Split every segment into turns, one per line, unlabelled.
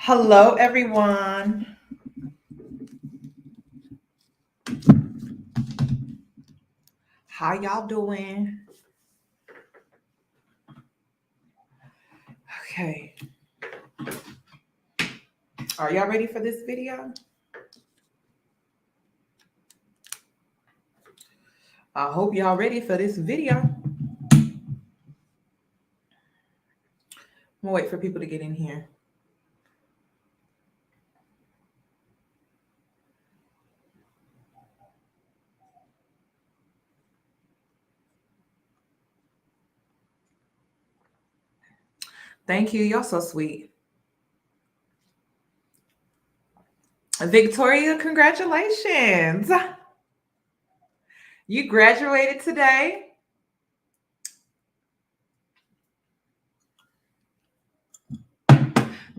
Hello, everyone. How y'all doing? Okay. Are y'all ready for this video? I hope y'all ready for this video. I'm gonna wait for people to get in here. Thank you. Y'all so sweet. Victoria, congratulations. You graduated today.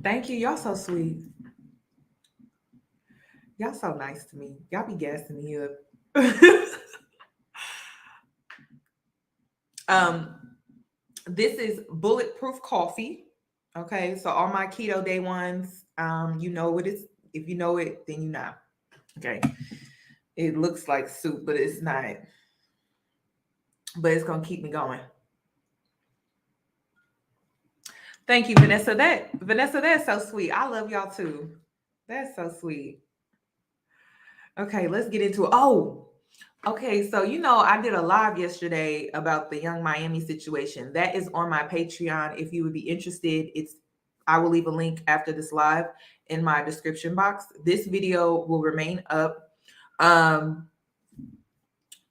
Thank you. Y'all so sweet. Y'all so nice to me. Y'all be gassing me up. This is bulletproof coffee. Okay, so all my keto day ones, you know what it's. If you know it, then you know. Okay, it looks like soup, but it's not. But it's gonna keep me going. Thank you, Vanessa. That's so sweet. I love y'all too. That's so sweet. Okay, let's get into it. Oh, okay. So I did a live yesterday about the Young Miami situation. That is on my Patreon. If you would be interested, I will leave a link after this live in my description box. This video will remain up. What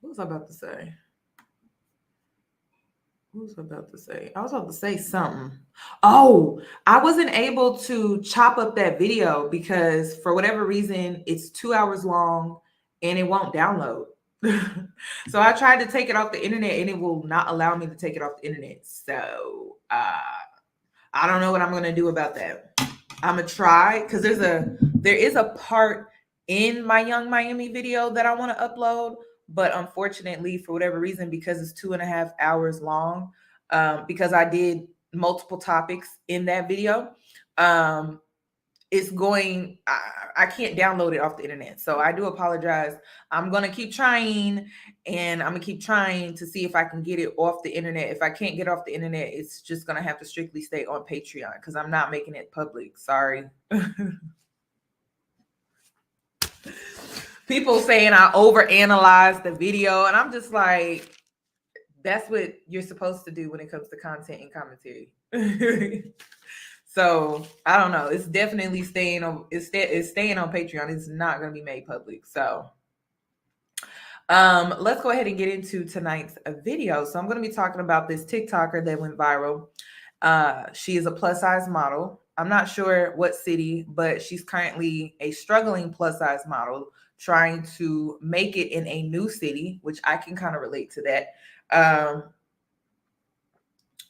was I about to say? What was I about to say? I was about to say something. Oh, I wasn't able to chop up that video because for whatever reason, it's 2 hours long and it won't download. So I tried to take it off the internet and it will not allow me to take it off the internet. So I don't know what I'm going to do about that. I'm going to try because there is a part in my Young Miami video that I want to upload. But unfortunately, for whatever reason, because it's 2.5 hours long, because I did multiple topics in that video, I can't download it off the internet. So I do apologize. I'm going to keep trying and I'm going to keep trying to see if I can get it off the internet. If I can't get off the internet, it's just going to have to strictly stay on Patreon because I'm not making it public. Sorry. People saying I overanalyze the video, and I'm just like, that's what you're supposed to do when it comes to content and commentary. So I don't know. It's definitely staying on. It's staying on Patreon. It's not going to be made public. So let's go ahead and get into tonight's video. So I'm going to be talking about this TikToker that went viral. She is a plus size model. I'm not sure what city, but she's currently a struggling plus size model trying to make it in a new city, which I can kind of relate to that. I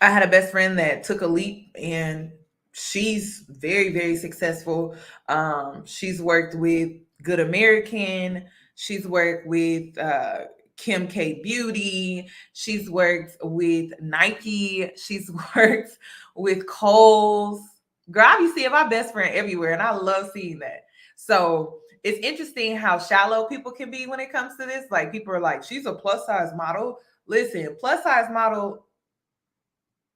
had a best friend that took a leap and she's very, very successful. She's worked with Good American. She's worked with Kim K Beauty. She's worked with Nike. She's worked with Kohl's. Girl, I be seeing my best friend everywhere, and I love seeing that. So it's interesting how shallow people can be when it comes to this. Like people are like, she's a plus size model. Listen, plus size model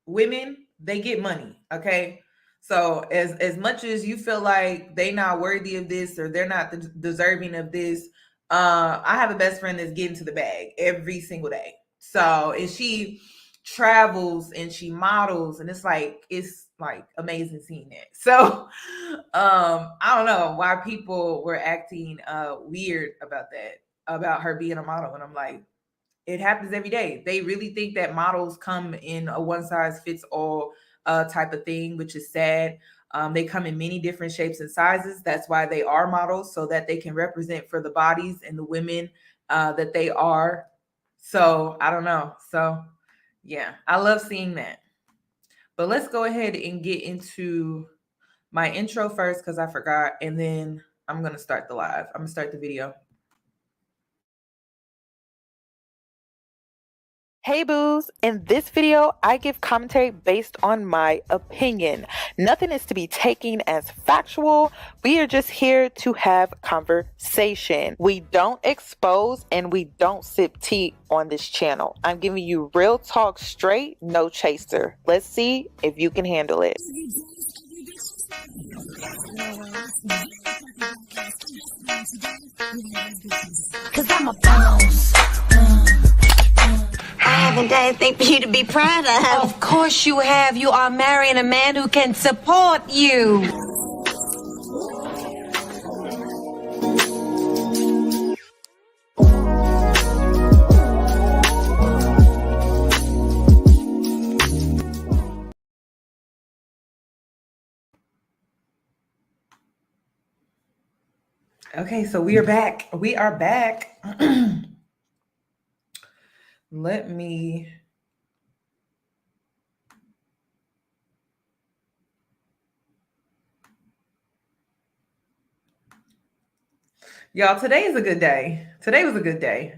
women, they get money. Okay. So as much as you feel like they not worthy of this or they're not deserving of this, I have a best friend that's getting to the bag every single day. So and she travels and she models and it's like amazing seeing that. So I don't know why people were acting weird about that, about her being a model. And I'm like, it happens every day. They really think that models come in a one size fits all type of thing, which is sad. They come in many different shapes and sizes. That's why they are models, so that they can represent for the bodies and the women that they are. So I don't know. So yeah, I love seeing that. But let's go ahead and get into my intro first because I forgot. And then I'm going to start the live. I'm going to start the video. Hey boos, in this video, I give commentary based on my opinion. Nothing is to be taken as factual. We are just here to have conversation. We don't expose and we don't sip tea on this channel. I'm giving you real talk straight, no chaser. Let's see if you can handle it.
Cause I'm a boss. I haven't done anything for you to be proud of.
Of course you have. You are marrying a man who can support you.
Okay, so we are back. We are back. Let me... Y'all, today is a good day. Today was a good day.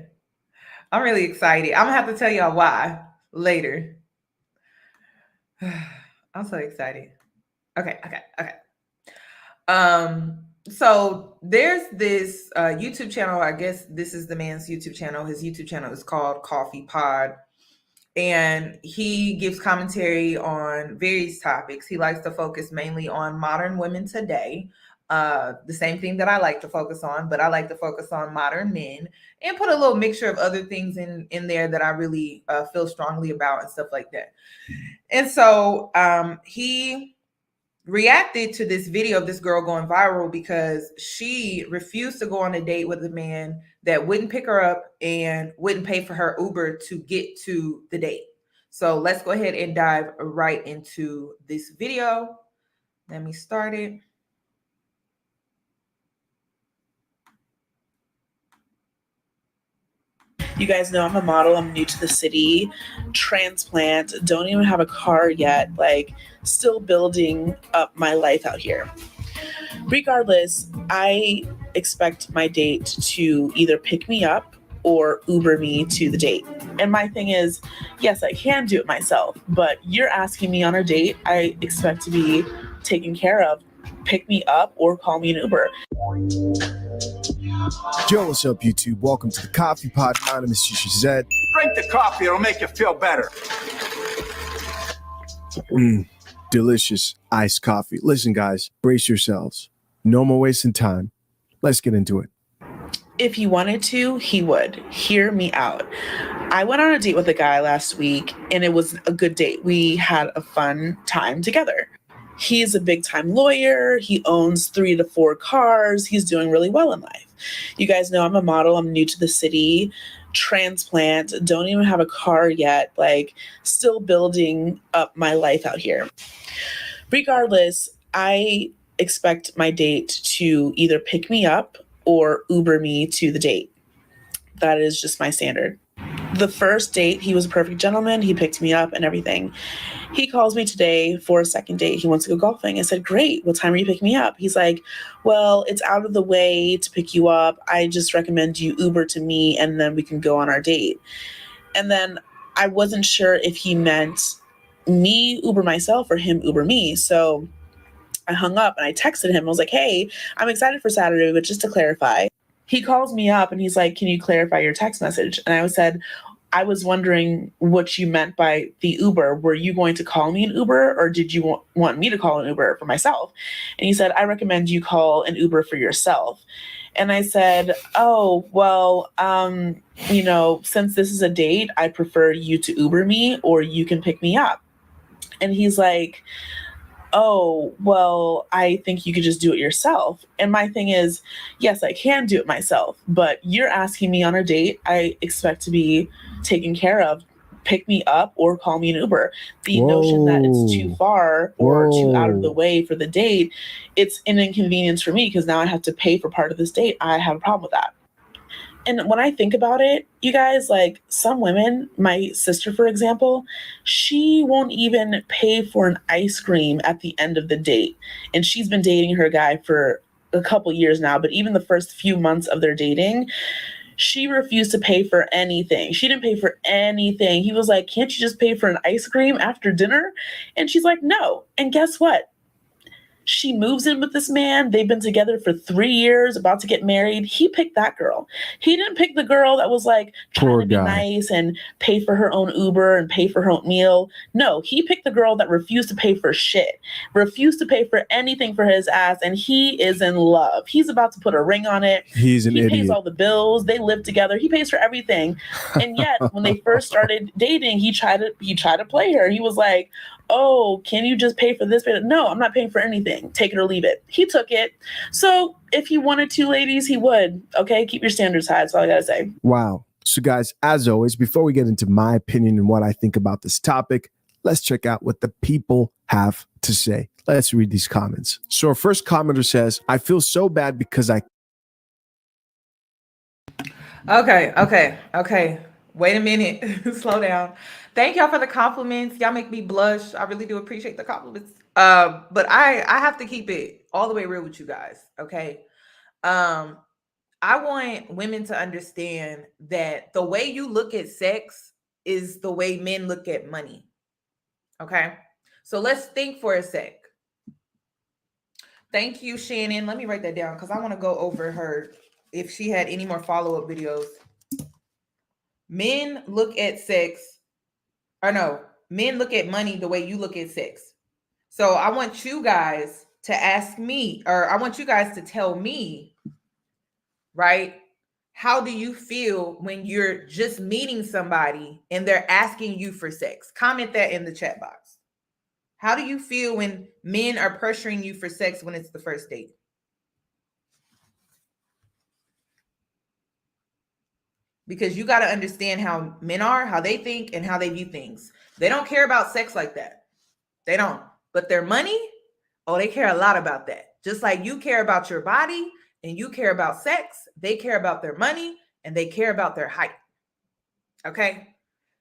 I'm really excited. I'm gonna have to tell y'all why later. I'm so excited. Okay. So there's this YouTube channel. I guess this is the man's YouTube channel. His YouTube channel is called Coffee Pod. And he gives commentary on various topics. He likes to focus mainly on modern women today. The same thing that I like to focus on, but I like to focus on modern men and put a little mixture of other things in there that I really feel strongly about and stuff like that. And so he reacted to this video of this girl going viral because she refused to go on a date with a man that wouldn't pick her up and wouldn't pay for her Uber to get to the date. So let's go ahead and dive right into this video. Let me start it.
You guys know I'm a model. I'm new to the city. Transplant. Don't even have a car yet. Like, still building up my life out here. Regardless, I expect my date to either pick me up or Uber me to the date. And my thing is, yes, I can do it myself, but you're asking me on a date. I expect to be taken care of. Pick me up or call me an Uber.
Yo, what's up, YouTube? Welcome to the Coffee Pod. My name is Shizette.
Drink the coffee, it'll make you feel better.
Delicious iced coffee. Listen, guys, brace yourselves. No more wasting time. Let's get into it.
If he wanted to, he would. Hear me out. I went on a date with a guy last week, and it was a good date. We had a fun time together. He's a big-time lawyer. He owns 3 to 4 cars. He's doing really well in life. You guys know I'm a model. I'm new to the city. Transplant. Don't even have a car yet. Like, still building up my life out here. Regardless, I expect my date to either pick me up or Uber me to the date. That is just my standard. The first date, he was a perfect gentleman. He picked me up and everything. He calls me today for a second date. He wants to go golfing. I said, great. What time are you picking me up? He's like, well, it's out of the way to pick you up. I just recommend you Uber to me and then we can go on our date. And then I wasn't sure if he meant me Uber myself or him Uber me. So I hung up and I texted him. I was like, hey, I'm excited for Saturday, but just to clarify. He calls me up and he's like, can you clarify your text message? And I said, I was wondering what you meant by the Uber. Were you going to call me an Uber or did you want me to call an Uber for myself? And he said, I recommend you call an Uber for yourself. And I said, oh, well, since this is a date, I prefer you to Uber me or you can pick me up. And he's like, oh, well, I think you could just do it yourself. And my thing is, yes, I can do it myself, but you're asking me on a date. I expect to be taken care of. Pick me up or call me an Uber. The notion that it's too far or too out of the way for the date, it's an inconvenience for me because now I have to pay for part of this date. I have a problem with that. And when I think about it, you guys, like some women, my sister, for example, she won't even pay for an ice cream at the end of the date. And she's been dating her guy for a couple years now, but even the first few months of their dating, She refused to pay for anything. She didn't pay for anything. He was like, can't you just pay for an ice cream after dinner? And she's like, no. And guess what? She moves in with this man. They've been together for 3 years, about to get married. He picked that girl. He didn't pick the girl that was like trying
Poor
to be
guy.
nice and pay for her own Uber and pay for her own meal. No, he picked the girl that refused to pay for shit, refused to pay for anything for his ass. And he is in love. He's about to put a ring on it.
He's an
He pays
idiot.
all the bills. They live together. He pays for everything. And yet, when they first started dating, he tried to play her. He was like, oh, can you just pay for this? No, I'm not paying for anything. Take it or leave it. He took it. So if he wanted to, ladies, he would. Okay, keep your standards high. That's all I gotta say.
Wow. So guys, as always, before we get into my opinion and what I think about this topic, let's check out what the people have to say. Let's read these comments. So our first commenter says, I feel so bad because I
Okay. Wait a minute. Slow down. Thank y'all for the compliments. Y'all make me blush. I really do appreciate the compliments. But I have to keep it all the way real with you guys. Okay. I want women to understand that the way you look at sex is the way men look at money. Okay. So let's think for a sec. Thank you, Shannon. Let me write that down because I want to go over her if she had any more follow-up videos. Men look at men look at money the way you look at sex. So I want you guys to ask me, or I want you guys to tell me, right? How do you feel when you're just meeting somebody and they're asking you for sex? Comment that in the chat box. How do you feel when men are pressuring you for sex when it's the first date? Because you got to understand how men are, how they think, and how they view things. They don't care about sex like that. They don't. But their money, oh, they care a lot about that. Just like you care about your body and you care about sex, they care about their money and they care about their height. Okay?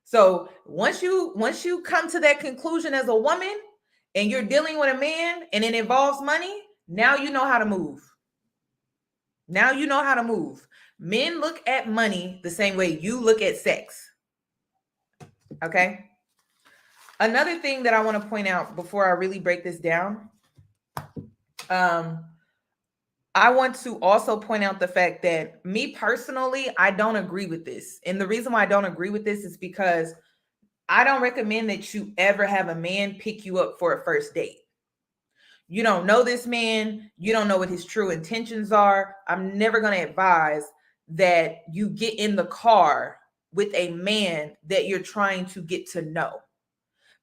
So once you come to that conclusion as a woman and you're dealing with a man and it involves money, now you know how to move. Now you know how to move. Men look at money the same way you look at sex. Okay? Another thing that I want to point out before I really break this down, I want to also point out the fact that me personally, I don't agree with this. And the reason why I don't agree with this is because I don't recommend that you ever have a man pick you up for a first date. You don't know this man. You don't know what his true intentions are. I'm never going to advise that you get in the car with a man that you're trying to get to know.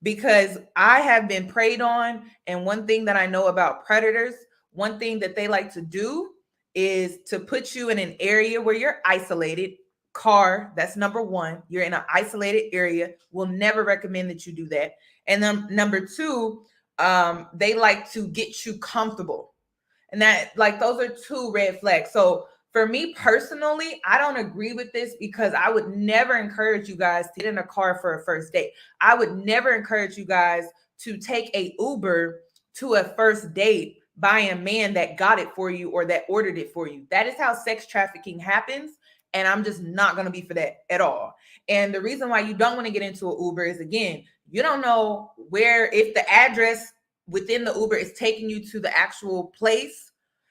Because I have been preyed on. And one thing that I know about predators, one thing that they like to do is to put you in an area where you're isolated. Car, that's number one. You're in an isolated area. We'll never recommend that you do that. And then number two, they like to get you comfortable. And that, like, those are two red flags. So for me personally, I don't agree with this because I would never encourage you guys to get in a car for a first date. I would never encourage you guys to take a Uber to a first date by a man that got it for you or that ordered it for you. That is how sex trafficking happens. And I'm just not going to be for that at all. And the reason why you don't want to get into an Uber is, again, you don't know where, if the address within the Uber is taking you to the actual place.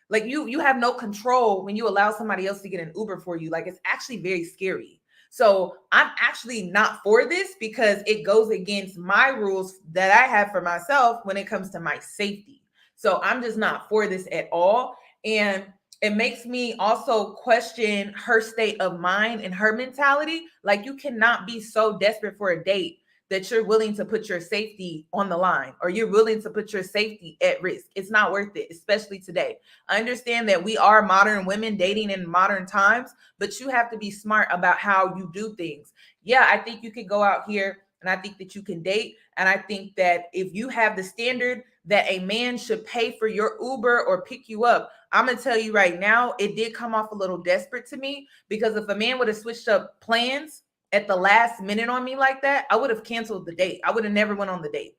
Like you have no control when you allow somebody else to get an Uber for you. Like, it's actually very scary. So I'm actually not for this because it goes against my rules that I have for myself when it comes to my safety. So I'm just not for this at all. And it makes me also question her state of mind and her mentality. Like, you cannot be so desperate for a date that you're willing to put your safety on the line, or you're willing to put your safety at risk. It's not worth it, especially today. I understand that we are modern women dating in modern times, but you have to be smart about how you do things. Yeah, I think you can go out here and I think that you can date. And I think that if you have the standard that a man should pay for your Uber or pick you up, I'm going to tell you right now, it did come off a little desperate to me, because if a man would have switched up plans at the last minute on me like that, I would have canceled the date. I would have never went on the date.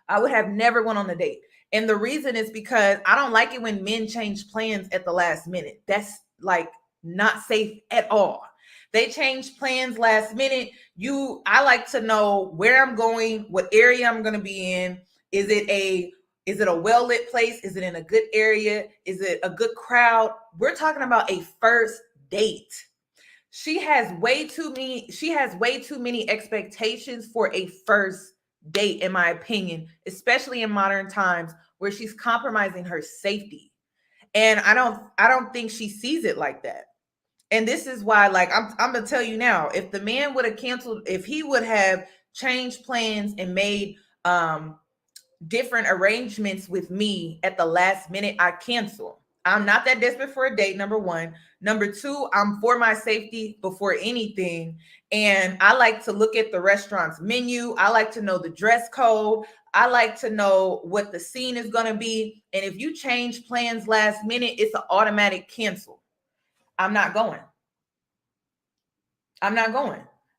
I would have never went on the date. And the reason is because I don't like it when men change plans at the last minute. That's like, not safe at all. They change plans last minute. I like to know where I'm going, what area I'm going to be in. Is it a well-lit place? Is it in a good area? Is it a good crowd? We're talking about a first date. She has way too many expectations for a first date, in my opinion, especially in modern times where she's compromising her safety. And I don't think she sees it like that. And this is why, like, I'm gonna tell you now, if the man would have canceled, if he would have changed plans and made different arrangements with me at the last minute, I cancel. I'm not that desperate for a date, number one. Number two, I'm for my safety before anything. And I like to look at the restaurant's menu. I like to know the dress code. I like to know what the scene is going to be. And if you change plans last minute, it's an automatic cancel. I'm not going.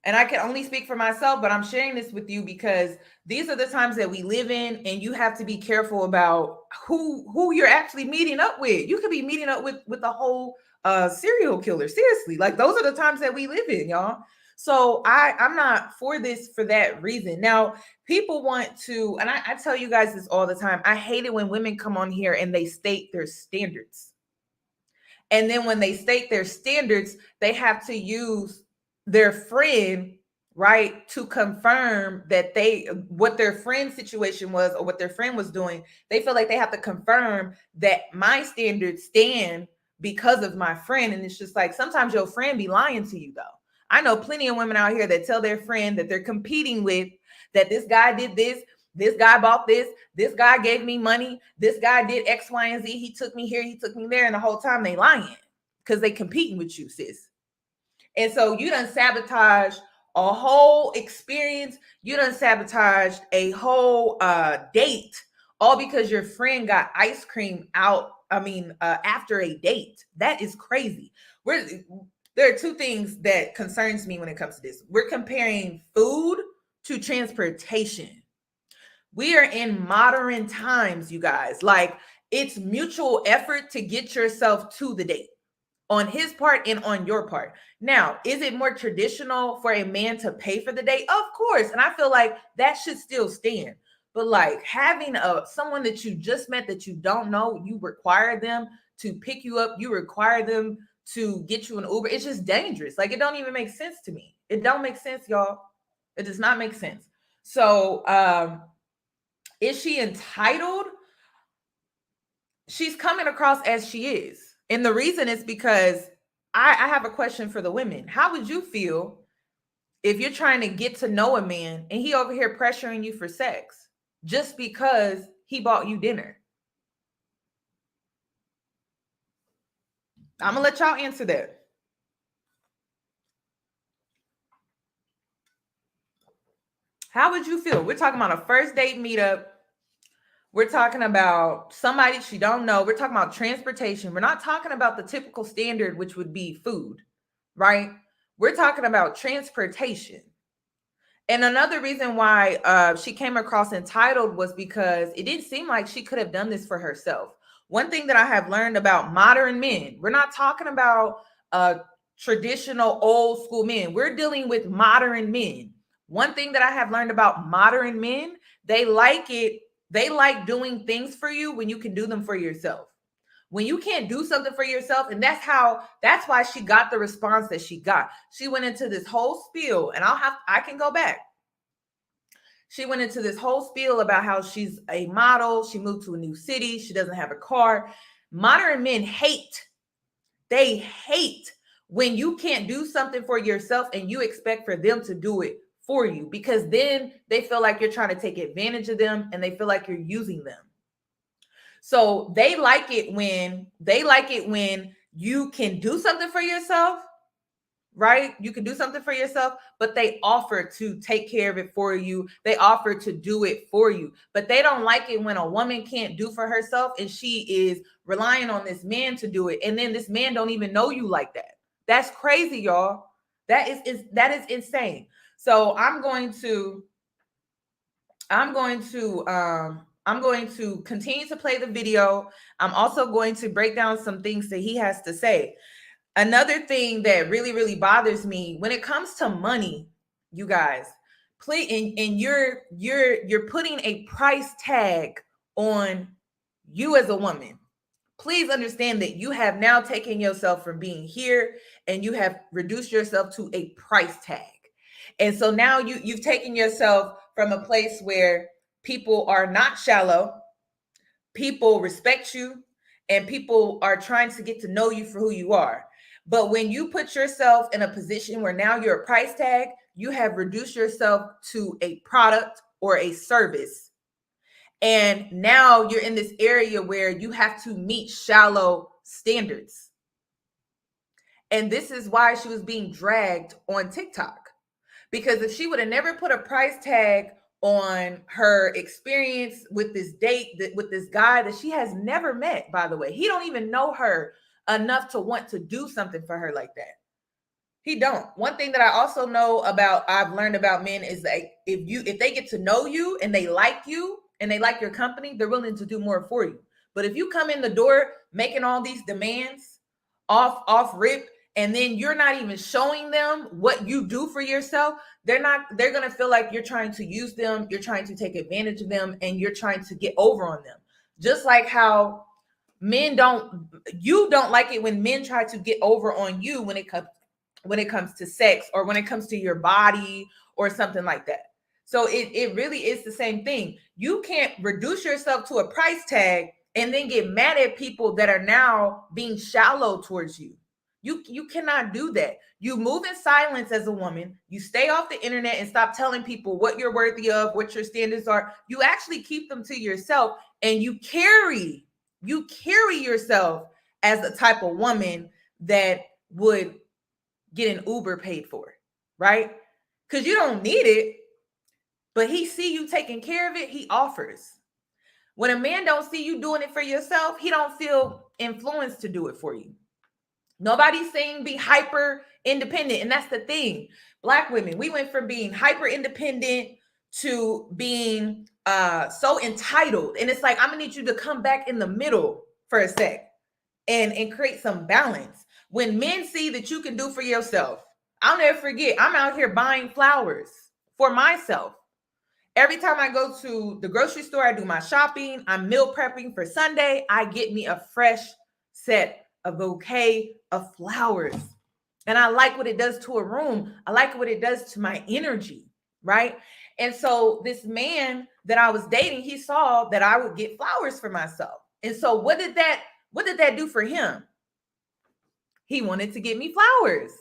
And I can only speak for myself, but I'm sharing this with you because these are the times that we live in, and you have to be careful about who you're actually meeting up with. You could be meeting up with a whole serial killer. Seriously, like, those are the times that we live in, y'all. So I'm not for this for that reason. Now, people want to, and I tell you guys this all the time. I hate it when women come on here and they state their standards. And then when they state their standards, they have to use their friend, right, to confirm that what their friend's situation was or what their friend was doing. They feel like they have to confirm that my standards stand because of my friend. And it's just like, sometimes your friend be lying to you, though. I know plenty of women out here that tell their friend that they're competing with, that this guy did this guy bought this guy gave me money, this guy did X, Y, and Z, he took me here, he took me there, and the whole time they lying because they competing with you, sis. And so you done sabotaged a whole experience. You done sabotaged a whole date, all because your friend got ice cream out. After a date. That is crazy. There are two things that concerns me when it comes to this. We're comparing food to transportation. We are in modern times, you guys. Like, it's mutual effort to get yourself to the date, on his part and on your part. Now, is it more traditional for a man to pay for the date? Of course. And I feel like that should still stand. But like, having someone that you just met that you don't know, you require them to pick you up, you require them to get you an Uber. It's just dangerous. Like, it don't even make sense to me. It don't make sense, y'all. It does not make sense. So is she entitled? She's coming across as she is. And the reason is because I have a question for the women. How would you feel if you're trying to get to know a man and he over here pressuring you for sex just because he bought you dinner? I'm going to let y'all answer that. How would you feel? We're talking about a first date meetup. We're talking about somebody she don't know. We're talking about transportation. We're not talking about the typical standard, which would be food, right? We're talking about transportation. And another reason why she came across entitled was because it didn't seem like she could have done this for herself. One thing that I have learned about modern men, we're not talking about traditional old school men. We're dealing with modern men. One thing that I have learned about modern men, they like doing things for you when you can do them for yourself. When you can't do something for yourself, and that's why she got the response that she got. She went into this whole spiel, and I can go back. She went into this whole spiel about how she's a model. She moved to a new city. She doesn't have a car. Modern men hate. They hate when you can't do something for yourself and you expect for them to do it for you, because then they feel like you're trying to take advantage of them and they feel like you're using them. So they like it when you can do something for yourself, right? You can do something for yourself, but they offer to take care of it for you. They offer to do it for you, but they don't like it when a woman can't do for herself and she is relying on this man to do it. And then this man don't even know you like that. That's crazy, y'all. That is insane. So I'm going to continue to play the video. I'm also going to break down some things that he has to say. Another thing that really, really bothers me when it comes to money, you guys, please, and you're putting a price tag on you as a woman. Please understand that you have now taken yourself from being here and you have reduced yourself to a price tag. And so now you've taken yourself from a place where people are not shallow, people respect you, and people are trying to get to know you for who you are. But when you put yourself in a position where now you're a price tag, you have reduced yourself to a product or a service. And now you're in this area where you have to meet shallow standards. And this is why she was being dragged on TikTok. Because if she would have never put a price tag on her experience with this date, with this guy that she has never met, by the way, he don't even know her enough to want to do something for her like that. He don't. One thing that I also know about, I've learned about men is that if they get to know you and they like you and they like your company, they're willing to do more for you. But if you come in the door making all these demands off rip, and then you're not even showing them what you do for yourself, they're going to feel like you're trying to use them, you're trying to take advantage of them, and you're trying to get over on them. Just like how you don't like it when men try to get over on you when it comes to sex or when it comes to your body or something like that. So it really is the same thing. You can't reduce yourself to a price tag and then get mad at people that are now being shallow towards you. You cannot do that. You move in silence as a woman. You stay off the internet and stop telling people what you're worthy of, what your standards are. You actually keep them to yourself, and you carry yourself as the type of woman that would get an Uber paid for, right? Because you don't need it, but he see you taking care of it, he offers. When a man don't see you doing it for yourself, he don't feel influenced to do it for you. Nobody's saying be hyper independent. And that's the thing. Black women, we went from being hyper independent to being so entitled. And it's like, I'm gonna need you to come back in the middle for a sec and create some balance. When men see that you can do for yourself, I'll never forget, I'm out here buying flowers for myself. Every time I go to the grocery store, I do my shopping, I'm meal prepping for Sunday, I get me a fresh set, a bouquet of flowers. And I like what it does to a room. I like what it does to my energy, right? And so this man that I was dating, he saw that I would get flowers for myself. And so what did that do for him? He wanted to get me flowers.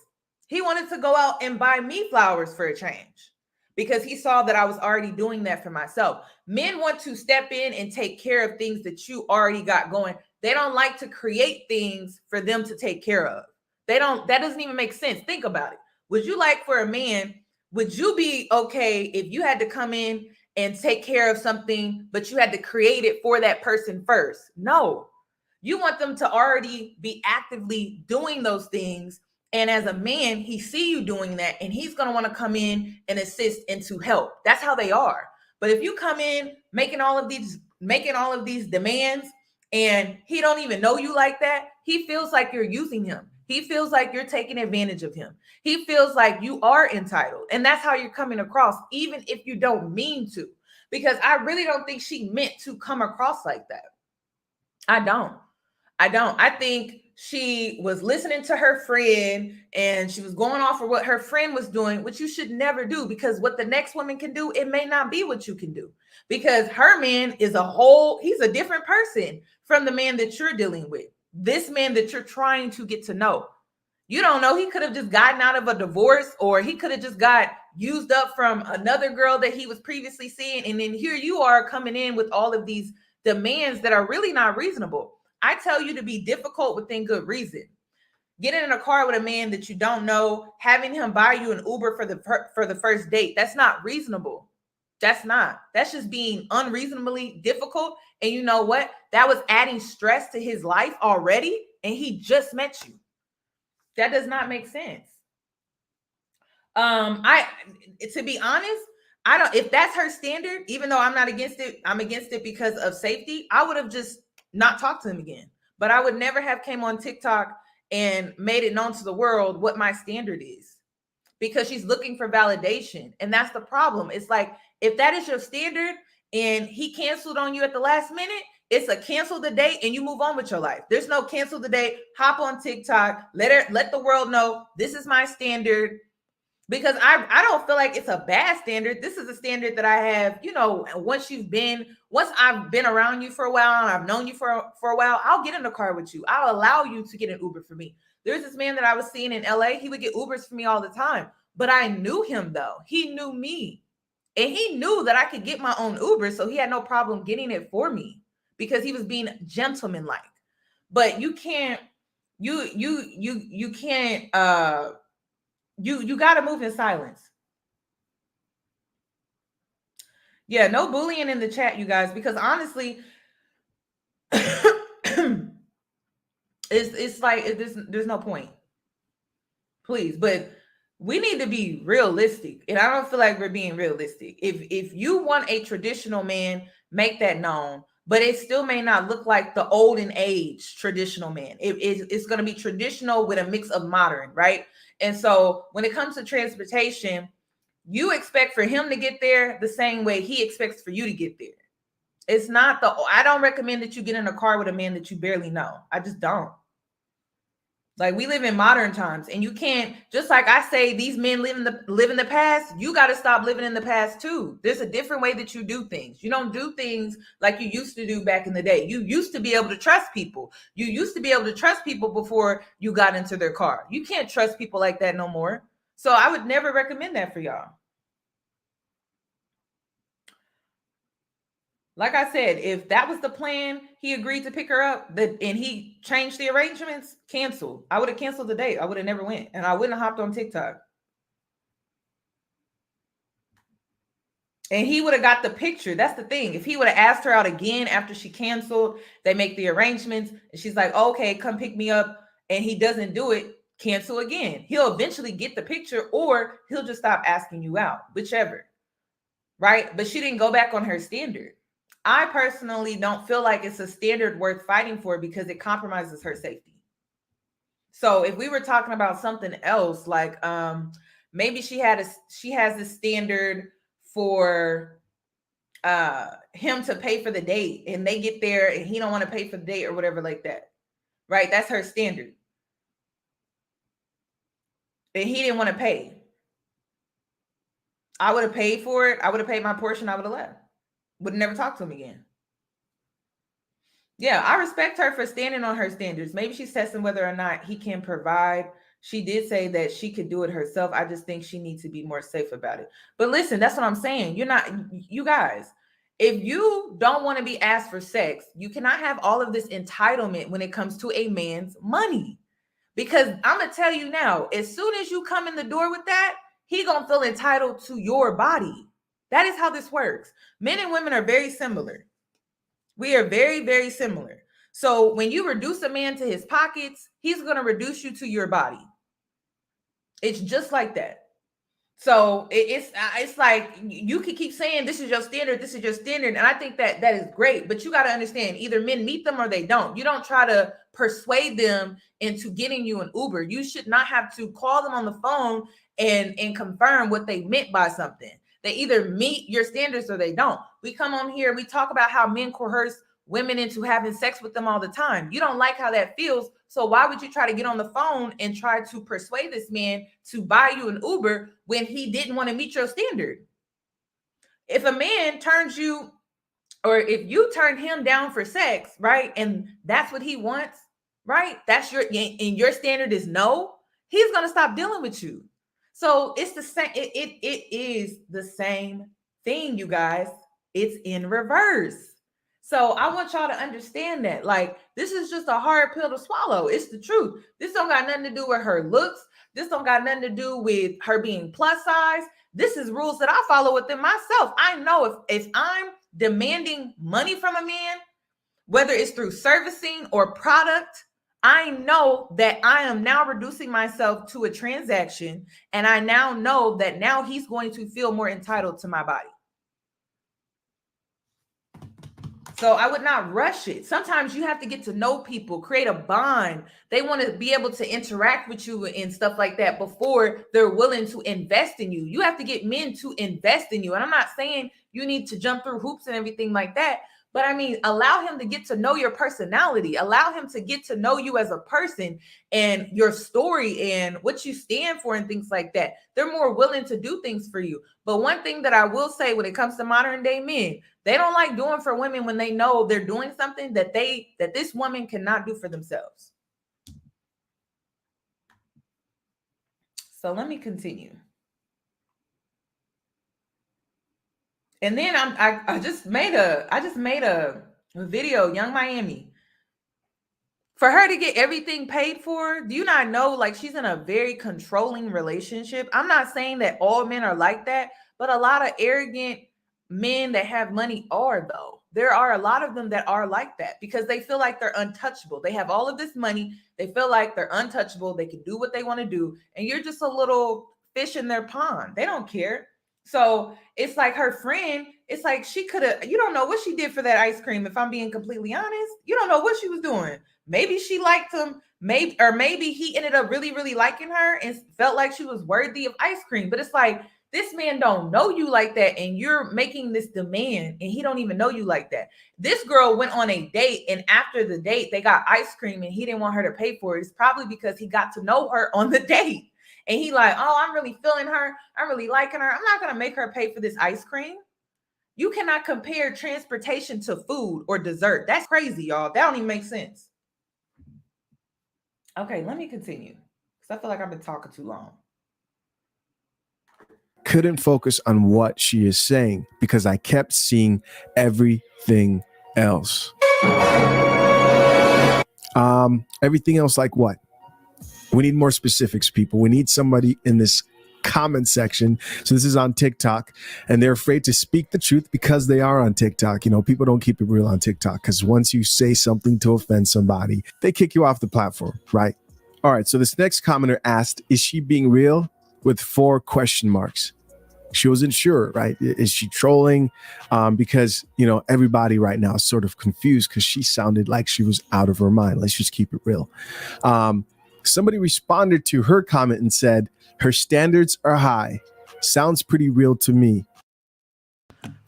He wanted to go out and buy me flowers for a change because he saw that I was already doing that for myself. Men want to step in and take care of things that you already got going. They don't like to create things for them to take care of. That doesn't even make sense. Think about it. Would you like for a man, would you be okay if you had to come in and take care of something, but you had to create it for that person first? No. You want them to already be actively doing those things. And as a man, he see you doing that and he's going to want to come in and assist and to help. That's how they are. But if you come in making all of these demands and he don't even know you like that, he feels like you're using him. He feels like you're taking advantage of him. He feels like you are entitled. And that's how you're coming across, even if you don't mean to. Because I really don't think she meant to come across like that. I don't. I think she was listening to her friend and she was going off of what her friend was doing, which you should never do, because what the next woman can do, it may not be what you can do, because her man is he's a different person from the man that you're dealing with. This man that you're trying to get to know, you don't know. He could have just gotten out of a divorce, or he could have just got used up from another girl that he was previously seeing. And then here you are coming in with all of these demands that are really not reasonable. I tell you to be difficult within good reason. Getting in a car with a man that you don't know, having him buy you an Uber for the first date, that's not reasonable. That's just being unreasonably difficult. And you know what? That was adding stress to his life already, and he just met you. That does not make sense. To be honest, I don't, if that's her standard, even though I'm not against it, I'm against it because of safety, I would have just not talked to him again. But I would never have came on TikTok and made it known to the world what my standard is, because she's looking for validation. And that's the problem. It's like, if that is your standard and he canceled on you at the last minute, it's a cancel the date and you move on with your life. There's no cancel the date, hop on TikTok, let the world know this is my standard. Because I don't feel like it's a bad standard. This is a standard that I have, once I've been around you for a while and I've known you for a while, I'll get in the car with you. I'll allow you to get an Uber for me. There's this man that I was seeing in LA. He would get Ubers for me all the time, but I knew him though. He knew me and he knew that I could get my own Uber. So he had no problem getting it for me because he was being gentlemanlike. But you can't, you got to move in silence. Yeah, no bullying in the chat, you guys, because honestly, it's like there's no point. Please, but we need to be realistic, and I don't feel like we're being realistic. If you want a traditional man, make that known, but it still may not look like the olden age traditional man. It's going to be traditional with a mix of modern, right? And so when it comes to transportation, you expect for him to get there the same way he expects for you to get there. It's not I don't recommend that you get in a car with a man that you barely know. I just don't. Like, we live in modern times, and you can't, just like I say, these men live in the past, you got to stop living in the past too. There's a different way that you do things. You don't do things like you used to do back in the day. You used to be able to trust people. You used to be able to trust people before you got into their car. You can't trust people like that no more. So I would never recommend that for y'all. Like I said, if that was the plan, he agreed to pick her up, and he changed the arrangements, cancel. I would have canceled the date. I would have never went, and I wouldn't have hopped on TikTok. And he would have got the picture. That's the thing. If he would have asked her out again after she canceled, they make the arrangements, and she's like, okay, come pick me up, and he doesn't do it, cancel again. He'll eventually get the picture, or he'll just stop asking you out, whichever, right? But she didn't go back on her standard. I personally don't feel like it's a standard worth fighting for because it compromises her safety. So if we were talking about something else, like maybe she has a standard for him to pay for the date, and they get there and he don't want to pay for the date or whatever like that, right? That's her standard. And he didn't want to pay. I would have paid for it. I would have paid my portion. I would have left. Would never talk to him again. Yeah, I respect her for standing on her standards. Maybe she's testing whether or not he can provide. She did say that she could do it herself. I just think she needs to be more safe about it. But listen, that's what I'm saying. You guys, if you don't want to be asked for sex, you cannot have all of this entitlement when it comes to a man's money. Because I'm going to tell you now, as soon as you come in the door with that, he going to feel entitled to your body. That is how this works. Men and women are very similar. We are very, very similar. So when you reduce a man to his pockets, he's going to reduce you to your body. It's just like that. So it's like you can keep saying this is your standard, this is your standard. And I think that is great. But you got to understand, either men meet them or they don't. You don't try to persuade them into getting you an Uber. You should not have to call them on the phone and confirm what they meant by something. They either meet your standards or they don't. We come on here, we talk about how men coerce women into having sex with them all the time. You don't like how that feels. So why would you try to get on the phone and try to persuade this man to buy you an Uber when he didn't want to meet your standard? If a man turns you, or if you turn him down for sex, right, and that's what he wants, right, and your standard is no, he's going to stop dealing with you. So it's the same. It is the same thing, you guys. It's in reverse. So I want y'all to understand that, like, this is just a hard pill to swallow. It's the truth. This don't got nothing to do with her looks. This don't got nothing to do with her being plus size. This is rules that I follow within myself. I know if I'm demanding money from a man, whether it's through servicing or product, I know that I am now reducing myself to a transaction, and I now know that now he's going to feel more entitled to my body. So I would not rush it. Sometimes you have to get to know people, create a bond. They want to be able to interact with you and stuff like that before they're willing to invest in you. You have to get men to invest in you. And I'm not saying you need to jump through hoops and everything like that. But I mean, allow him to get to know your personality. Allow him to get to know you as a person and your story and what you stand for and things like that. They're more willing to do things for you. But one thing that I will say when it comes to modern day men, they don't like doing for women when they know they're doing something that this woman cannot do for themselves. So let me continue. And then I just made a video, Young Miami. For her to get everything paid for, do you not know, like, she's in a very controlling relationship? I'm not saying that all men are like that, but a lot of arrogant men that have money are, though. There are a lot of them that are like that because they feel like they're untouchable. They have all of this money. They feel like they're untouchable. They can do what they want to do. And you're just a little fish in their pond. They don't care. So it's like her friend, it's like she could have, you don't know what she did for that ice cream. If I'm being completely honest, you don't know what she was doing. Maybe she liked him, maybe he ended up really, really liking her and felt like she was worthy of ice cream. But it's like, this man don't know you like that, and you're making this demand, and he don't even know you like that. This girl went on a date, and after the date, they got ice cream, and he didn't want her to pay for it. It's probably because he got to know her on the date. And he like, oh, I'm really feeling her. I'm really liking her. I'm not going to make her pay for this ice cream. You cannot compare transportation to food or dessert. That's crazy, y'all. That don't even make sense. Okay, let me continue because I feel like I've been talking too long.
Couldn't focus on what she is saying because I kept seeing everything else. Everything else like what? We need more specifics, people. We need somebody in this comment section. So this is on TikTok, and they're afraid to speak the truth because they are on TikTok. You know, people don't keep it real on TikTok because once you say something to offend somebody, they kick you off the platform, right? All right. So this next commenter asked, is she being real? With 4 question marks. She wasn't sure, right? Is she trolling? Because, you know, everybody right now is sort of confused because she sounded like she was out of her mind. Let's just keep it real. Somebody responded to her comment and said, her standards are high. Sounds pretty real to me.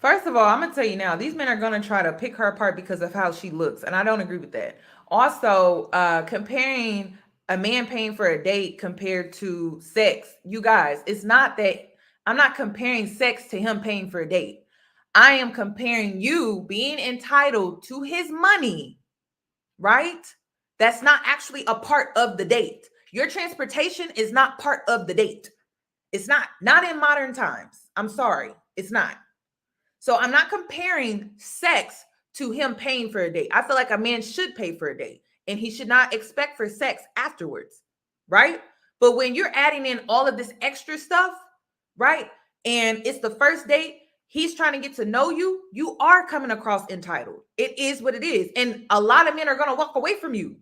First of all, I'm going to tell you now, these men are going to try to pick her apart because of how she looks. And I don't agree with that. Also, comparing a man paying for a date compared to sex, you guys, it's not that I'm not comparing sex to him paying for a date. I am comparing you being entitled to his money, right? That's not actually a part of the date. Your transportation is not part of the date. It's not in modern times. I'm sorry. It's not. So I'm not comparing sex to him paying for a date. I feel like a man should pay for a date and he should not expect for sex afterwards, right? But when you're adding in all of this extra stuff, right? And it's the first date, he's trying to get to know you, you are coming across entitled. It is what it is. And a lot of men are going to walk away from you.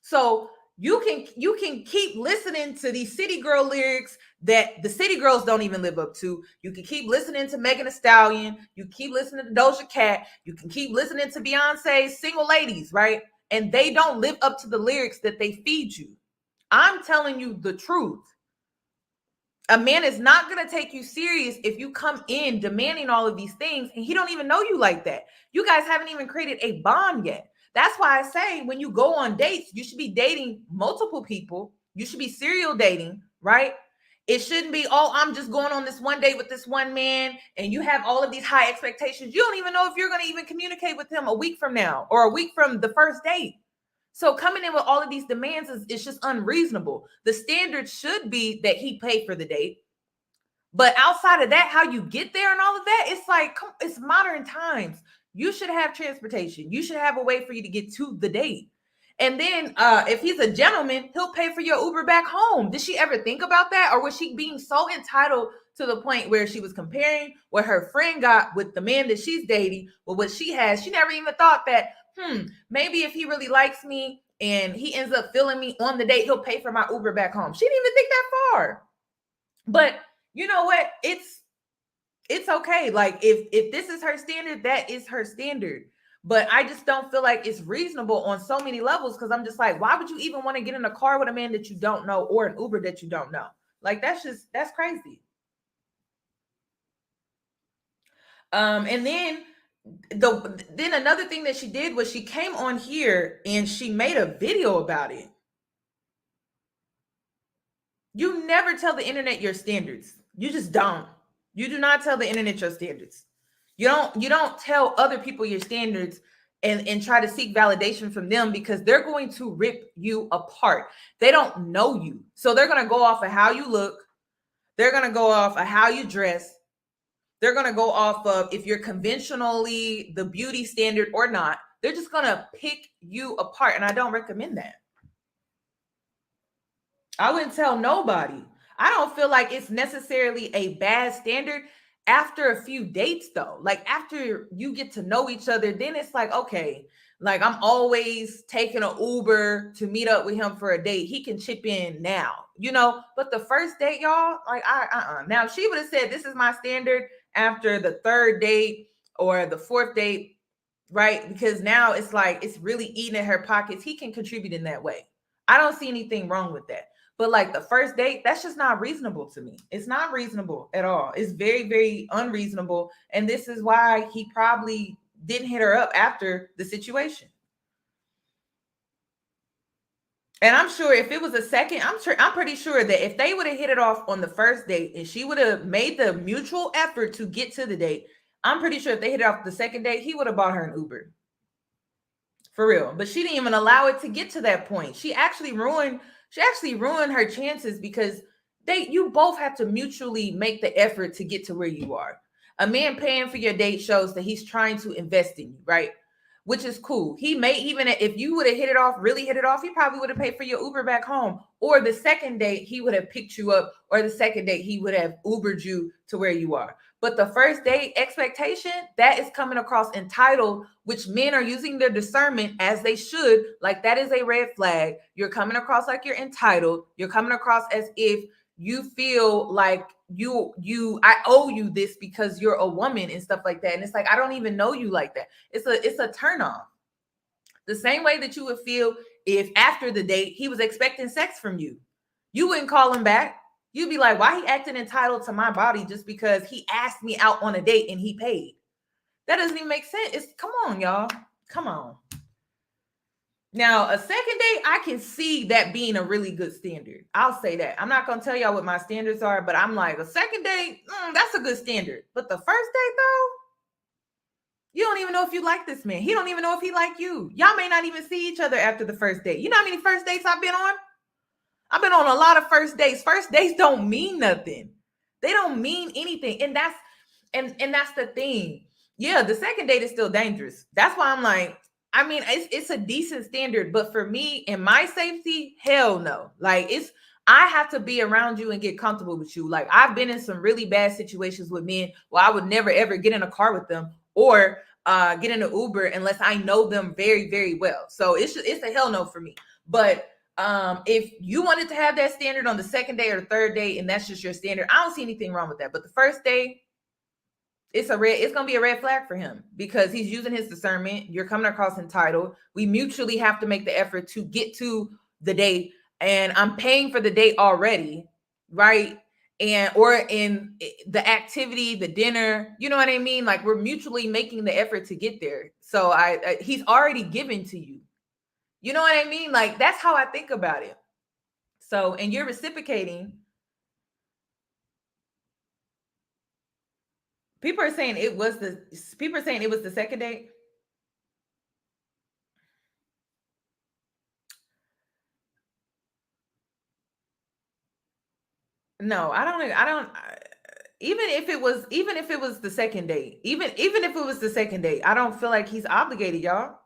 So you can keep listening to these city girl lyrics that the city girls don't even live up to. You can keep listening to Megan Thee Stallion. You keep listening to Doja Cat. You can keep listening to Beyonce's Single Ladies, right? And they don't live up to the lyrics that they feed you. I'm telling you the truth. A man is not going to take you serious if you come in demanding all of these things and he don't even know you like that. You guys haven't even created a bond yet. That's why I say when you go on dates, you should be dating multiple people. You should be serial dating, right? It shouldn't be, oh, I'm just going on this one date with this one man and you have all of these high expectations. You don't even know if you're going to even communicate with him a week from now or a week from the first date. So coming in with all of these demands is just unreasonable. The standard should be that he pay for the date. But outside of that, how you get there and all of that, it's like, it's modern times. You should have transportation. You should have a way for you to get to the date. And then if he's a gentleman, he'll pay for your Uber back home. Did she ever think about that? Or was she being so entitled to the point where she was comparing what her friend got with the man that she's dating with what she has? She never even thought that, maybe if he really likes me and he ends up feeling me on the date, he'll pay for my Uber back home. She didn't even think that far. But you know what? It's okay. Like if this is her standard, that is her standard. But I just don't feel like it's reasonable on so many levels, because I'm just like, why would you even want to get in a car with a man that you don't know, or an Uber that you don't know? Like, that's crazy. And then another thing that she did was she came on here and she made a video about it. You never tell the internet your standards. You just don't. You do not tell the internet your standards. You don't tell other people your standards and try to seek validation from them, because they're going to rip you apart. They don't know you. So they're going to go off of how you look. They're going to go off of how you dress. They're going to go off of if you're conventionally the beauty standard or not. They're just going to pick you apart. And I don't recommend that. I wouldn't tell nobody. I don't feel like it's necessarily a bad standard after a few dates, though. Like, after you get to know each other, then it's like, okay, like, I'm always taking an Uber to meet up with him for a date. He can chip in now, but the first date, y'all, like, Now, if she would have said, this is my standard after the third date or the fourth date, right? Because now it's like, it's really eating at her pockets. He can contribute in that way. I don't see anything wrong with that. But like the first date, that's just not reasonable to me. It's not reasonable at all. It's very, very unreasonable. And this is why he probably didn't hit her up after the situation. And I'm sure if it was a second, I'm pretty sure that if they would have hit it off on the first date and she would have made the mutual effort to get to the date, I'm pretty sure if they hit it off the second date, he would have bought her an Uber. For real. But she didn't even allow it to get to that point. She actually ruined her chances, because you both have to mutually make the effort to get to where you are. A man paying for your date shows that he's trying to invest in you, right? Which is cool. He may, even if you would have really hit it off, he probably would have paid for your Uber back home. Or the second date, he would have picked you up. Or the second date, he would have Ubered you to where you are. But the first date expectation, that is coming across entitled, which men are using their discernment as they should. Like, that is a red flag. You're coming across like you're entitled. You're coming across as if you feel like I owe you this because you're a woman and stuff like that. And it's like, I don't even know you like that. It's a turn off. The same way that you would feel if after the date he was expecting sex from you. You wouldn't call him back. You'd be like, why he acting entitled to my body just because he asked me out on a date and he paid? That doesn't even make sense. Come on, y'all. Come on. Now, a second date, I can see that being a really good standard. I'll say that. I'm not going to tell y'all what my standards are, but I'm like, a second date, that's a good standard. But the first date, though, you don't even know if you like this man. He don't even know if he like you. Y'all may not even see each other after the first date. You know how many first dates I've been on? I've been on a lot of first dates. First dates don't mean nothing. They don't mean anything. And that's the thing. Yeah, the second date is still dangerous. That's why I'm like, I mean, it's a decent standard, but for me and my safety, hell no. Like, I have to be around you and get comfortable with you. Like, I've been in some really bad situations with men where I would never ever get in a car with them or get in an Uber unless I know them very, very well. So it's a hell no for me. But if you wanted to have that standard on the second day or the third day, and that's just your standard, I don't see anything wrong with that. But the first day, it's going to be a red flag for him, because he's using his discernment. You're coming across entitled. We mutually have to make the effort to get to the date, and I'm paying for the date already, right? Or in the activity, the dinner, you know what I mean? Like, we're mutually making the effort to get there. So he's already given to you. You know what I mean? Like, that's how I think about it. So, and you're reciprocating. People are saying it was the second date. No, I don't even if it was the second date, even if it was the second date, I don't feel like he's obligated, y'all.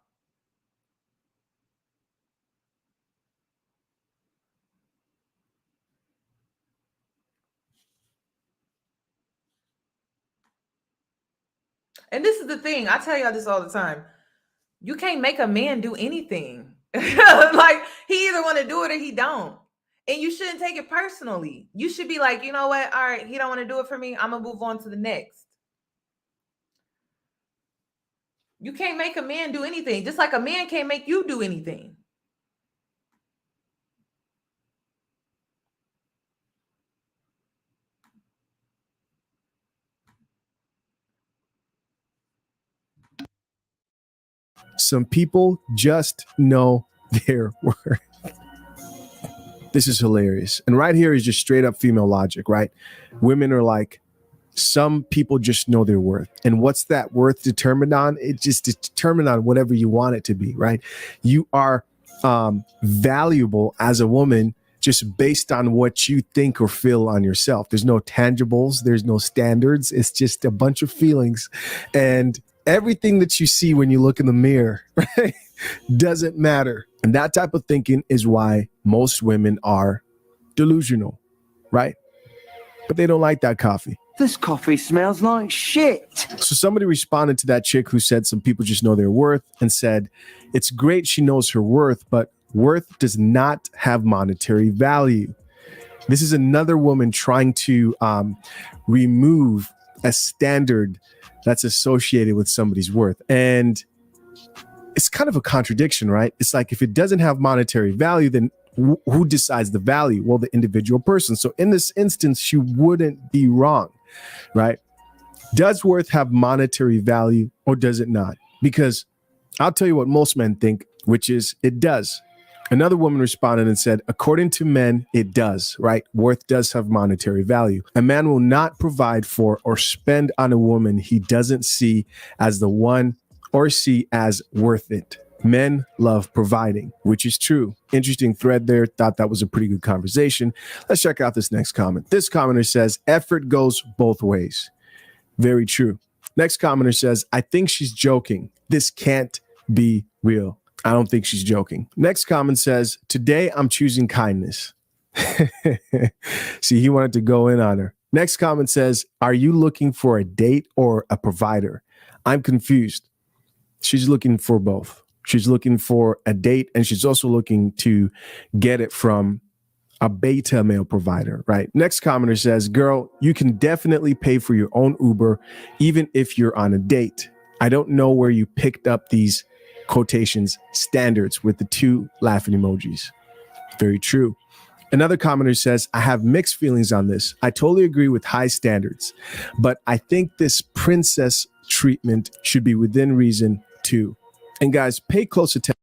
And this is the thing. I tell y'all this all the time. You can't make a man do anything. Like, he either want to do it or he don't. And you shouldn't take it personally. You should be like, you know what? All right, he don't want to do it for me. I'm going to move on to the next. You can't make a man do anything, just like a man can't make you do anything.
Some people just know their worth. This is hilarious. And right here is just straight up female logic, right? Women are like, some people just know their worth. And what's that worth determined on? It's just determined on whatever you want it to be, right? You are valuable as a woman just based on what you think or feel on yourself. There's no tangibles. There's no standards. It's just a bunch of feelings. And everything that you see when you look in the mirror, right, doesn't matter. And that type of thinking is why most women are delusional, right? But they don't like that coffee.
This coffee smells like shit.
So somebody responded to that chick who said some people just know their worth and said, it's great she knows her worth, but worth does not have monetary value. This is another woman trying to remove a standard that's associated with somebody's worth. And it's kind of a contradiction, right? It's like, if it doesn't have monetary value, then who decides the value? Well, the individual person. So in this instance, she wouldn't be wrong, right? Does worth have monetary value or does it not? Because I'll tell you what most men think, which is it does. Another woman responded and said, according to men, it does, right? Worth does have monetary value. A man will not provide for or spend on a woman he doesn't see as the one or see as worth it. Men love providing, which is true. Interesting thread there. Thought that was a pretty good conversation. Let's check out this next comment. This commenter says, effort goes both ways. Very true. Next commenter says, I think she's joking. This can't be real. I don't think she's joking. Next comment says, today I'm choosing kindness. See, he wanted to go in on her. Next comment says, are you looking for a date or a provider? I'm confused. She's looking for both. She's looking for a date, and she's also looking to get it from a beta male provider, right? Next commenter says, girl, you can definitely pay for your own Uber, even if you're on a date. I don't know where you picked up these quotations standards with the 2 laughing emojis. Very true. Another commenter says, I have mixed feelings on this. I totally agree with high standards, but I think this princess treatment should be within reason too. And guys, pay close attention.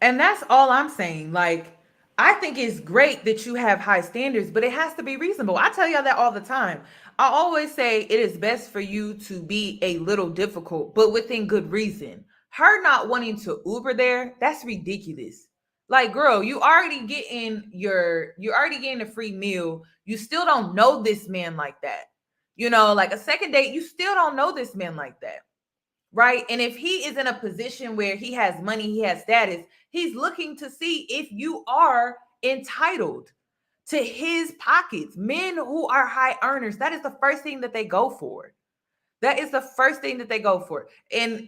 And that's all I'm saying. Like, I think it's great that you have high standards, but it has to be reasonable. I tell y'all that all the time. I always say it is best for you to be a little difficult, but within good reason. Her not wanting to Uber there, that's ridiculous. Like, girl, you already getting a free meal. You still don't know this man like that. You know, like a second date, you still don't know this man like that. Right. And if he is in a position where he has money, he has status, he's looking to see if you are entitled to his pockets. Men who are high earners, that is the first thing that they go for. That is the first thing that they go for. And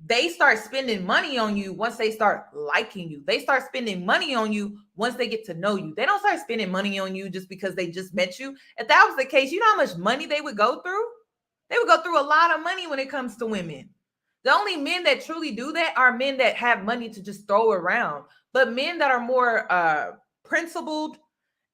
they start spending money on you once they start liking you. They start spending money on you once they get to know you. They don't start spending money on you just because they just met you. If that was the case, you know how much money they would go through? They would go through a lot of money when it comes to women. The only men that truly do that are men that have money to just throw around. But men that are more principled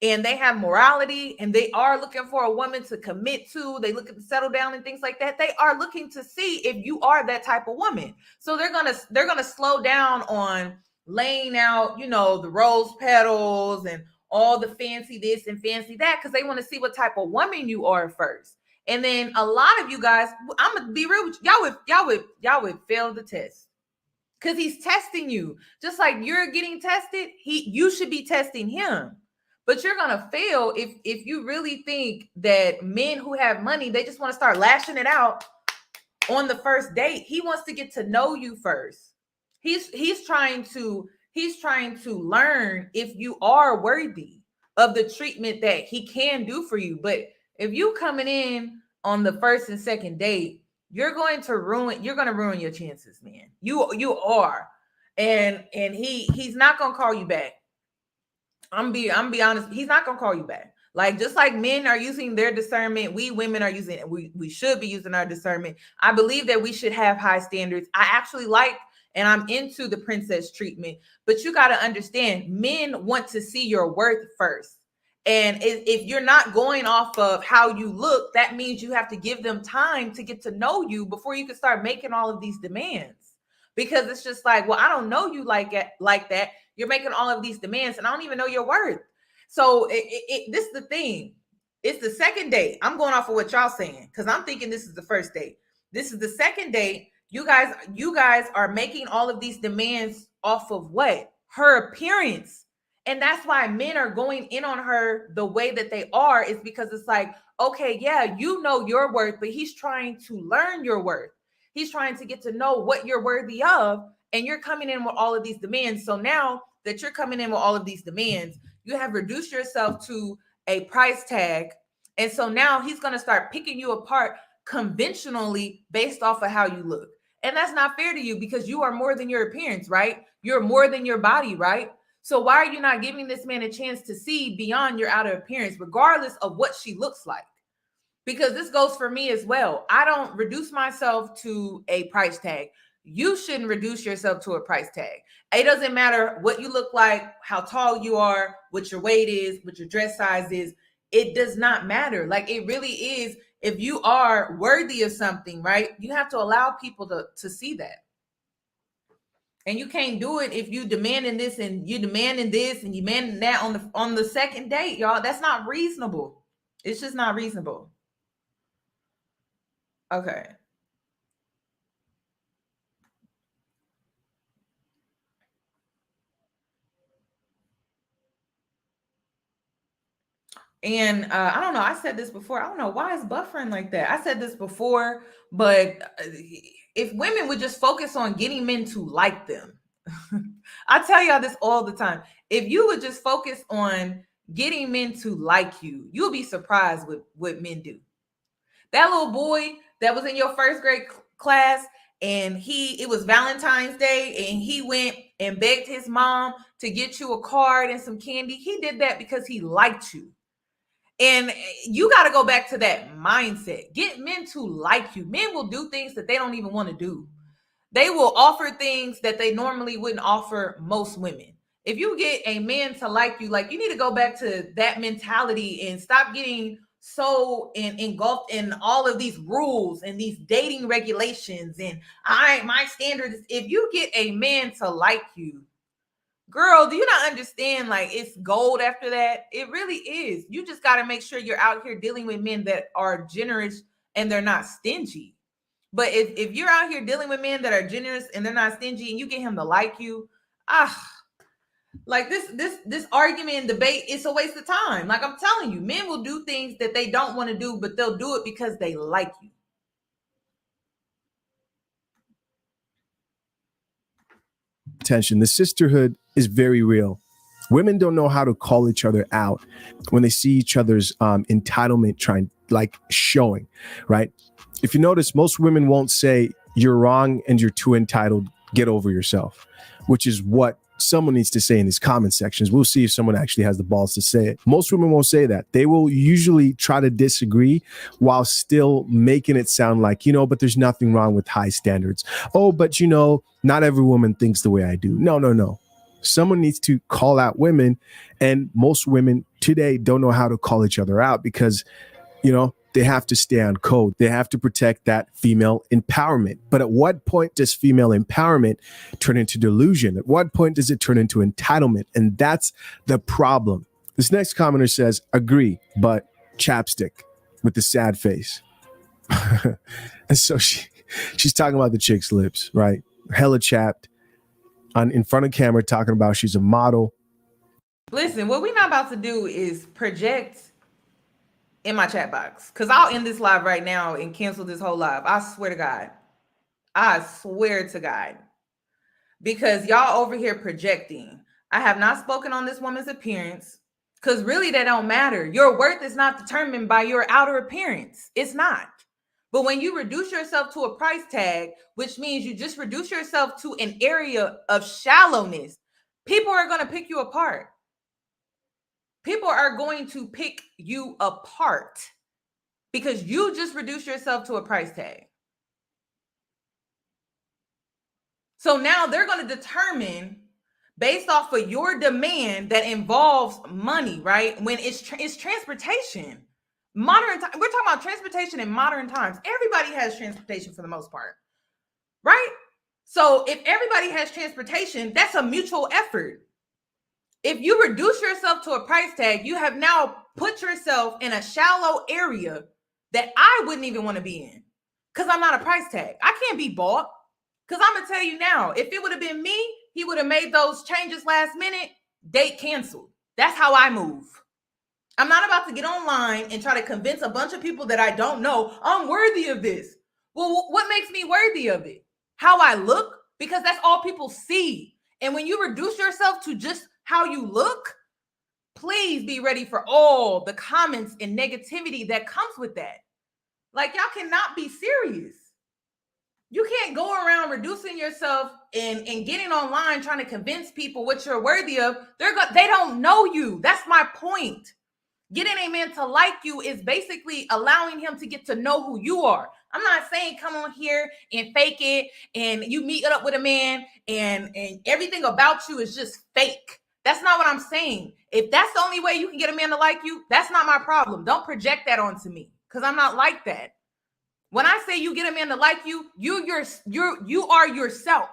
and they have morality and they are looking for a woman to commit to, they look to settle down and things like that. They are looking to see if you are that type of woman. So they're gonna slow down on laying out, you know, the rose petals and all the fancy this and fancy that, because they want to see what type of woman you are first. And then a lot of you guys, I'm gonna be real with you, y'all would fail the test because he's testing you. Just like you're getting tested, you should be testing him. But you're gonna fail if you really think that men who have money, they just want to start lashing it out on the first date. He wants to get to know you first. He's trying to learn if you are worthy of the treatment that he can do for you. But if you coming in on the first and second date, you're going to ruin your chances, man. You are. And he's not gonna call you back. I'm be honest, he's not gonna call you back. Like, just like men are using their discernment, we women are using it. We should be using our discernment. I believe that we should have high standards. I actually like, and I'm into the princess treatment, but you got to understand, men want to see your worth first. And if you're not going off of how you look, that means you have to give them time to get to know you before you can start making all of these demands. Because it's just like, well, I don't know you like that. You're making all of these demands and I don't even know your worth. So this is the thing. It's the second date. I'm going off of what y'all saying because I'm thinking this is the first date. This is the second date. You guys are making all of these demands off of what? Her appearance. And that's why men are going in on her the way that they are, is because it's like, okay, yeah, you know your worth, but he's trying to learn your worth. He's trying to get to know what you're worthy of. And you're coming in with all of these demands. So now that you're coming in with all of these demands, you have reduced yourself to a price tag. And so now he's going to start picking you apart conventionally based off of how you look. And that's not fair to you because you are more than your appearance, right? You're more than your body, right? So why are you not giving this man a chance to see beyond your outer appearance, regardless of what she looks like? Because this goes for me as well. I don't reduce myself to a price tag. You shouldn't reduce yourself to a price tag. It doesn't matter what you look like, how tall you are, what your weight is, what your dress size is. It does not matter. Like, it really is. If you are worthy of something, right, you have to allow people to see that. And you can't do it if you demanding this and you demanding this and you demanding that on the second date, y'all. That's not reasonable. It's just not reasonable. Okay. And I don't know. I said this before. I don't know why it's buffering like that. I said this before, but if women would just focus on getting men to like them, I tell y'all this all the time. If you would just focus on getting men to like you, you'll be surprised with what men do. That little boy that was in your first grade class, and it was Valentine's Day, and he went and begged his mom to get you a card and some candy. He did that because he liked you. And you got to go back to that mindset. Get men to like you. Men will do things that they don't even want to do. They will offer things that they normally wouldn't offer most women. If you get a man to like you need to go back to that mentality and stop getting so engulfed in all of these rules and these dating regulations. And my standard is, if you get a man to like you, girl, do you not understand? Like, it's gold after that. It really is. You just got to make sure you're out here dealing with men that are generous and they're not stingy. But if you're out here dealing with men that are generous and they're not stingy, and you get him to like you, like this argument and debate, it's a waste of time. Like, I'm telling you, men will do things that they don't want to do, but they'll do it because they like you.
Attention, the sisterhood is very real. Women don't know how to call each other out when they see each other's entitlement showing, right? If you notice, most women won't say you're wrong and you're too entitled, get over yourself, which is what someone needs to say in these comment sections. We'll see if someone actually has the balls to say it. Most women won't say that. They will usually try to disagree while still making it sound like, but there's nothing wrong with high standards. Oh, but not every woman thinks the way I do. No. Someone needs to call out women, and most women today don't know how to call each other out because, they have to stay on code. They have to protect that female empowerment. But at what point does female empowerment turn into delusion? At what point does it turn into entitlement? And that's the problem. This next commenter says, agree, but chapstick with the sad face. And so she's talking about the chick's lips, right? Hella chapped in front of camera, talking about she's a model.
Listen, what we're not about to do is project in my chat box, because I'll end this live right now and cancel this whole live. I swear to God. I swear to God. Because y'all over here projecting. I have not spoken on this woman's appearance, because really that don't matter. Your worth is not determined by your outer appearance. It's not. But when you reduce yourself to a price tag, which means you just reduce yourself to an area of shallowness, people are going to pick you apart. People are going to pick you apart because you just reduce yourself to a price tag. So now they're going to determine based off of your demand that involves money, right? When it's transportation. We're talking about transportation in modern times. Everybody has transportation for the most part, right? So if everybody has transportation, that's a mutual effort. If you reduce yourself to a price tag, you have now put yourself in a shallow area that I wouldn't even want to be in because I'm not a price tag. I can't be bought. Because I'm going to tell you now, if it would have been me, he would have made those changes last minute, date canceled. That's how I move. I'm not about to get online and try to convince a bunch of people that I don't know I'm worthy of this. Well, what makes me worthy of it? How I look? Because that's all people see. And when you reduce yourself to just how you look, please be ready for all the comments and negativity that comes with that. Like, y'all cannot be serious. You can't go around reducing yourself and getting online trying to convince people what you're worthy of. They don't know you. That's my point. Getting a man to like you is basically allowing him to get to know who you are. I'm not saying come on here and fake it and you meet up with a man and everything about you is just fake. That's not what I'm saying. If that's the only way you can get a man to like you, that's not my problem. Don't project that onto me because I'm not like that. When I say you get a man to like you, you are yourself.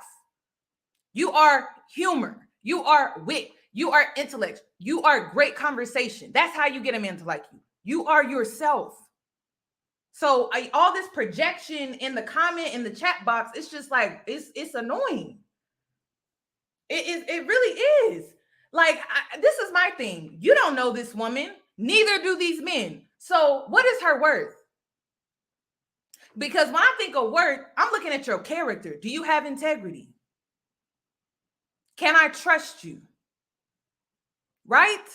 You are humor. You are wit. You are intellect. You are great conversation. That's how you get a man to like you. You are yourself. So all this projection in the comment in the chat box, it's just like it's annoying. It really is. Like this is my thing. You don't know this woman. Neither do these men. So what is her worth? Because when I think of worth, I'm looking at your character. Do you have integrity? Can I trust you? Right?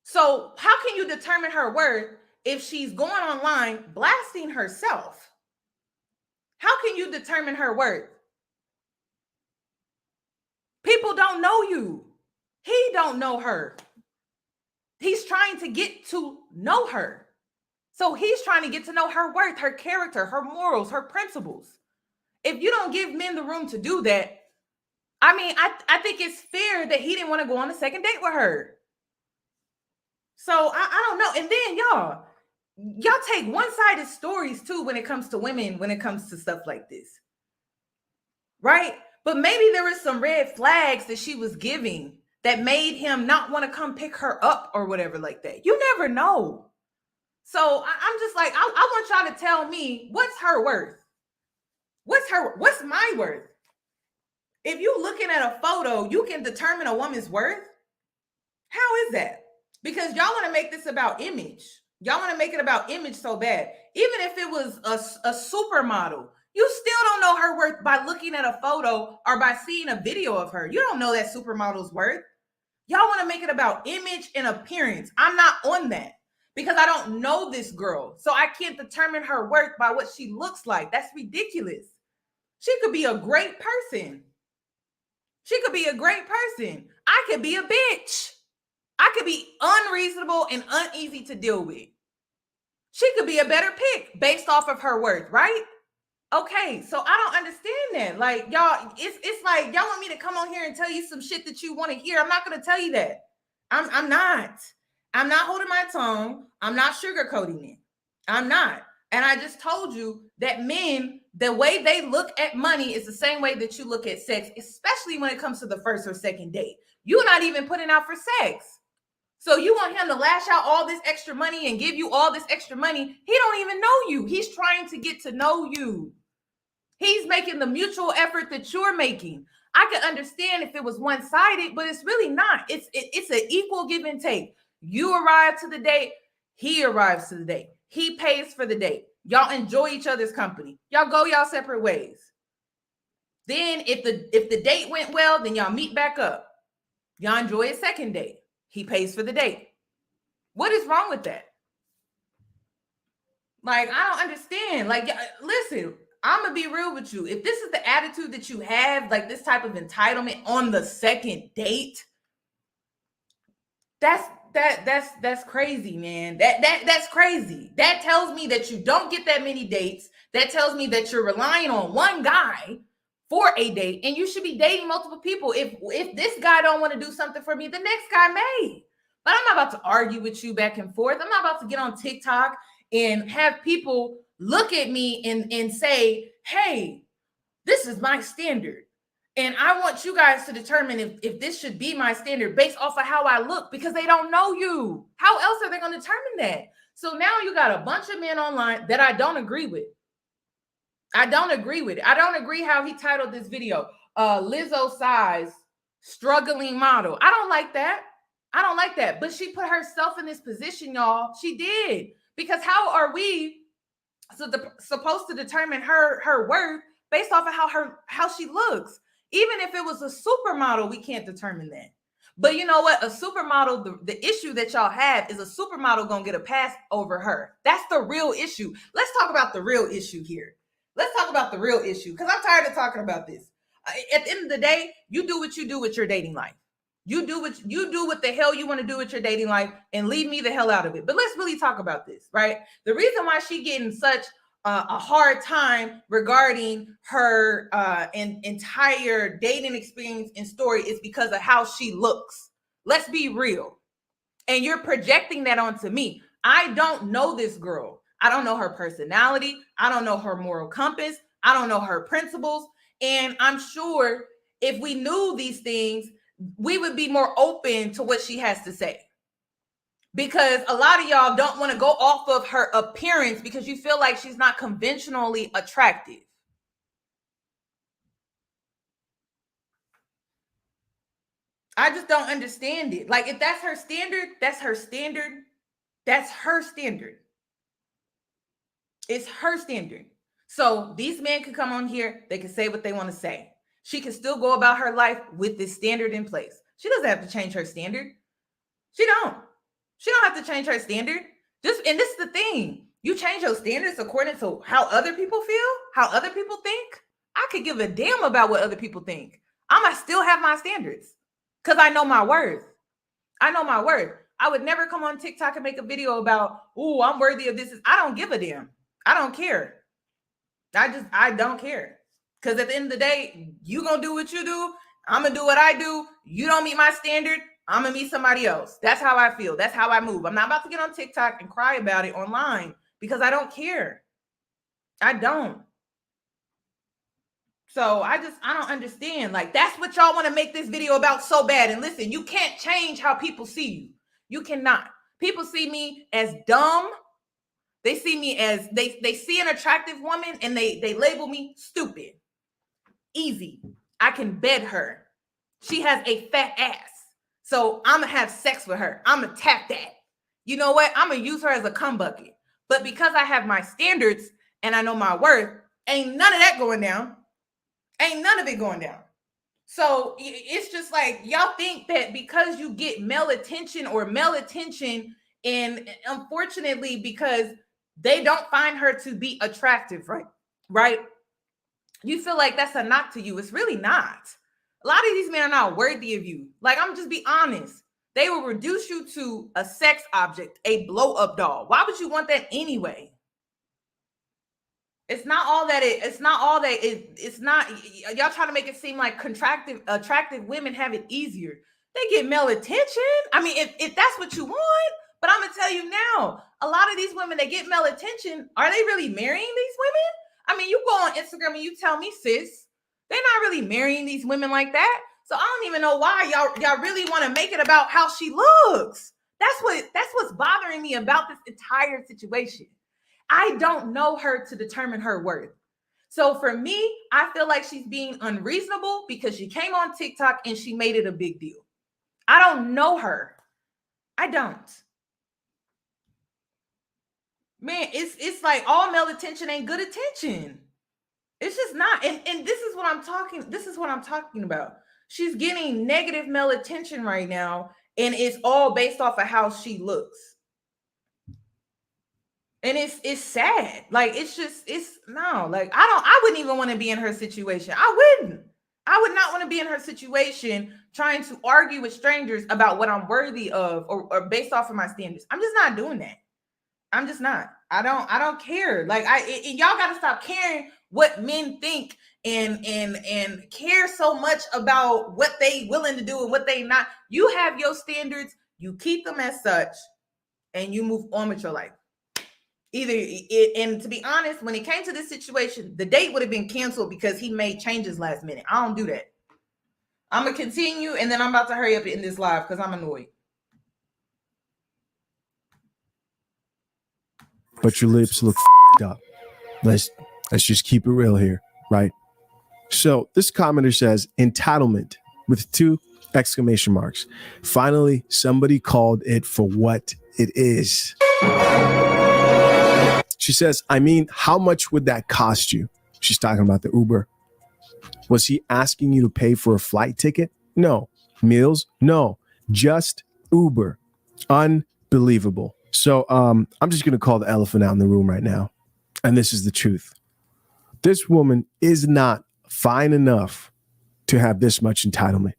So how can you determine her worth if she's going online blasting herself? How can you determine her worth? People don't know you. He don't know her. He's trying to get to know her. So he's trying to get to know her worth, her character, her morals, her principles. If you don't give men the room to do that, I mean, I think it's fair that he didn't want to go on a second date with her. So I don't know. And then y'all take one-sided stories too when it comes to women, when it comes to stuff like this. Right? But maybe there was some red flags that she was giving that made him not want to come pick her up or whatever like that. You never know. So I'm just like, I want y'all to tell me what's her worth. What's my worth? If you looking at a photo, you can determine a woman's worth. How is that? Because y'all want to make this about image. Y'all want to make it about image so bad. Even if it was a supermodel, you still don't know her worth by looking at a photo or by seeing a video of her. You don't know that supermodel's worth. Y'all want to make it about image and appearance. I'm not on that because I don't know this girl. So I can't determine her worth by what she looks like. That's ridiculous. She could be a great person. She could be a great person. I could be a bitch. I could be unreasonable and uneasy to deal with. She could be a better pick based off of her worth, right? Okay, so I don't understand that. Like, y'all, it's like y'all want me to come on here and tell you some shit that you want to hear. I'm not going to tell you that. I'm not. I'm not holding my tongue. I'm not sugarcoating it. I'm not. And I just told you that men, the way they look at money is the same way that you look at sex, especially when it comes to the first or second date. You're not even putting out for sex. So you want him to lash out all this extra money and give you all this extra money. He don't even know you. He's trying to get to know you. He's making the mutual effort that you're making. I could understand if it was one-sided, but it's really not. It's an equal give and take. You arrive to the date. He arrives to the date. He pays for the date. Y'all enjoy each other's company. Y'all go y'all separate ways. Then if the date went well, then y'all meet back up. Y'all enjoy a second date. He pays for the date. What is wrong with that? Like, I don't understand. Like, listen, I'm going to be real with you. If this is the attitude that you have, like this type of entitlement on the second date, that's that's crazy, man. That's crazy. That tells me that you don't get that many dates. That tells me that you're relying on one guy for a date, and you should be dating multiple people. If this guy don't want to do something for me, the next guy may. But I'm not about to argue with you back and forth. I'm not about to get on TikTok and have people look at me and say, hey, this is my standard. And I want you guys to determine if this should be my standard based off of how I look, because they don't know you. How else are they going to determine that? So now you got a bunch of men online that I don't agree with. I don't agree with it. I don't agree how he titled this video, Lizzo size struggling model. I don't like that. I don't like that. But she put herself in this position, y'all. She did. Because how are we supposed to determine her worth based off of how she looks? Even if it was a supermodel, we can't determine that. But you know what? A supermodel, the issue that y'all have is a supermodel gonna get a pass over her. That's the real issue. Let's talk about the real issue here. Let's talk about the real issue, because I'm tired of talking about this. At the end of the day, you do what you do with your dating life. You do what the hell you want to do with your dating life, and leave me the hell out of it. But let's really talk about this, right? The reason why she getting such a hard time regarding her entire dating experience and story is because of how she looks. Let's be real. And you're projecting that onto me. I don't know this girl. I don't know her personality. I don't know her moral compass. I don't know her principles. And I'm sure if we knew these things, we would be more open to what she has to say. Because a lot of y'all don't want to go off of her appearance because you feel like she's not conventionally attractive. I just don't understand it. Like, if that's her standard, that's her standard. That's her standard. It's her standard. So these men can come on here. They can say what they want to say. She can still go about her life with this standard in place. She doesn't have to change her standard. She don't have to change her standard. And this is the thing. You change your standards according to how other people feel, how other people think. I could give a damn about what other people think. I'm going to still have my standards because I know my worth. I know my worth. I would never come on TikTok and make a video about, oh, I'm worthy of this. I don't give a damn. I don't care. I don't care. Because at the end of the day, you going to do what you do. I'm going to do what I do. You don't meet my standard. I'm going to meet somebody else. That's how I feel. That's how I move. I'm not about to get on TikTok and cry about it online because I don't care. I don't. So I don't understand. Like, that's what y'all want to make this video about so bad. And listen, you can't change how people see you. You cannot. People see me as dumb. They see me as, they see an attractive woman and they label me stupid. Easy. I can bed her. She has a fat ass. So I'm going to have sex with her. I'm going to tap that. You know what? I'm going to use her as a cum bucket. But because I have my standards and I know my worth, ain't none of that going down. Ain't none of it going down. So it's just like, y'all think that because you get male attention, and unfortunately, because they don't find her to be attractive, right? You feel like that's a knock to you. It's really not. A lot of these men are not worthy of you. Like, I'm just be honest. They will reduce you to a sex object, a blow-up doll. Why would you want that anyway? It's not all that it's not, y'all trying to make it seem like attractive women have it easier. They get male attention. I mean, if that's what you want, but I'm going to tell you now, a lot of these women that get male attention, are they really marrying these women? I mean, you go on Instagram and you tell me, sis, they're not really marrying these women like that. So I don't even know why y'all really want to make it about how she looks. That's what's bothering me about this entire situation. I don't know her to determine her worth. So for me, I feel like she's being unreasonable because she came on TikTok and she made it a big deal. I don't know her. I don't. Man, it's like all male attention ain't good attention. It's just not. And this is what I'm talking about. She's getting negative male attention right now, and it's all based off of how she looks. And it's sad. Like, I wouldn't even want to be in her situation. I I would not want to be in her situation trying to argue with strangers about what I'm worthy of or based off of my standards. I'm just not doing that. I'm just not. I don't care. Like y'all got to stop caring what men think and care so much about what they willing to do and what they not. You have your standards, you keep them as such, and you move on with your life. And to be honest, when it came to this situation, the date would have been canceled because he made changes last minute. I don't do that. I'm gonna continue, and then I'm about to hurry up in this live because I'm annoyed.
But your lips look up. Let's just keep it real here, right? So this commenter says entitlement with 2 exclamation marks. Finally, somebody called it for what it is. She says, I mean, how much would that cost you? She's talking about the Uber. Was he asking you to pay for a flight ticket? No. Meals? No. Just Uber. Unbelievable. So I'm just going to call the elephant out in the room right now. And this is the truth. This woman is not fine enough to have this much entitlement.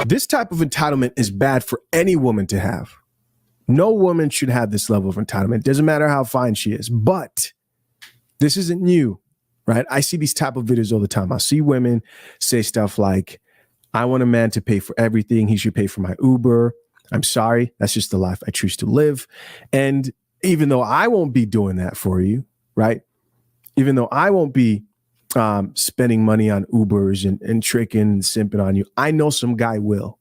This type of entitlement is bad for any woman to have. No woman should have this level of entitlement. It doesn't matter how fine she is. But this isn't new, right? I see these type of videos all the time. I see women say stuff like, I want a man to pay for everything. He should pay for my Uber. I'm sorry. That's just the life I choose to live. And even though I won't be doing that for you, right? Even though I won't be spending money on Ubers and tricking and simping on you, I know some guy will.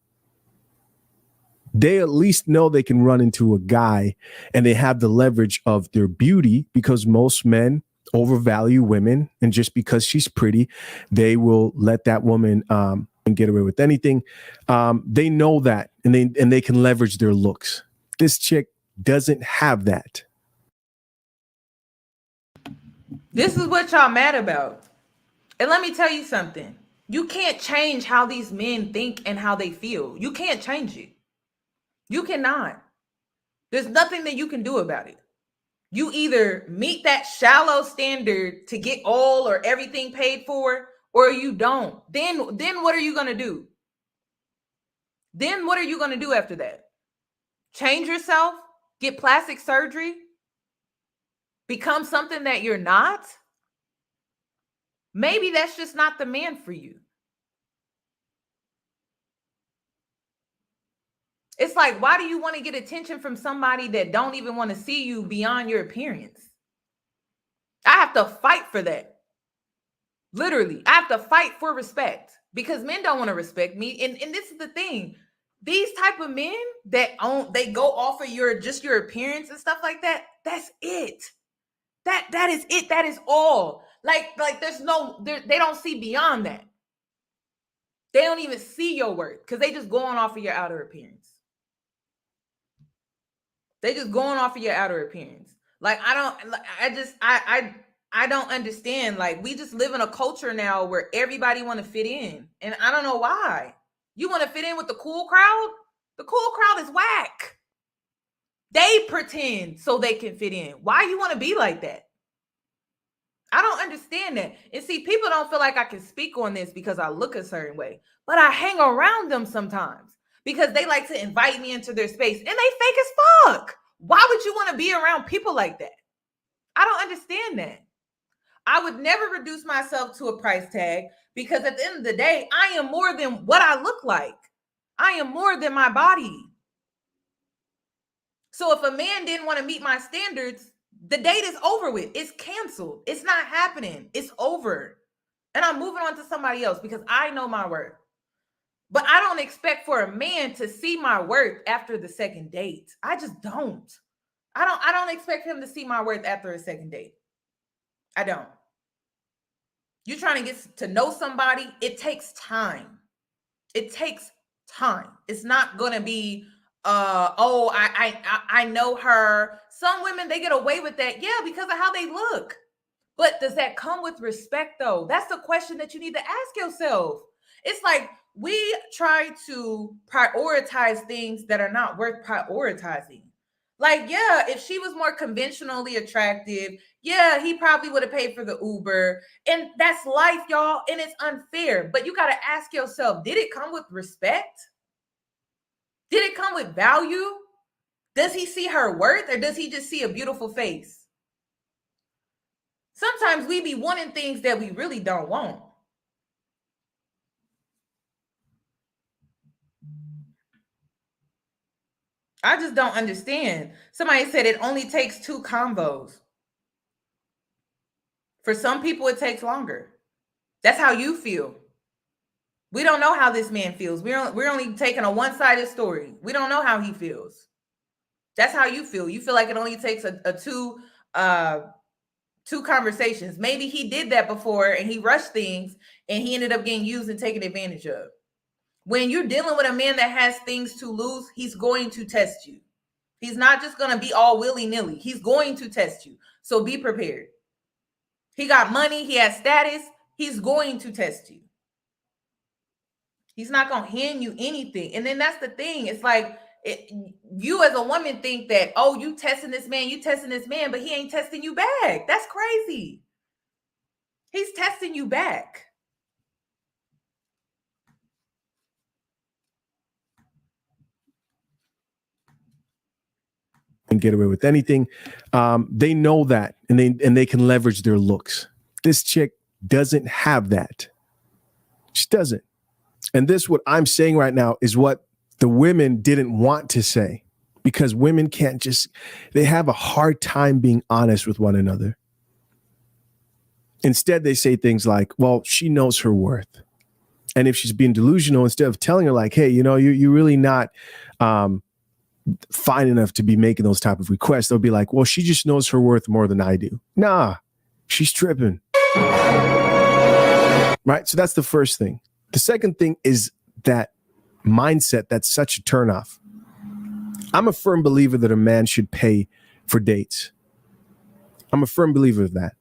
They at least know they can run into a guy and they have the leverage of their beauty, because most men overvalue women. And just because she's pretty, they will let that woman and get away with anything. They know that, and they can leverage their looks. This chick doesn't have that.
This is what y'all mad about. And let me tell you something. You can't change how these men think and how they feel. You can't change it. You cannot. There's nothing that you can do about it. You either meet that shallow standard to get all or everything paid for, or you don't. Then what are you going to do? Then what are you going to do after that? Change yourself? Get plastic surgery? Become something that you're not? Maybe that's just not the man for you. It's like, why do you want to get attention from somebody that don't even want to see you beyond your appearance? I have to fight for that. Literally, I have to fight for respect because men don't want to respect me. And this is the thing. These type of men that they go off of your appearance and stuff like that. That's it. That is it. That is all. Like they don't see beyond that. They don't even see your worth because they just going off of your outer appearance. They just going off of your outer appearance. Like I don't understand. Like, we just live in a culture now where everybody want to fit in. And I don't know why. You want to fit in with the cool crowd? The cool crowd is whack. They pretend so they can fit in. Why you want to be like that? I don't understand that. And see, people don't feel like I can speak on this because I look a certain way. But I hang around them sometimes because they like to invite me into their space. And they fake as fuck. Why would you want to be around people like that? I don't understand that. I would never reduce myself to a price tag because at the end of the day, I am more than what I look like. I am more than my body. So if a man didn't want to meet my standards, the date is over with. It's canceled. It's not happening. It's over. And I'm moving on to somebody else because I know my worth. But I don't expect for a man to see my worth after the second date. I just don't. I don't expect him to see my worth after a second date. I don't. You're trying to get to know somebody. It takes time. It takes time. It's not going to be, I know her. Some women, they get away with that. Yeah, because of how they look. But does that come with respect, though? That's the question that you need to ask yourself. It's like we try to prioritize things that are not worth prioritizing. Like, yeah, if she was more conventionally attractive, yeah, he probably would have paid for the Uber. And that's life, y'all. And it's unfair. But you got to ask yourself, did it come with respect? Did it come with value? Does he see her worth, or does he just see a beautiful face? Sometimes we be wanting things that we really don't want. I just don't understand. Somebody said it only takes 2 combos. For some people, it takes longer. That's how you feel. We don't know how this man feels. We're only taking a one-sided story. We don't know how he feels. That's how you feel. You feel like it only takes a two conversations. Maybe he did that before and he rushed things and he ended up getting used and taken advantage of. When you're dealing with a man that has things to lose, he's going to test you. He's not just going to be all willy-nilly. He's going to test you. So be prepared. He got money. He has status. He's going to test you. He's not going to hand you anything. And then that's the thing. It's like you as a woman think that, oh, you testing this man, but he ain't testing you back. That's crazy. He's testing you back.
And get away with anything. They know that, and they can leverage their looks. This chick doesn't have that. She doesn't. And this, what I'm saying right now, is what the women didn't want to say, because women can't just, they have a hard time being honest with one another. Instead, they say things like, well, she knows her worth. And if she's being delusional, instead of telling her like, hey, you're really not fine enough to be making those type of requests, they'll be like, well, she just knows her worth more than I do. Nah, she's tripping. Right? So that's the first thing. The second thing is that mindset that's such a turnoff. I'm a firm believer that a man should pay for dates. I'm a firm believer of that.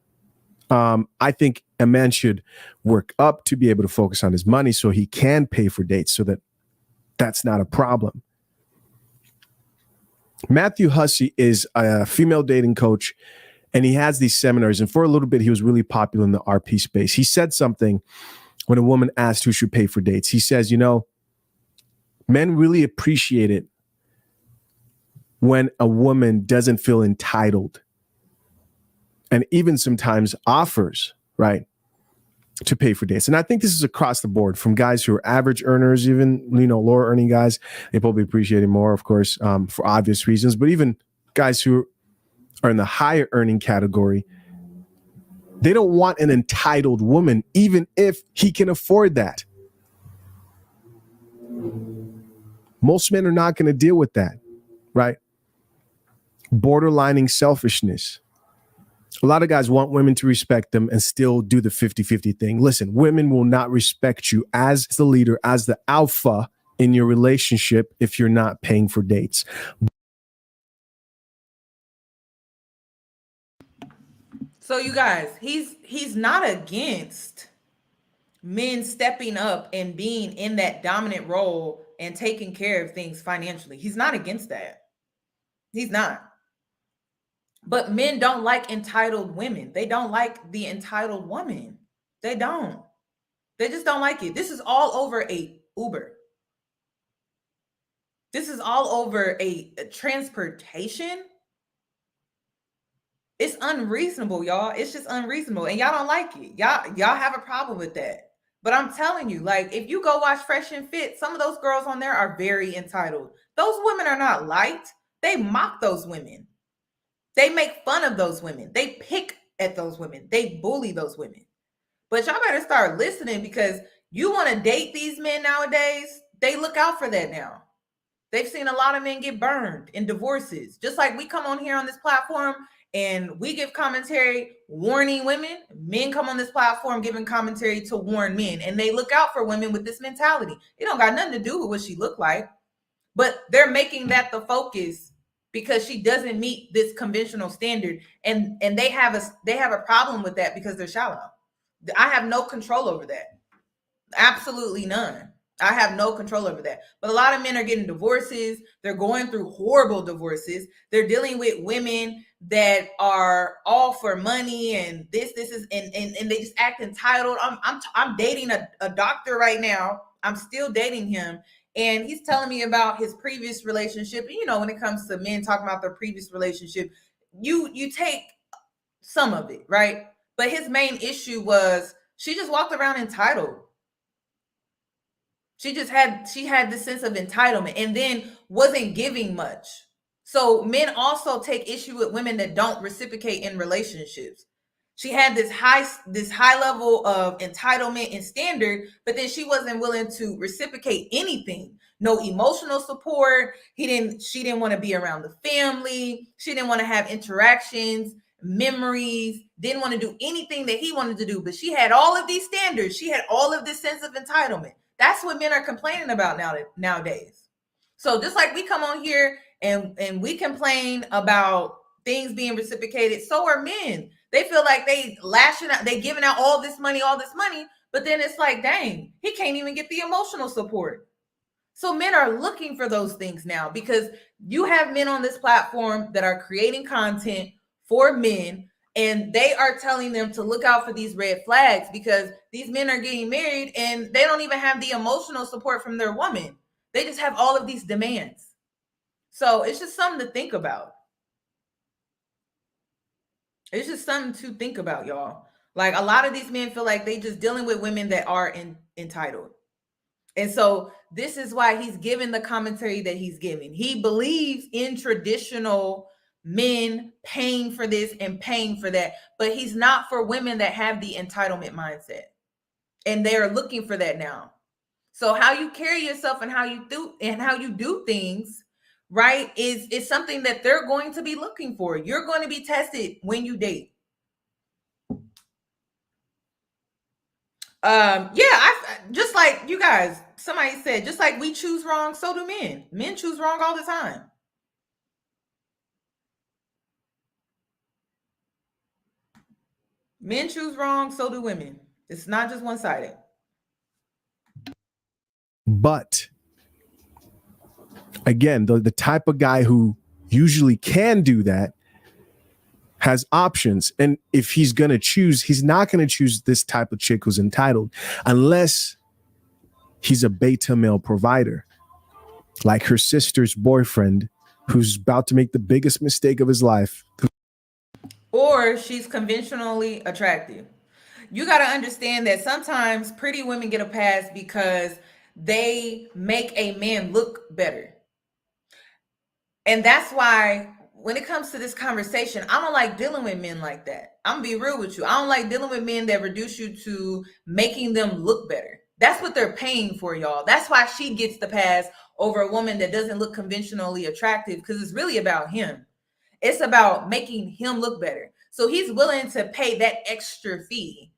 I think a man should work up to be able to focus on his money so he can pay for dates, so that that's not a problem. Matthew Hussey is a female dating coach, and he has these seminars. And for a little bit, he was really popular in the RP space. He said something when a woman asked who should pay for dates. He says, men really appreciate it when a woman doesn't feel entitled, and even sometimes offers, right, to pay for dates. And I think this is across the board, from guys who are average earners, even, lower earning guys. They probably appreciate it more, of course, for obvious reasons. But even guys who are in the higher earning category, they don't want an entitled woman, even if he can afford that. Most men are not going to deal with that, right? Borderlining selfishness. A lot of guys want women to respect them and still do the 50-50 thing. Listen, women will not respect you as the leader, as the alpha in your relationship if you're not paying for dates.
So you guys, he's not against men stepping up and being in that dominant role and taking care of things financially. He's not against that. He's not. But men don't like entitled women. They don't like the entitled woman. They don't. They just don't like it. This is all over a Uber. This is all over a transportation. It's unreasonable, y'all. It's just unreasonable. And y'all don't like it. Y'all have a problem with that. But I'm telling you, like, if you go watch Fresh and Fit, some of those girls on there are very entitled. Those women are not liked. They mock those women. They make fun of those women. They pick at those women. They bully those women. But y'all better start listening, because you want to date these men nowadays. They look out for that now. They've seen a lot of men get burned in divorces. Just like we come on here on this platform and we give commentary warning women, men come on this platform giving commentary to warn men, and they look out for women with this mentality. It don't got nothing to do with what she looked like, but they're making that the focus because she doesn't meet this conventional standard, and they have a problem with that because they're shallow. I have no control over that. Absolutely none. I have no control over that. But a lot of men are getting divorces. They're going through horrible divorces. They're dealing with women that are all for money and this is and they just act entitled. I'm dating a doctor right now. I'm still dating him. And he's telling me about his previous relationship. And, you know, when it comes to men talking about their previous relationship, you take some of it, right? But his main issue was she just walked around entitled. She had this sense of entitlement and then wasn't giving much. So men also take issue with women that don't reciprocate in relationships. She had this high level of entitlement and standard, but then she wasn't willing to reciprocate anything. No emotional support. She didn't want to be around the family. She didn't want to have interactions, memories, didn't want to do anything that he wanted to do. But she had all of these standards. She had all of this sense of entitlement. That's what men are complaining about nowadays. So just like we come on here and we complain about things being reciprocated, so are men. They feel like they lashing out, they giving out all this money, but then it's like, dang, he can't even get the emotional support. So men are looking for those things now because you have men on this platform that are creating content for men, and they are telling them to look out for these red flags because these men are getting married and they don't even have the emotional support from their woman. They just have all of these demands. So it's just something to think about. It's just something to think about, y'all. Like a lot of these men feel like they just dealing with women that are entitled. And so this is why he's giving the commentary that he's giving. He believes in traditional men paying for this and paying for that, but he's not for women that have the entitlement mindset. And they're looking for that now. So how you carry yourself and how you do things, right, is something that they're going to be looking for. You're going to be tested when you date. I just like you guys, somebody said, just like we choose wrong, so do men. Men choose wrong all the time. Men choose wrong, so do women. It's not just one-sided.
But again, the type of guy who usually can do that has options. And if he's going to choose, he's not going to choose this type of chick who's entitled unless he's a beta male provider, like her sister's boyfriend, who's about to make the biggest mistake of his life.
Or she's conventionally attractive. You got to understand that sometimes pretty women get a pass because they make a man look better. And that's why when it comes to this conversation, I don't like dealing with men like that. I'm gonna be real with you. I don't like dealing with men that reduce you to making them look better. That's what they're paying for, y'all. That's why she gets the pass over a woman that doesn't look conventionally attractive, because it's really about him. It's about making him look better. So he's willing to pay that extra fee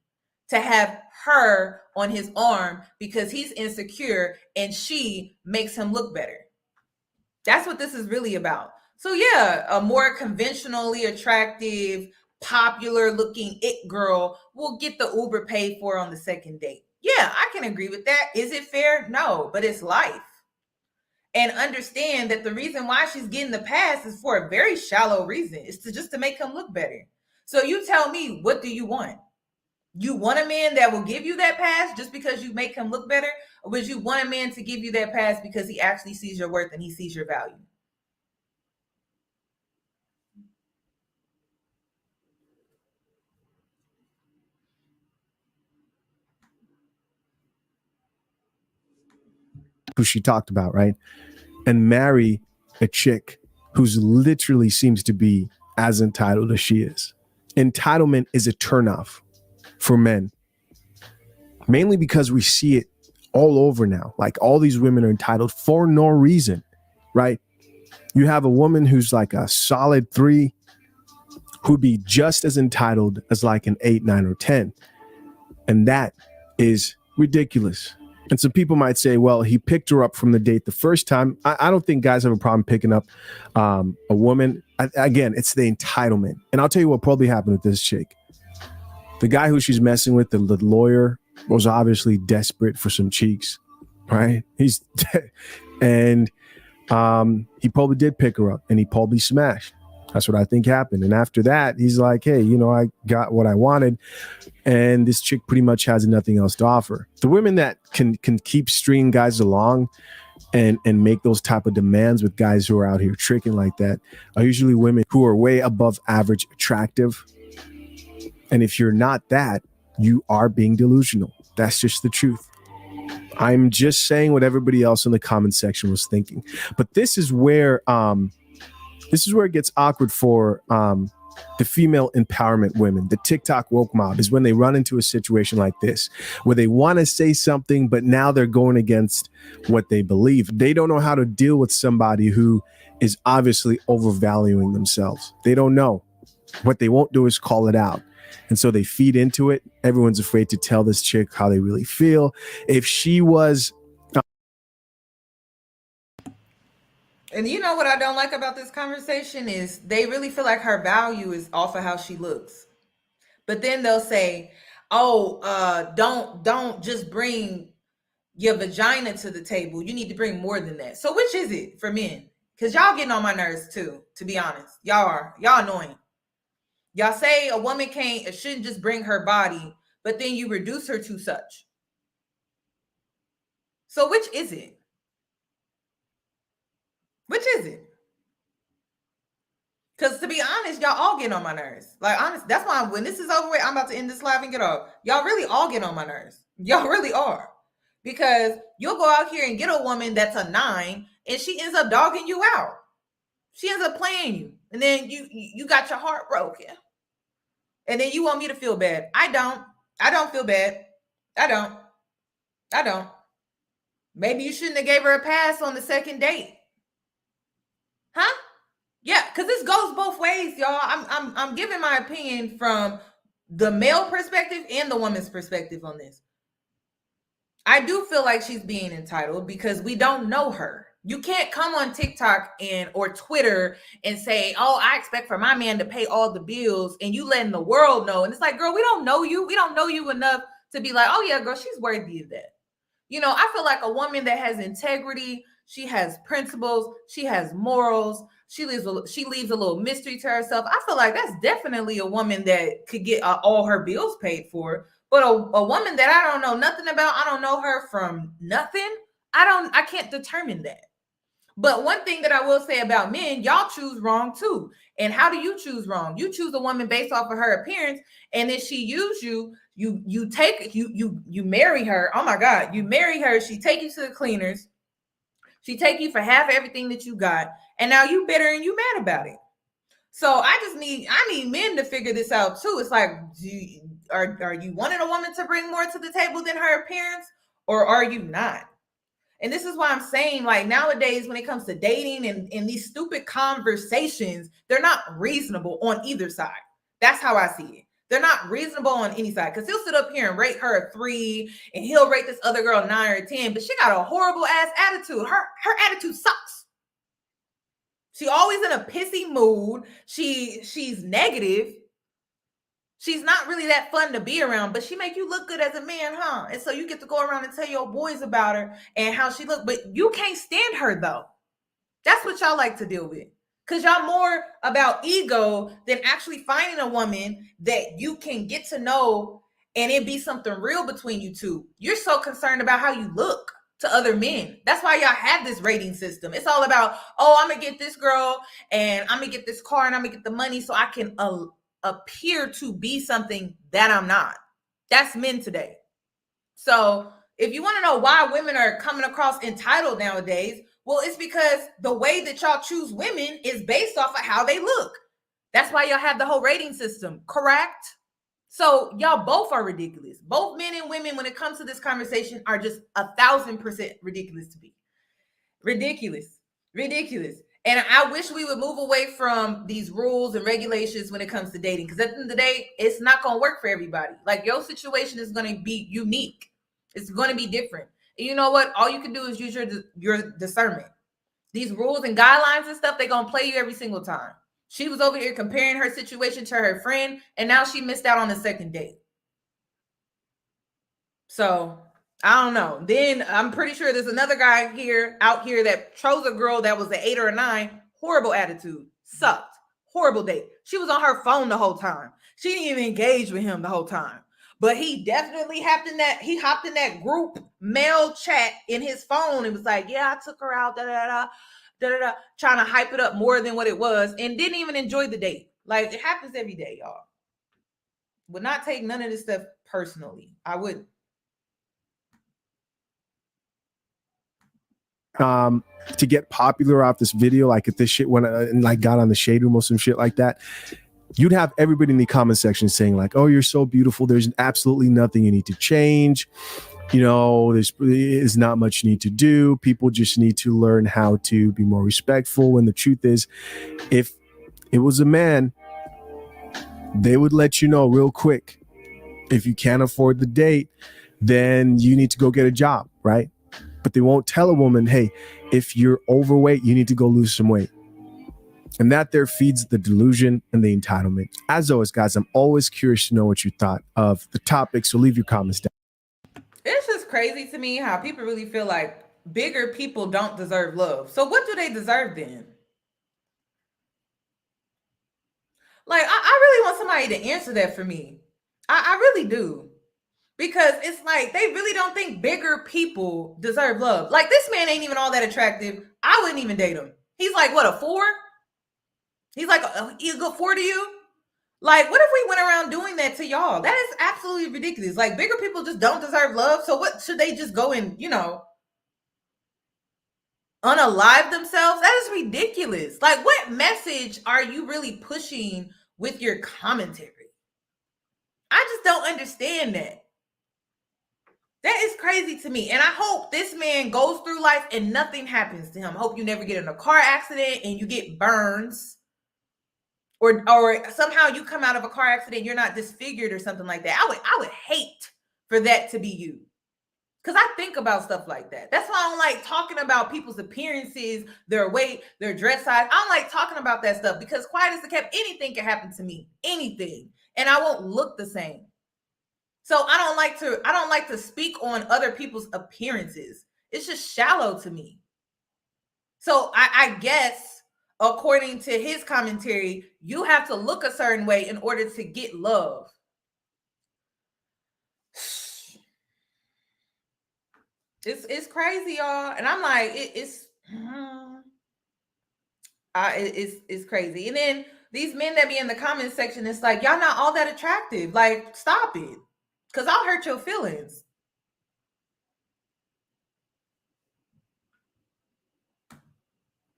to have her on his arm because he's insecure and she makes him look better. That's what this is really about. So yeah, a more conventionally attractive, popular looking it girl will get the Uber paid for on the second date. Yeah, I can agree with that. Is it fair? No, but it's life. And understand that the reason why she's getting the pass is for a very shallow reason. It's just to make him look better. So you tell me, what do you want? You want a man that will give you that pass just because you make him look better? Or would you want a man to give you that pass because he actually sees your worth and he sees your value?
Who she talked about, right? And marry a chick who's literally seems to be as entitled as she is. Entitlement is a turnoff for men, mainly because we see it all over now. Like all these women are entitled for no reason, right? You have a woman who's like a solid 3 who'd be just as entitled as like an 8, 9, or 10. And that is ridiculous. And some people might say, well, he picked her up from the date the first time. I don't think guys have a problem picking up a woman. Again, it's the entitlement. And I'll tell you what probably happened with this chick. The guy who she's messing with, the lawyer, was obviously desperate for some cheeks. right? And he probably did pick her up and he probably smashed. That's what I think happened. And after that, he's like, hey, I got what I wanted. And this chick pretty much has nothing else to offer. The women that can keep stringing guys along and make those type of demands with guys who are out here tricking like that are usually women who are way above average attractive. And if you're not that, you are being delusional. That's just the truth. I'm just saying what everybody else in the comment section was thinking. But this is where it gets awkward for the female empowerment women. The TikTok woke mob is when they run into a situation like this, where they want to say something, but now they're going against what they believe. They don't know how to deal with somebody who is obviously overvaluing themselves. They don't know. What they won't do is call it out. And so they feed into it. Everyone's afraid to tell this chick how they really feel. If she was...
And you know what I don't like about this conversation is they really feel like her value is off of how she looks. But then they'll say, oh, don't just bring your vagina to the table. You need to bring more than that. So which is it for men? Because y'all getting on my nerves too, to be honest. Y'all annoying. Y'all say a woman shouldn't just bring her body, but then you reduce her to such. So which is it? Which is it? Because to be honest, y'all all get on my nerves. Like, honest, that's why when this is over with, I'm about to end this live and get off. Y'all really all get on my nerves. Y'all really are. Because you'll go out here and get a woman that's a 9 and she ends up dogging you out. She ends up playing you. And then you got your heart broken. And then you want me to feel bad. I don't feel bad. I don't. Maybe you shouldn't have gave her a pass on the second date. Huh? Yeah, because this goes both ways, y'all. I'm giving my opinion from the male perspective and the woman's perspective on this. I do feel like she's being entitled because we don't know her. You can't come on TikTok or Twitter and say, oh, I expect for my man to pay all the bills, and you letting the world know. And it's like, girl, we don't know you. We don't know you enough to be like, oh yeah, girl, she's worthy of that. I feel like a woman that has integrity, she has principles, she has morals, she leaves a little mystery to herself. I feel like that's definitely a woman that could get all her bills paid for. But a woman that I don't know nothing about, I don't know her from nothing. I can't determine that. But one thing that I will say about men, y'all choose wrong too. And how do you choose wrong? You choose a woman based off of her appearance, and then she use you. You marry her. Oh my God, you marry her. She take you to the cleaners. She take you for half everything that you got, and now you bitter and you mad about it. So I need men to figure this out too. It's like, are you wanting a woman to bring more to the table than her appearance, or are you not? And this is why I'm saying, like, nowadays, when it comes to dating and these stupid conversations, they're not reasonable on either side. That's how I see it. They're not reasonable on any side, because he'll sit up here and rate her a 3 and he'll rate this other girl 9 or 10, but she got a horrible ass attitude. Her attitude sucks. She always in a pissy mood. She's negative. She's not really that fun to be around, but she make you look good as a man, huh? And so you get to go around and tell your boys about her and how she look, but you can't stand her though. That's what y'all like to deal with. Because y'all more about ego than actually finding a woman that you can get to know and it be something real between you two. You're so concerned about how you look to other men. That's why y'all have this rating system. It's all about, oh, I'm going to get this girl and I'm going to get this car and I'm going to get the money so I can appear to be something that I'm not. That's men today. So if you want to know why women are coming across entitled nowadays, well, it's because the way that y'all choose women is based off of how they look. That's why y'all have the whole rating system, correct? So y'all both are ridiculous. Both men and women, when it comes to this conversation, are just 1,000% ridiculous to me. Ridiculous. And I wish we would move away from these rules and regulations when it comes to dating, because at the end of the day, it's not going to work for everybody. Like, your situation is going to be unique. It's going to be different. And you know what? All you can do is use your discernment. These rules and guidelines and stuff, they're going to play you every single time. She was over here comparing her situation to her friend, and now she missed out on the second date. So I don't know. Then I'm pretty sure there's another guy out here that chose a girl that was an 8 or a 9. Horrible attitude. Sucked. Horrible date. She was on her phone the whole time. She didn't even engage with him the whole time. But he definitely hopped in that group mail chat in his phone and was like, yeah, I took her out, trying to hype it up more than what it was, and didn't even enjoy the date. Like, it happens every day, y'all. Would not take none of this stuff personally. I wouldn't.
To get popular off this video, like if this shit went and like got on the shade room or some shit like that, you'd have everybody in the comment section saying like, oh, you're so beautiful, there's absolutely nothing you need to change, you know, there's not much you need to do, people just need to learn how to be more respectful. When the truth is, if it was a man, they would let you know real quick, if you can't afford the date, then you need to go get a job, right? But they won't tell a woman, hey, if you're overweight, you need to go lose some weight. And that there feeds the delusion and the entitlement. As always, guys, I'm always curious to know what you thought of the topic, so leave your comments down.
It's just crazy to me how people really feel like bigger people don't deserve love. So what do they deserve then? Like, I really want somebody to answer that for me. I really do. Because it's like they really don't think bigger people deserve love. Like, this man ain't even all that attractive. I wouldn't even date him. He's like, what, a 4? He's like, he's a good 4 to you? Like, what if we went around doing that to y'all? That is absolutely ridiculous. Like, bigger people just don't deserve love. So what, should they just go and, you know, unalive themselves? That is ridiculous. Like, what message are you really pushing with your commentary? I just don't understand that. That is crazy to me. And I hope this man goes through life and nothing happens to him. I hope you never get in a car accident and you get burns. Or somehow you come out of a car accident, you're not disfigured or something like that. I would hate for that to be you. Because I think about stuff like that. That's why I don't like talking about people's appearances, their weight, their dress size. I don't like talking about that stuff because quiet as the kept, anything can happen to me. Anything. And I won't look the same. So I don't like to speak on other people's appearances. It's just shallow to me. So I guess, according to his commentary, you have to look a certain way in order to get love. It's crazy, y'all. And I'm like, it's crazy. And then these men that be in the comment section, it's like, y'all not all that attractive. Like, stop it. Because I'll hurt your feelings.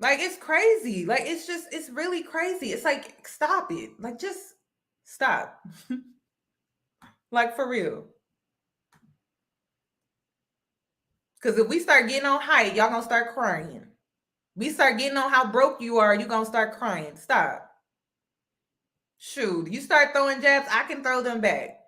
Like, it's crazy. Like, it's really crazy. It's like, stop it. Like, just stop. Like, for real. Because if we start getting on height, y'all gonna start crying. We start getting on how broke you are, you gonna start crying. Stop. Shoot, you start throwing jabs, I can throw them back.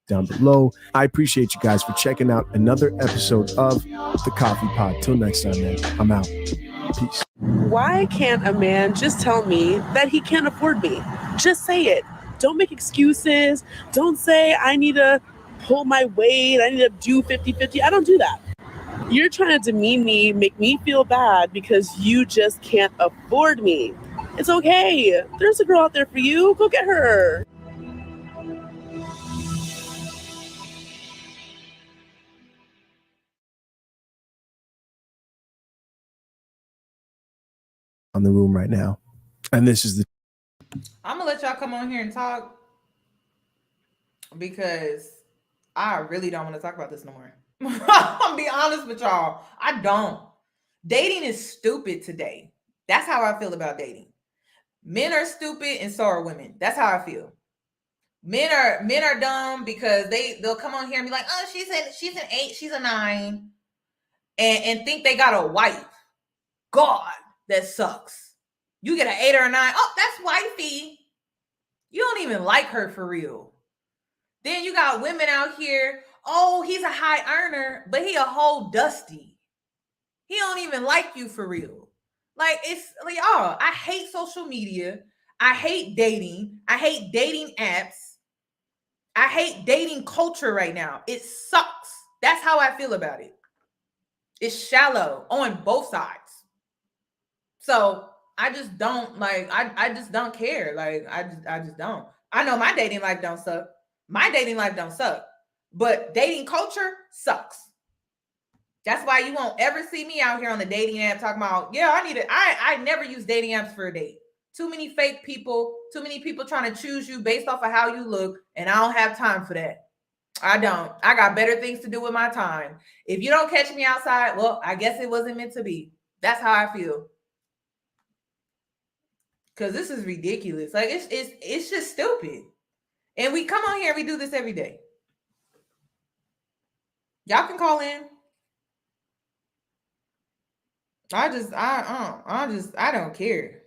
Down below. I appreciate you guys for checking out another episode of The Coffee Pod. Till next time, man. I'm out. Peace.
Why can't a man just tell me that he can't afford me? Just say it. Don't make excuses. Don't say I need to pull my weight. I need to do 50-50. I don't do that. You're trying to demean me, make me feel bad because you just can't afford me. It's okay. There's a girl out there for you. Go get her.
On the room right now. And this is the
I'm gonna let y'all come on here and talk because I really don't want to talk about this no more. I'm gonna be honest with y'all. I don't. Dating is stupid today. That's how I feel about dating. Men are stupid and so are women. That's how I feel. Men are dumb because they'll come on here and be like, oh, she's an 8, she's a 9, and think they got a wife. God, that sucks. You get an 8 or a 9. Oh, that's wifey. You don't even like her for real. Then you got women out here. Oh, he's a high earner, but he a whole dusty. He don't even like you for real. Like, it's like, y'all, I hate social media. I hate dating. I hate dating apps. I hate dating culture right now. It sucks. That's how I feel about it. It's shallow on both sides. So I just don't like, I just don't care. Like I just don't. I know my dating life don't suck. My dating life don't suck. But dating culture sucks. That's why you won't ever see me out here on the dating app talking about, yeah, I need it. I never use dating apps for a date. Too many fake people, too many people trying to choose you based off of how you look, and I don't have time for that. I don't. I got better things to do with my time. If you don't catch me outside, well, I guess it wasn't meant to be. That's how I feel. Cause this is ridiculous. Like it's just stupid. And we come on here and we do this every day. Y'all can call in. I don't care.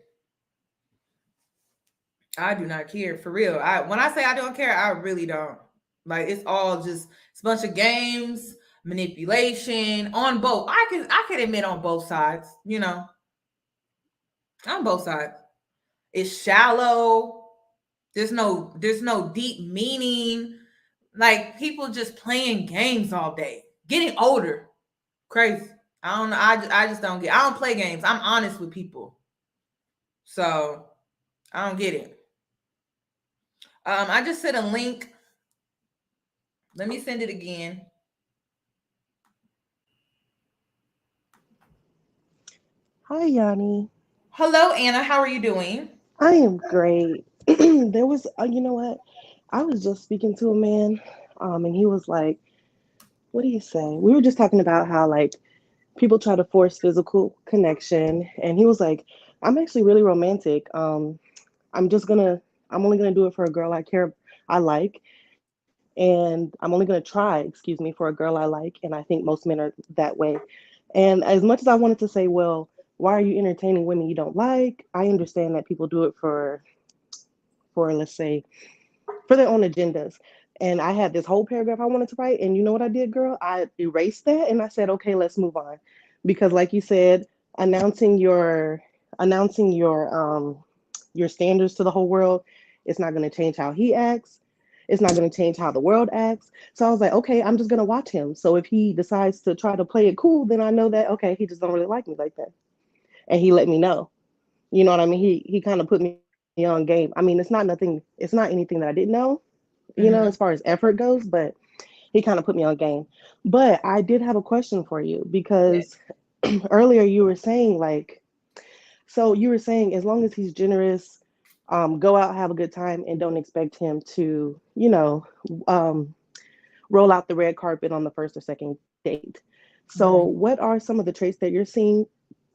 I do not care for real. When I say I don't care, I really don't. Like it's all just it's a bunch of games, manipulation on both. I can admit on both sides, you know. On both sides. It's shallow. There's no deep meaning. Like people just playing games all day. Getting older. Crazy. I don't know. I just don't get. I don't play games. I'm honest with people. So I don't get it. I just sent a link. Let me send it again.
Hi, Yoni.
Hello, Anna. How are you doing?
I am great. There was, you know what? I was just speaking to a man, and he was like, "What do you say?" We were just talking about how like people try to force physical connection, and he was like, "I'm actually really romantic. I'm just gonna, I'm only gonna do it for a girl I like, and I'm only gonna try, excuse me, for a girl I like, and I think most men are that way." And as much as I wanted to say, well, why are you entertaining women you don't like? I understand that people do it for let's say for their own agendas. And I had this whole paragraph I wanted to write, and you know what I did, girl? I erased that and I said, okay, let's move on, because like you said, announcing your standards to the whole world, it's not going to change how he acts. It's not going to change how the world acts. So I was like, okay, I'm just going to watch him. So if he decides to try to play it cool, then I know that, okay, he just don't really like me like that. And he let me know. You know what I mean? He kind of put me on game. I mean, it's not anything that I didn't know, you know, as far as effort goes, but he kind of put me on game. But I did have a question for you, because earlier you were saying like, so you were saying as long as he's generous, go out, have a good time, and don't expect him to, you know, roll out the red carpet on the first or second date. So what are some of the traits that you're seeing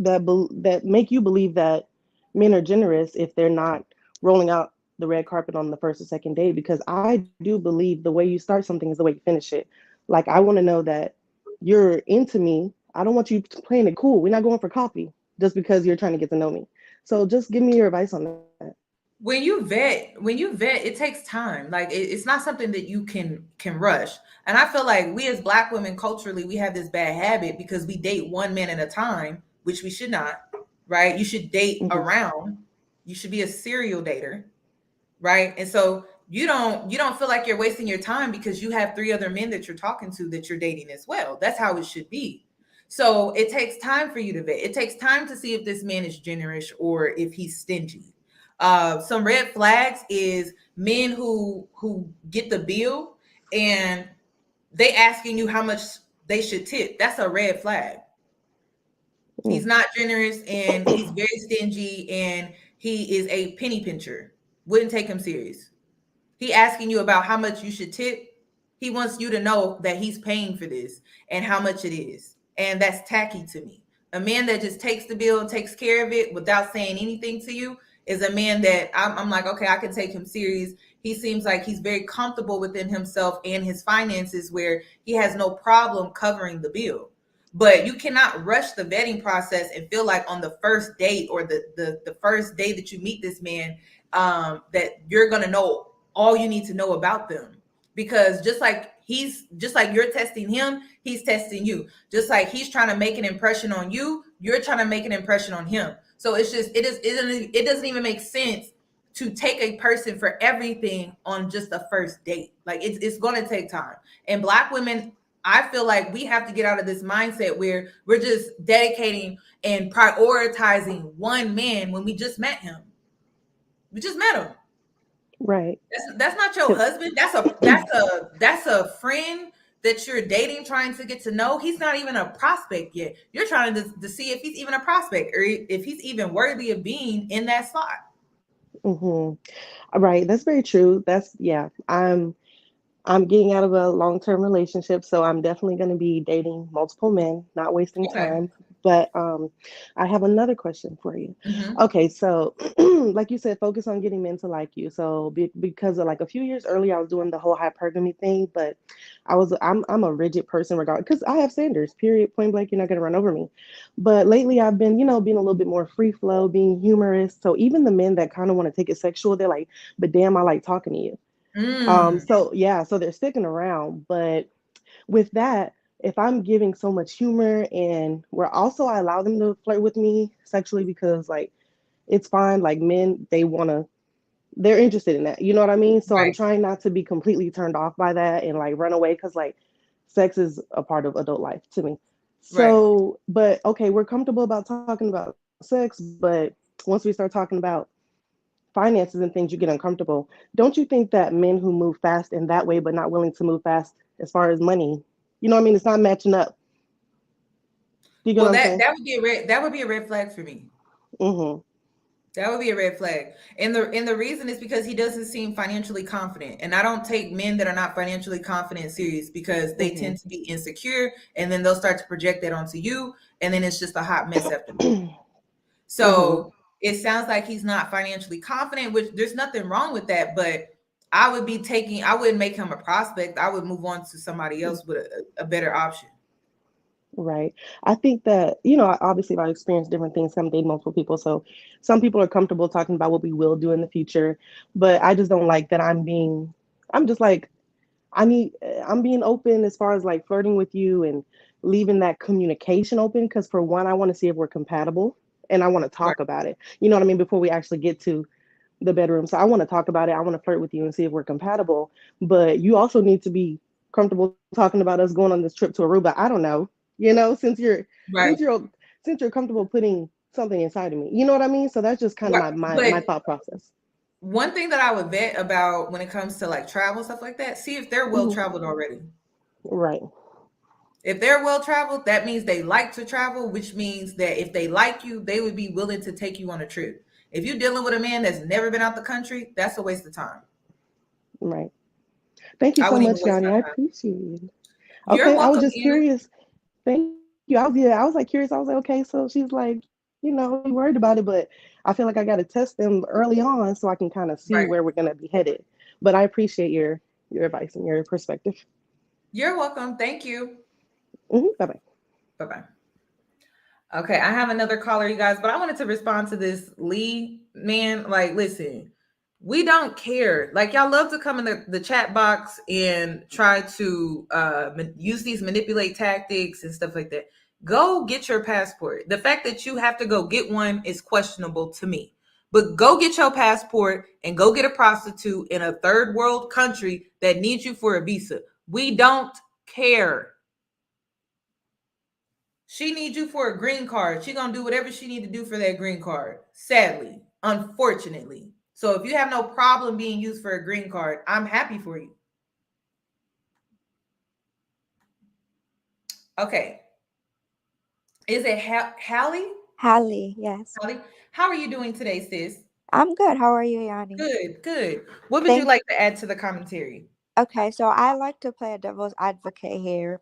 that make you believe that men are generous if they're not rolling out the red carpet on the first or second date? Because I do believe the way you start something is the way you finish it. Like, I want to know that you're into me. I don't want you playing it cool. We're not going for coffee just because you're trying to get to know me. So just give me your advice on that.
When you vet, it takes time. Like it's not something that you can rush. And I feel like we as Black women culturally, we have this bad habit because we date one man at a time, which we should not, right? You should date around. You should be a serial dater, right? And so you don't feel like you're wasting your time because you have 3 other men that you're talking to that you're dating as well. That's how it should be. So it takes time for you to vet. It takes time to see if this man is generous or if he's stingy. Some red flags is men who get the bill and they asking you how much they should tip. That's a red flag. He's not generous and he's very stingy and he is a penny pincher. Wouldn't take him serious. He asking you about how much you should tip. He wants you to know that he's paying for this and how much it is. And that's tacky to me. A man that just takes the bill and takes care of it without saying anything to you is a man that I'm like, okay, I can take him serious. He seems like he's very comfortable within himself and his finances where he has no problem covering the bill. But you cannot rush the vetting process and feel like on the first date or the first day that you meet this man, that you're going to know all you need to know about them. Because just like you're testing him, he's testing you. Just like he's trying to make an impression on you, you're trying to make an impression on him. So it's just, it doesn't even make sense to take a person for everything on just a first date. Like it's going to take time. And Black women, I feel like we have to get out of this mindset where we're just dedicating and prioritizing one man when we just met him. We just met him.
Right.
That's not your husband. That's a friend that you're dating, trying to get to know. He's not even a prospect yet. You're trying to see if he's even a prospect or if he's even worthy of being in that slot.
Right. That's very true. That's yeah. I'm getting out of a long-term relationship, so I'm definitely going to be dating multiple men, not wasting
Okay.
time. But I have another question for you.
Mm-hmm.
Okay, so like you said, focus on getting men to like you. So because of like a few years earlier, I was doing the whole hypergamy thing, but I'm a rigid person regardless because I have standards. Period. Point blank, you're not going to run over me. But lately, I've been being a little bit more free flow, being humorous. So even the men that kind of want to take it sexual, they're like, "But damn, I like talking to you." So yeah, so they're sticking around. But with that, if I'm giving so much humor and I allow them to flirt with me sexually because like it's fine, like men, they're interested in that. You know what I mean? So I'm
Right.
trying not to be completely turned off by that and like run away because like sex is a part of adult life to me.
Right.
So, but okay, we're comfortable about talking about sex, but once we start talking about finances and things, you get uncomfortable. Don't you think that men who move fast in that way, but not willing to move fast as far as money, you know what I mean? It's not matching up. You get what
Well,
I'm
that
saying?
that would be a red flag for me.
Mm-hmm.
That would be a red flag. And the reason is because he doesn't seem financially confident. And I don't take men that are not financially confident serious because they
Mm-hmm.
tend to be insecure and then they'll start to project that onto you and then it's just a hot mess after that.
Mm-hmm.
So it sounds like he's not financially confident, which there's nothing wrong with that, but I wouldn't make him a prospect. I would move on to somebody else with a better option.
Right. I think that, obviously I've experienced different things. Some date multiple people. So some people are comfortable talking about what we will do in the future. But I just don't like that I'm just like, I'm being open as far as like flirting with you and leaving that communication open. Because for one, I want to see if we're compatible and I want to
Right.
talk about it. You know what I mean? Before we actually get to the bedroom. So I want to talk about it. I want to flirt with you and see if we're compatible. But you also need to be comfortable talking about us going on this trip to Aruba. I don't know. Since you're
Right.
since you're since you're comfortable putting something inside of me. You know what I mean? So that's just kind of
Right.
my
But
thought process.
one thing that I would vet about when it comes to like travel stuff like that, see if they're well
Hmm.
traveled already.
Right.
If they're well traveled, that means they like to travel, which means that if they like you, they would be willing to take you on a trip. If you're dealing with a man that's never been out the country, that's a waste of time.
Right. Thank you
I
so
wouldn't even
much,
waste
Yanni.
my
I
time.
appreciate it.
You're
Okay, I was
welcome,
just
Anna.
curious. Thank you. I was like curious. I was like, okay, so she's like, you worried about it, but I feel like I got to test them early on so I can kind of see
Right.
where we're gonna be headed. But I appreciate your advice and your perspective.
You're welcome. Thank you.
Bye bye.
Bye bye. Okay, I have another caller, you guys, but I wanted to respond to this Lee man. Like, listen, we don't care. Like, y'all love to come in the chat box and try to use these manipulate tactics and stuff like that. Go get your passport. The fact that you have to go get one is questionable to me. But go get your passport and go get a prostitute in a third world country that needs you for a visa. We don't care. She needs you for a green card. She gonna do whatever she need to do for that green card. Sadly, unfortunately. So if you have no problem being used for a green card, I'm happy for you. Okay. Is it Hallie?
Hallie, yes.
Hallie, how are you doing today, sis?
I'm good. How are you, Yanni?
Good, good. What would you
Thank
like to add to the commentary?
Okay, so I like to play a devil's advocate here.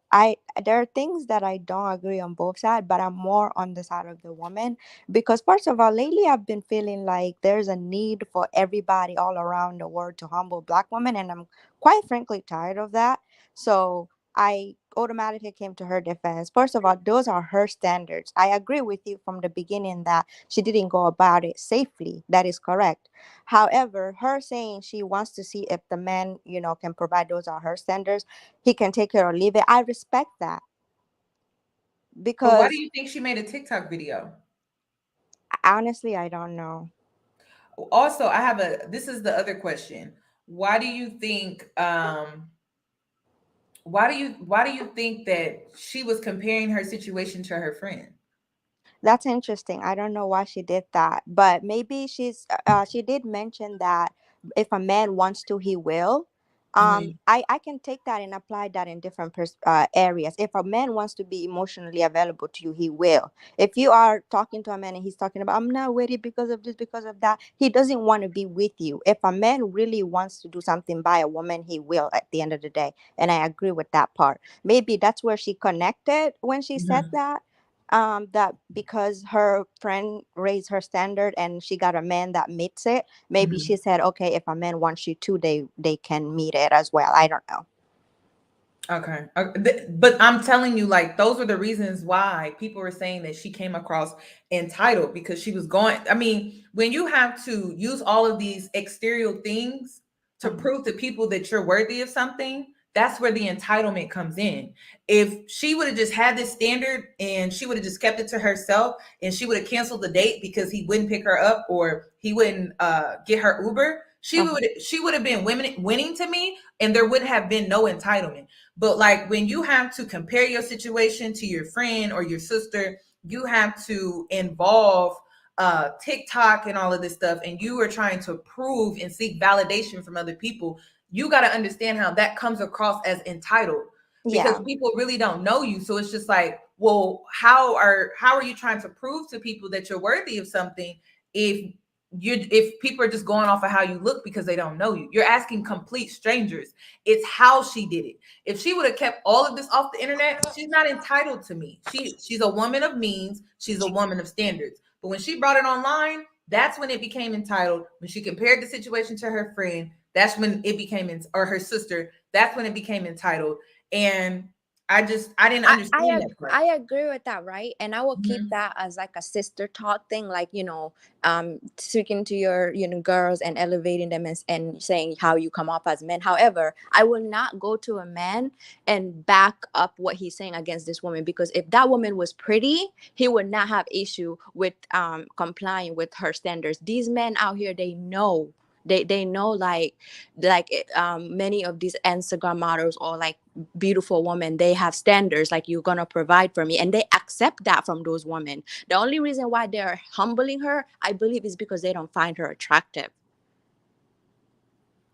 There are things that I don't agree on both sides, but I'm more on the side of the woman because first of all, lately I've been feeling like there's a need for everybody all around the world to humble black women, and I'm quite frankly tired of that. So I automatically came to her defense. First of all, those are her standards. I agree with you from the beginning that she didn't go about it safely. That is correct. However, her saying she wants to see if the man, can provide those are her standards, he can take it or leave it. I respect that
But why do
because
you think she made a TikTok video?
honestly, I don't know.
also, I have this is the other question. Why do you think why do you think that she was comparing her situation to her friend?
That's interesting. I don't know why she did that, but maybe she did mention that if a man wants to, he will.
Mhm.
I can take that and apply that in different areas. If a man wants to be emotionally available to you, he will. If you are talking to a man and he's talking about, I'm not with it because of this, because of that, he doesn't want to be with you. If a man really wants to do something by a woman, he will at the end of the day. And I agree with that part. Maybe that's where she connected when she said
Mhm.
that, that because her friend raised her standard and she got a man that meets it, maybe she
Mhm.
said, okay, if a man wants you to, they can meet it as well. I don't know.
Okay. But I'm telling you, like, those were the reasons why people were saying that she came across entitled, because she was going. I mean, when you have to use all of these exterior things to
Mhm.
prove to people that you're worthy of something, that's where the entitlement comes in. If she would have just had this standard and she would have just kept it to herself, and she would have canceled the date because he wouldn't pick her up or he wouldn't get her Uber,
Uh-huh.
she would have been winning to me, and there would have been no entitlement. But like when you have to compare your situation to your friend or your sister, you have to involve TikTok and all of this stuff, and you are trying to prove and seek validation from other people. You got to understand how that comes across as entitled, because
Yeah.
people really don't know you. So it's just like, well, how are you trying to prove to people that you're worthy of something if if people are just going off of how you look because they don't know you? You're asking complete strangers. It's how she did it. If she would have kept all of this off the internet, she's not entitled to me. She's a woman of means. She's a woman of standards. But when she brought it online, that's when it became entitled. When she compared the situation to her friend, that's when it became or her sister. That's when it became entitled. And I didn't understand that part.
I agree with that, right? And I will keep
Mhm.
that as like a sister talk thing, like, speaking to your, girls and elevating them, and saying how you come off as men. However, I will not go to a man and back up what he's saying against this woman, because if that woman was pretty, he would not have issue with complying with her standards. These men out here, they know. They know, many of these Instagram models, or like beautiful women, they have standards, like, you're gonna provide for me, and they accept that from those women. The only reason why they're humbling her, I believe, is because they don't find her attractive.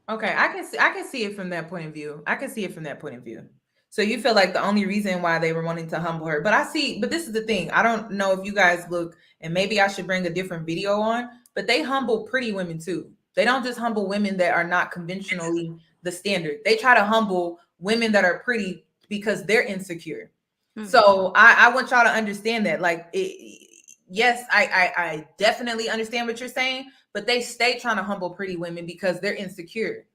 Okay, I can see it from that point of view. I can see it from that point of view. So you feel like the only reason why they were wanting to humble her. But this is the thing. I don't know if you guys look, and maybe I should bring a different video on, but they humble pretty women too. They don't just humble women that are not conventionally the standard. They try to humble women that are pretty because they're insecure.
Mhm.
So I want y'all to understand that. Like, yes, I definitely understand what you're saying, but they stay trying to humble pretty women because they're insecure.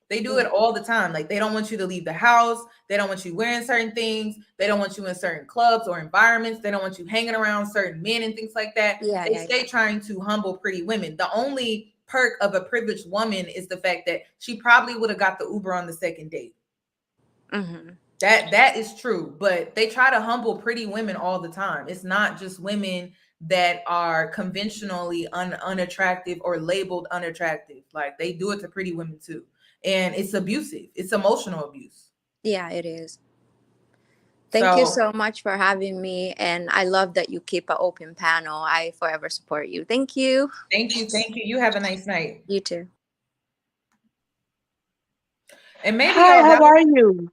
They do it
Yeah,
all the time. Like, they don't want you to leave the house. They don't want you wearing certain things. They don't want you in certain clubs or environments. They don't want you hanging around certain men and things like that.
yeah,
They
yeah,
stay trying to humble pretty women. The only perk of a privileged woman is the fact that she probably would have got the Uber on the second date.
yeah. Hmm.
That is true, but they try to humble pretty women all the time. It's not just women that are conventionally unattractive or labeled unattractive. Like, they do it to pretty women too. And it's abusive. It's emotional abuse.
Yeah, it is. Thank you
So
so much for having me, and I love that you keep an open panel. I forever support you. Thank you.
thank you. Thank you. You have a nice night.
You too.
And maybe
Hi,
y'all,
how
that was
are you?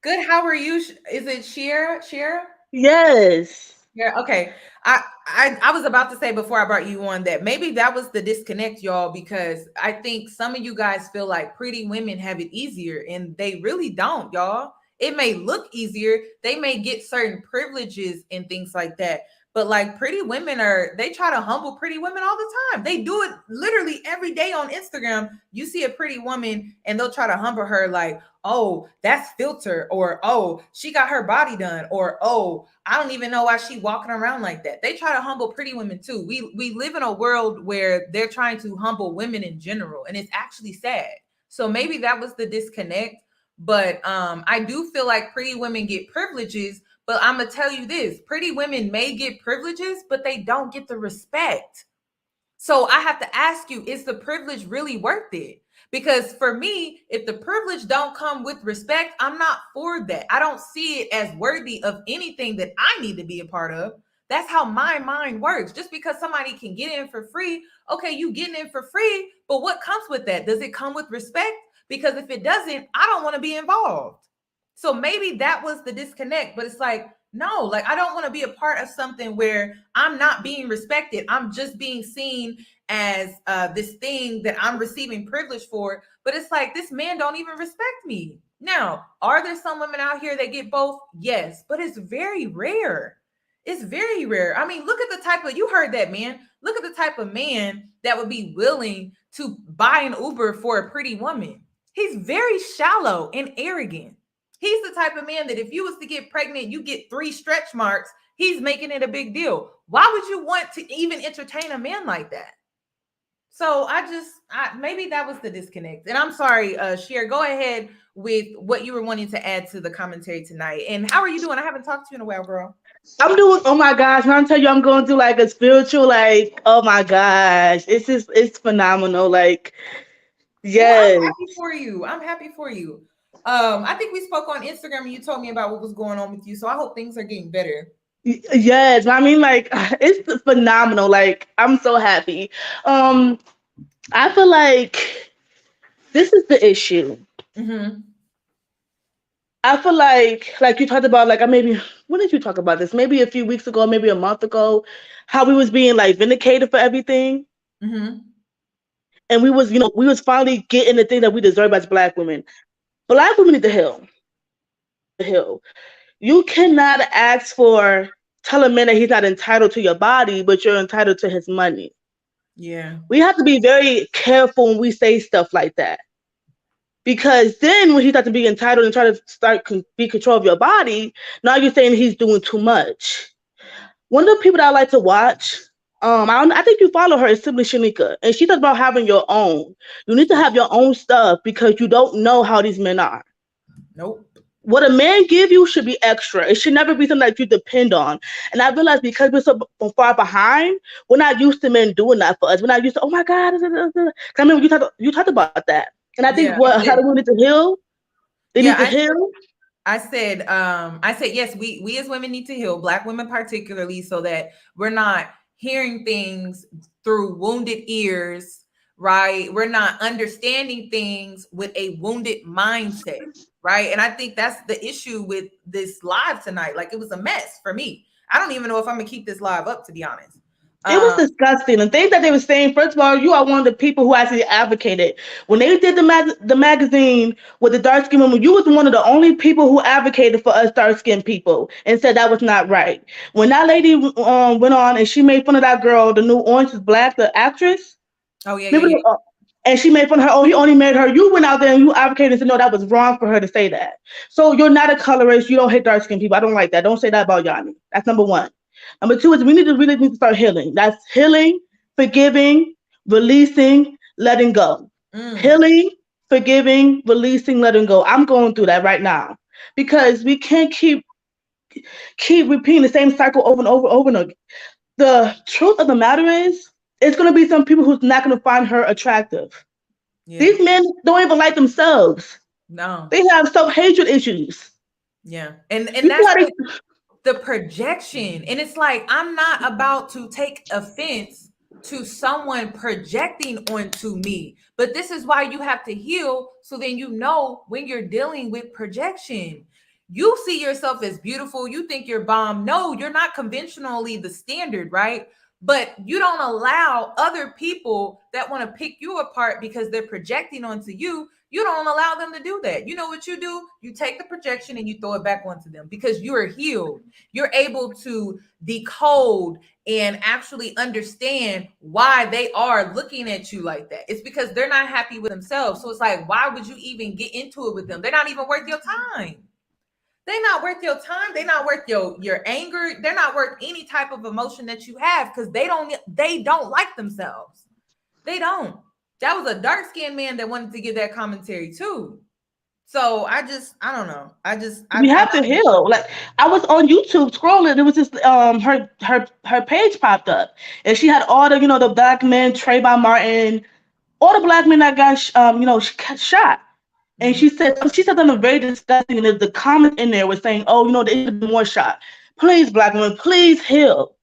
good. How are you? Is it Shira? Shira?
Yes.
Yeah, okay. I was about to say before I brought you on that maybe that was the disconnect, y'all, because I think some of you guys feel like pretty women have it easier, and they really don't, y'all. It may look easier, they may get certain privileges and things like that, but like, pretty women they try to humble pretty women all the time. They do it literally every day on Instagram. You see a pretty woman and they'll try to humble her, like, oh, that's filter, or oh, she got her body done, or oh, I don't even know why she walking around like that. They try to humble pretty women too. We live in a world where they're trying to humble women in general, and it's actually sad. So maybe that was the disconnect. But I do feel like pretty women get privileges, but I'm gonna tell you this: pretty women may get privileges, but they don't get the respect. So I have to ask you, is the privilege really worth it? Because for me, if the privilege don't come with respect, I'm not for that. I don't see it as worthy of anything that I need to be a part of. That's how my mind works. Just because somebody can get in for free, okay, you getting in for free, but what comes with that? Does it come with respect? Because if it doesn't, I don't want to be involved. So maybe that was the disconnect, but it's like, no, like I don't want to be a part of something where I'm not being respected. I'm just being seen as this thing that I'm receiving privilege for. But it's like, this man don't even respect me. Now, are there some women out here that get both? Yes, but it's very rare. It's very rare. I mean, look at the type of, you heard that, man. Look at the type of man that would be willing to buy an Uber for a pretty woman. He's very shallow and arrogant. He's the type of man that if you was to get pregnant, you get 3 stretch marks. He's making it a big deal. Why would you want to even entertain a man like that? So maybe that was the disconnect. And I'm sorry, Cher, go ahead with what you were wanting to add to the commentary tonight. And how are you doing? I haven't talked to you in a while, girl.
I'm doing, oh my gosh, when I tell you I'm going through like a spiritual, like, oh my gosh, it's phenomenal. Like, yes.
Well, I'm happy for you. I'm happy for you. I think we spoke on Instagram and you told me about what was going on with you. So I hope things are getting better.
Yes, I mean, like, it's phenomenal. Like, I'm so happy. I feel like this is the issue.
Mm-hmm.
I feel like you talked about, like, when did you talk about this? Maybe a few weeks ago, maybe a month ago, how we was being like vindicated for everything.
Mm-hmm.
And we was finally getting the thing that we deserve as Black women. Black women need to heal. You cannot tell a man that he's not entitled to your body, but you're entitled to his money.
Yeah.
We have to be very careful when we say stuff like that. Because then when he starts to be entitled and try to be control of your body, now you're saying he's doing too much. One of the people that I like to watch, I think you follow her, is Simply Shanika, and she talks about having your own. You need to have your own stuff because you don't know how these men are.
Nope.
What a man give you should be extra. It should never be something that you depend on. And I realized because we're so far behind, we're not used to men doing that for us. We're not used to, oh my God. I mean, you talked about that. And I think how do we need to heal? They need to heal.
I said, yes, we as women need to heal, Black women particularly, so that we're not hearing things through wounded ears, right? We're not understanding things with a wounded mindset, right? And I think that's the issue with this live tonight. Like, it was a mess for me. I don't even know if I'm gonna keep this live up, to be honest.
It was disgusting. The things that they were saying, first of all, you are one of the people who actually advocated. When they did the magazine with the dark-skinned women, you was one of the only people who advocated for us dark-skinned people and said that was not right. When that lady went on and she made fun of that girl, the new Orange is Black, the actress.
Oh, yeah.
And she made fun of her. Oh, he only made her. You went out there and you advocated and said, no, that was wrong for her to say that. So you're not a colorist. You don't hate dark-skinned people. I don't like that. Don't say that about Yoni. That's number one. Number two is we really need to start healing. That's healing, forgiving, releasing, letting go. Healing, forgiving, releasing, letting go. I'm going through that right now because we can't keep repeating the same cycle over and over again. The truth of the matter is, it's going to be some people who's not going to find her attractive. Yeah. These men don't even like themselves.
No.
They have self-hatred issues.
Yeah. And that's the projection. And it's like, I'm not about to take offense to someone projecting onto me, but this is why you have to heal. So then you know when you're dealing with projection, you see yourself as beautiful. You think you're bomb. No, you're not conventionally the standard, right? But you don't allow other people that want to pick you apart because they're projecting onto you. You don't allow them to do that. You know what you do? You take the projection and you throw it back onto them because you are healed. You're able to decode and actually understand why they are looking at you like that. It's because they're not happy with themselves. So it's like, why would you even get into it with them? They're not even worth your time. They're not worth your time. They're not worth your anger. They're not worth any type of emotion that you have because they don't like themselves. They don't. That was a dark-skinned man that wanted to give that commentary too. So I don't know.
We have to heal. Like I was on YouTube scrolling, there was this her page popped up, and she had all the the black men, Trayvon Martin, all the black men that got shot. And she said something very disgusting, and the comment in there was saying, "Oh, they should have been more shot. Please, black women, please heal.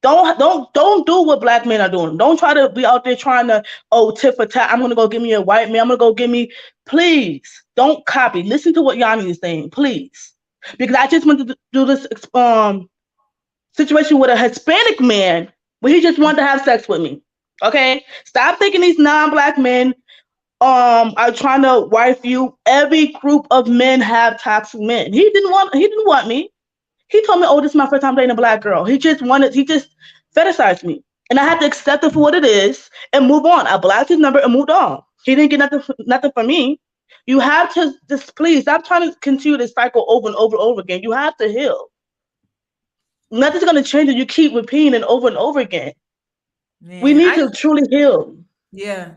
Don't do what black men are doing. Don't try to be out there trying to tit for tat. I'm gonna go give me a white man. I'm gonna go give me. Please don't copy. Listen to what Yanni is saying, please, because I just went to do this situation with a Hispanic man where he just wanted to have sex with me. Okay, stop thinking these non-black men are trying to wife you. Every group of men have toxic men. He didn't want me. He told me, "Oh, this is my first time dating a black girl." He just fetishized me. And I had to accept it for what it is and move on. I blocked his number and moved on. He didn't get nothing from me. You have to just please stop trying to continue this cycle over and over and over again. You have to heal. Nothing's gonna change if you keep repeating it over and over again. Man, we need to truly heal.
Yeah.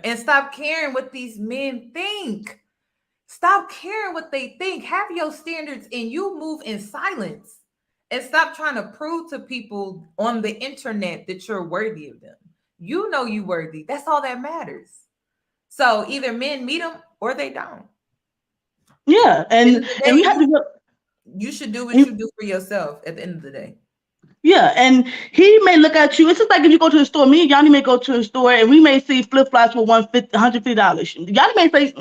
And stop caring what these men think. Stop caring what they think. Have your standards and you move in silence. And stop trying to prove to people on the internet that you're worthy of them. You know you worthy. That's all that matters. So either men meet them or they don't.
Yeah, and you have to.
You should do what you do for yourself at the end of the day.
Yeah, and he may look at you. It's just like if you go to the store. Me and Yanni may go to the store, and we may see flip flops for $150. Yanni may say,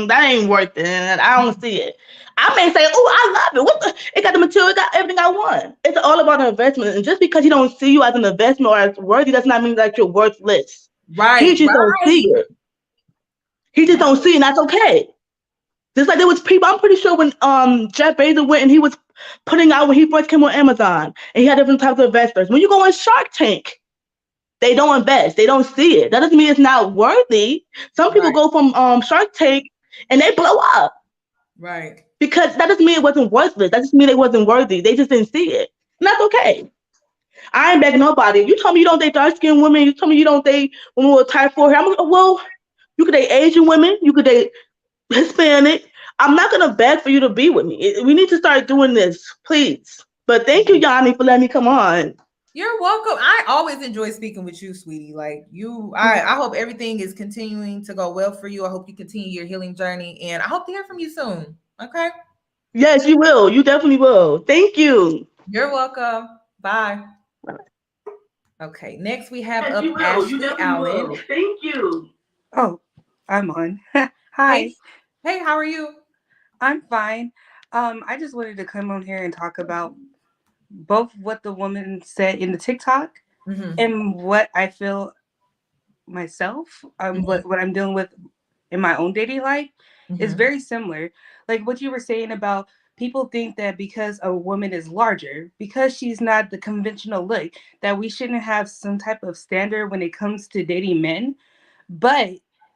"That ain't worth it. I don't see it." I may say, "Oh, I love it. It got the material, it got everything I want." It's all about an investment, and just because he don't see you as an investment or as worthy, does not mean that you're worthless.
Right.
He just don't see it. He just don't see it, and that's okay. Just like there was people, I'm pretty sure when Jeff Bezos went and he was putting out when he first came on Amazon, and he had different types of investors. When you go on Shark Tank, they don't invest. They don't see it. That doesn't mean it's not worthy. Some people go from Shark Tank and they blow up.
Right.
Because that doesn't mean it wasn't worthless. That just means it wasn't worthy. They just didn't see it. And that's okay. I ain't begging nobody. You told me you don't date dark-skinned women. You told me you don't date women with type 4 hair. Well, you could date Asian women. You could date Hispanic. I'm not gonna beg for you to be with me. We need to start doing this, please. But thank you, Yanni, for letting me come on.
You're welcome. I always enjoy speaking with you, sweetie. Like you, I hope everything is continuing to go well for you. I hope you continue your healing journey, and I hope to hear from you soon. Okay?
Yes, you will. You definitely will. Thank you.
You're welcome. Bye. Okay. Next, we have
Yes,
up Ashley Allen.
Will. Thank you.
Oh, I'm on. Hi.
Hey, how are you?
I'm fine. I just wanted to come on here and talk about both what the woman said in the TikTok and what I feel myself, what I'm dealing with in my own dating life is very similar. Like what you were saying about people think that because a woman is larger, because she's not the conventional look, that we shouldn't have some type of standard when it comes to dating men. But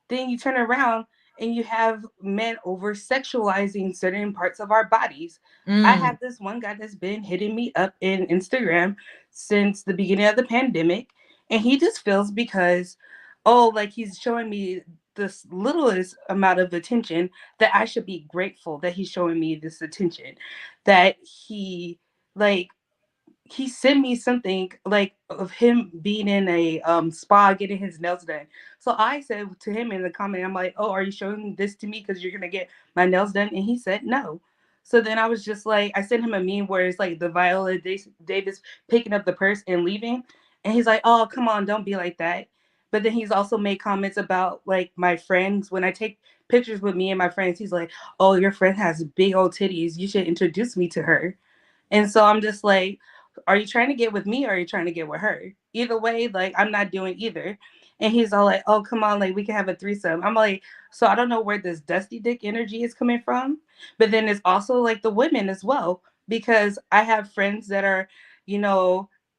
then you turn around and you have men over sexualizing certain parts of our bodies. I have this one guy that's been hitting me up in Instagram since the beginning of the pandemic. And he just feels because, like he's showing me this littlest amount of attention that I should be grateful that he's showing me this attention. That he sent me something like of him being in a spa getting his nails done. So I said to him in the comment, I'm like, "Oh, are you showing this to me because you're gonna get my nails done?" And he said no. So then I was just like, I sent him a meme where it's like the Viola Davis picking up the purse and leaving, and he's like, "Oh, come on, don't be like that." But then he's also made comments about like my friends when I take pictures with me and my friends. He's like, "Oh, your friend has big old titties. You should introduce me to her." And so I'm just like, are you trying to get with me or are you trying to get with her? Either way, like I'm not doing either. And he's all like, "Oh, come on, like we can have a threesome." I'm like, so I don't know where this dusty dick energy is coming from. But then it's also like the women as well, because I have friends that are,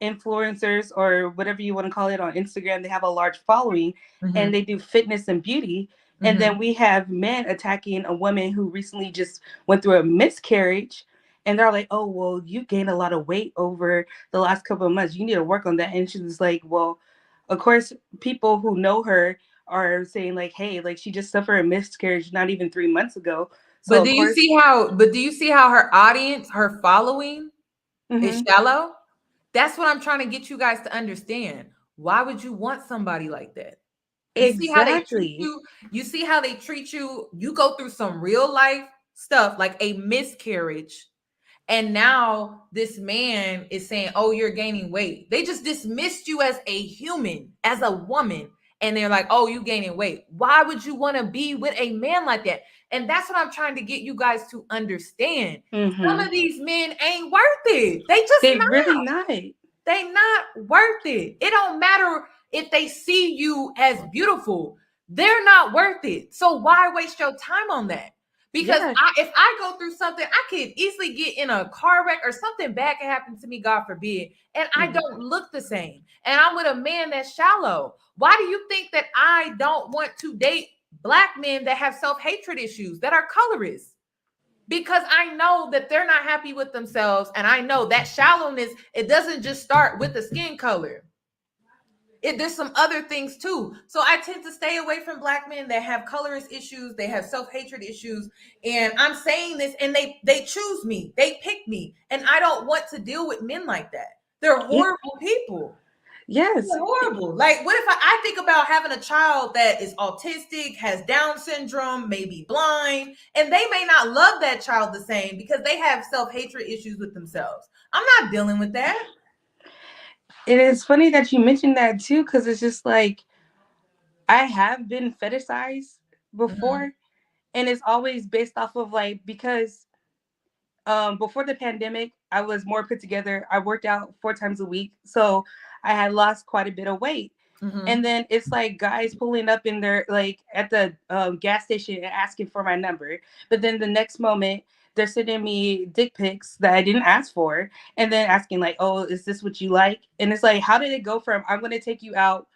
influencers or whatever you want to call it on Instagram. They have a large following and they do fitness and beauty. And then we have men attacking a woman who recently just went through a miscarriage. And they're like, "Oh, well, you gained a lot of weight over the last couple of months. You need to work on that." And she's like, well, of course, people who know her are saying like, "Hey, like she just suffered a miscarriage not even 3 months ago. So
But do you see how? But do you see how her audience, her following, is shallow? That's what I'm trying to get you guys to understand. Why would you want somebody like that? You see how they treat you? You see how they treat you? You go through some real life stuff like a miscarriage. And now this man is saying, oh, you're gaining weight. They just dismissed you as a human, as a woman. And they're like, oh, you gaining weight. Why would you want to be with a man like that? And that's what I'm trying to get you guys to understand. Some of these men ain't worth it. They
really not.
They not worth it. It don't matter if they see you as beautiful. They're not worth it. So why waste your time on that? Because if I go through something, I could easily get in a car wreck or something bad can happen to me, God forbid, and I don't look the same. And I'm with a man that's shallow. Why do you think that I don't want to date Black men that have self-hatred issues, that are colorists? Because I know that they're not happy with themselves. And I know that shallowness, it doesn't just start with the skin color. There's some other things too. So I tend to stay away from Black men that have colorist issues. They have self-hatred issues. And I'm saying this, and they choose me. They pick me. And I don't want to deal with men like that. They're horrible people.
Yes.
They're horrible. Like, what if I think about having a child that is autistic, has Down syndrome, maybe blind, and they may not love that child the same because they have self-hatred issues with themselves. I'm not dealing with that.
It is funny that you mentioned that too, because it's just like I have been fetishized before, and it's always based off of like, because before the pandemic, I was more put together. I worked out 4 times a week, so I had lost quite a bit of weight. And then it's like guys pulling up in their like at the gas station and asking for my number, but then the next moment they're sending me dick pics that I didn't ask for, and then asking like, oh, is this what you like? And it's like, how did it go from I'm going to take you out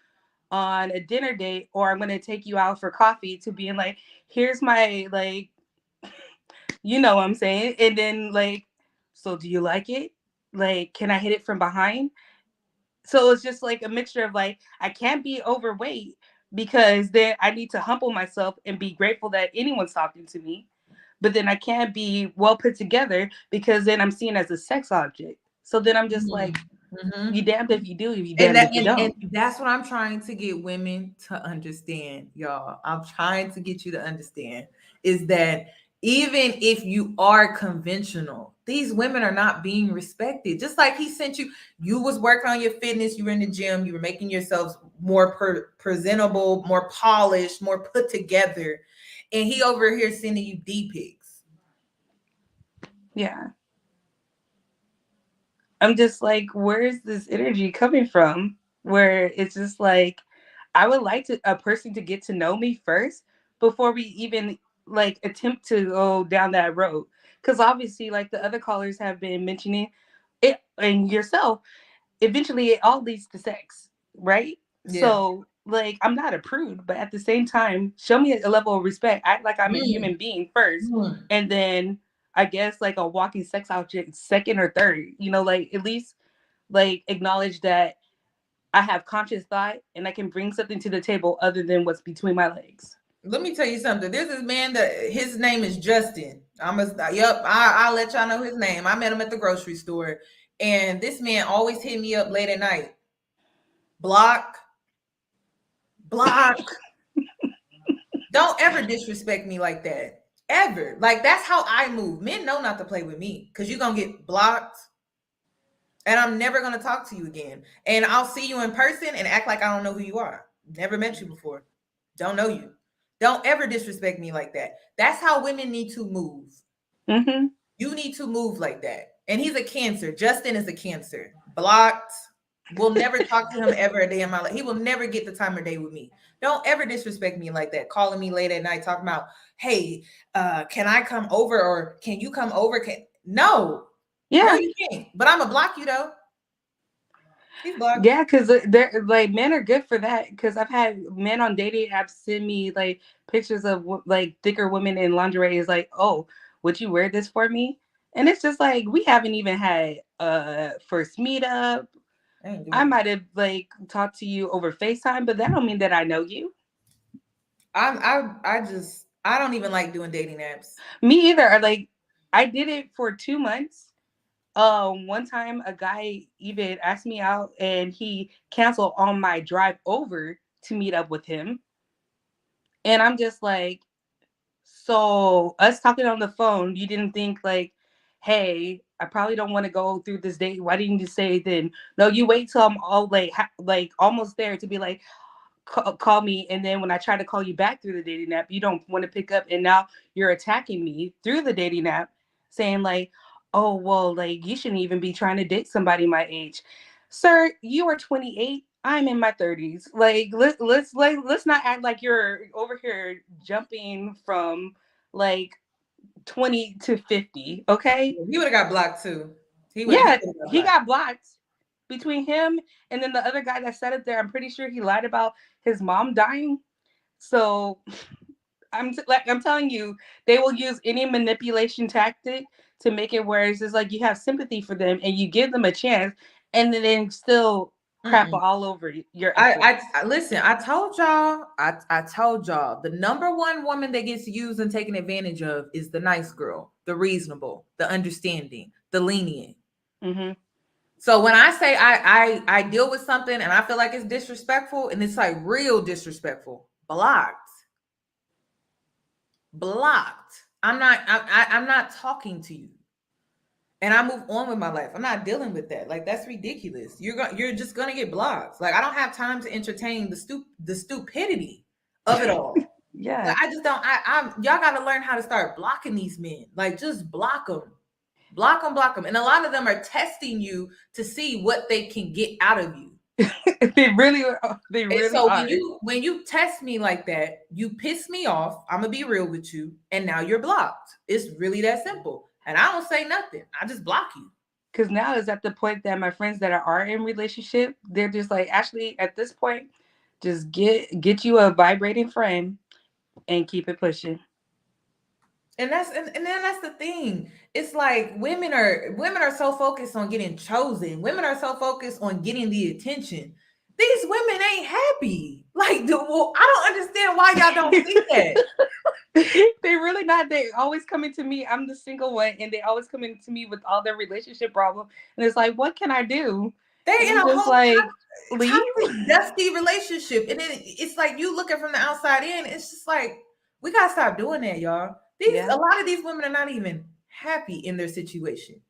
on a dinner date, or I'm going to take you out for coffee, to being like, here's my like, you know what I'm saying? And then like, so do you like it? Like, can I hit it from behind? So it's just like a mixture of like, I can't be overweight because then I need to humble myself and be grateful that anyone's talking to me. But then I can't be well put together because then I'm seen as a sex object. So then I'm just like, you damned if you do, you damned if you don't.
And that's what I'm trying to get women to understand, y'all. I'm trying to get you to understand is that even if you are conventional, these women are not being respected. Just like he sent you, you was working on your fitness, you were in the gym, you were making yourselves more presentable, more polished, more put together. And he over here sending you D pics.
Yeah. I'm just like, where's this energy coming from? Where it's just like, I would like a person to get to know me first before we even like attempt to go down that road. Because obviously, like the other callers have been mentioning it, and yourself, eventually it all leads to sex, right? Yeah. So like, I'm not a prude, but at the same time, show me a level of respect. Act like I'm a human being first, and then I guess like a walking sex object second or third. You know, like at least like acknowledge that I have conscious thought and I can bring something to the table other than what's between my legs.
Let me tell you something. There's this man that his name is Justin. I'll let y'all know his name. I met him at the grocery store, and this man always hit me up late at night. Block. Don't ever disrespect me like that. Ever. Like, that's how I move. Men know not to play with me because you're going to get blocked. And I'm never going to talk to you again. And I'll see you in person and act like I don't know who you are. Never met you before. Don't know you. Don't ever disrespect me like that. That's how women need to move. You need to move like that. And he's a Cancer. Justin is a Cancer. Blocked. We'll never talk to him ever a day in my life. He will never get the time of day with me. Don't ever disrespect me like that. Calling me late at night talking about, hey, can I come over, or can you come over? No. Yeah. No, you can't. But I'm going to block you though. He's blocked.
Yeah, because they're like, men are good for that. Because I've had men on dating apps send me like pictures of like thicker women in lingerie. Is like, oh, would you wear this for me? And it's just like, we haven't even had a first meetup. I might have like talked to you over FaceTime, but that don't mean that I know you.
I I don't even like doing dating apps.
Me either. Like, I did it for 2 months. One time a guy even asked me out and he canceled on my drive over to meet up with him. And I'm just like, so us talking on the phone, you didn't think like, hey, I probably don't want to go through this date. Why didn't you say then? No, you wait till I'm all like almost there to be like, call me, and then when I try to call you back through the dating app, you don't want to pick up, and now you're attacking me through the dating app, saying like, oh well, like you shouldn't even be trying to date somebody my age. Sir, you are 28, I'm in my 30s. Like let's not act like you're over here jumping from like 20 to 50, okay?
He would have got blocked too.
Yeah,
He
he got blocked. Between him and then the other guy that said it there, I'm pretty sure he lied about his mom dying. So I'm telling you, they will use any manipulation tactic to make it where it's just like you have sympathy for them and you give them a chance, and then they still crap all over your effort.
I listen. I told y'all. I told y'all the number one woman that gets used and taken advantage of is the nice girl, the reasonable, the understanding, the lenient.
Mm-hmm.
So when I say I deal with something and I feel like it's disrespectful and it's like real disrespectful, blocked. I'm not talking to you. And I move on with my life. I'm not dealing with that. Like that's ridiculous. You're just gonna get blocked. Like I don't have time to entertain the stupidity of it all.
Yeah.
Like, I just don't. Y'all got to learn how to start blocking these men. Like just block them. Block them. And a lot of them are testing you to see what they can get out of you.
They really are.
So when you test me like that, you piss me off. I'm gonna be real with you, and now you're blocked. It's really that simple. And I don't say nothing. I just block you.
Because now is at the point that my friends that are in relationship, they're just like, Ashley, at this point, just get you a vibrating friend and keep it pushing.
And then that's the thing. It's like women are so focused on getting chosen. Women are so focused on getting the attention. These women ain't happy. Like, I don't understand why y'all don't see that.
They really not. They always coming to me. I'm the single one, and they always coming to me with all their relationship problems. And it's like, what can I do?
They in a
just
whole
like leave
dusty relationship, and then it's like you looking from the outside in. It's just like we gotta stop doing that, y'all. A lot of these women are not even happy in their situation.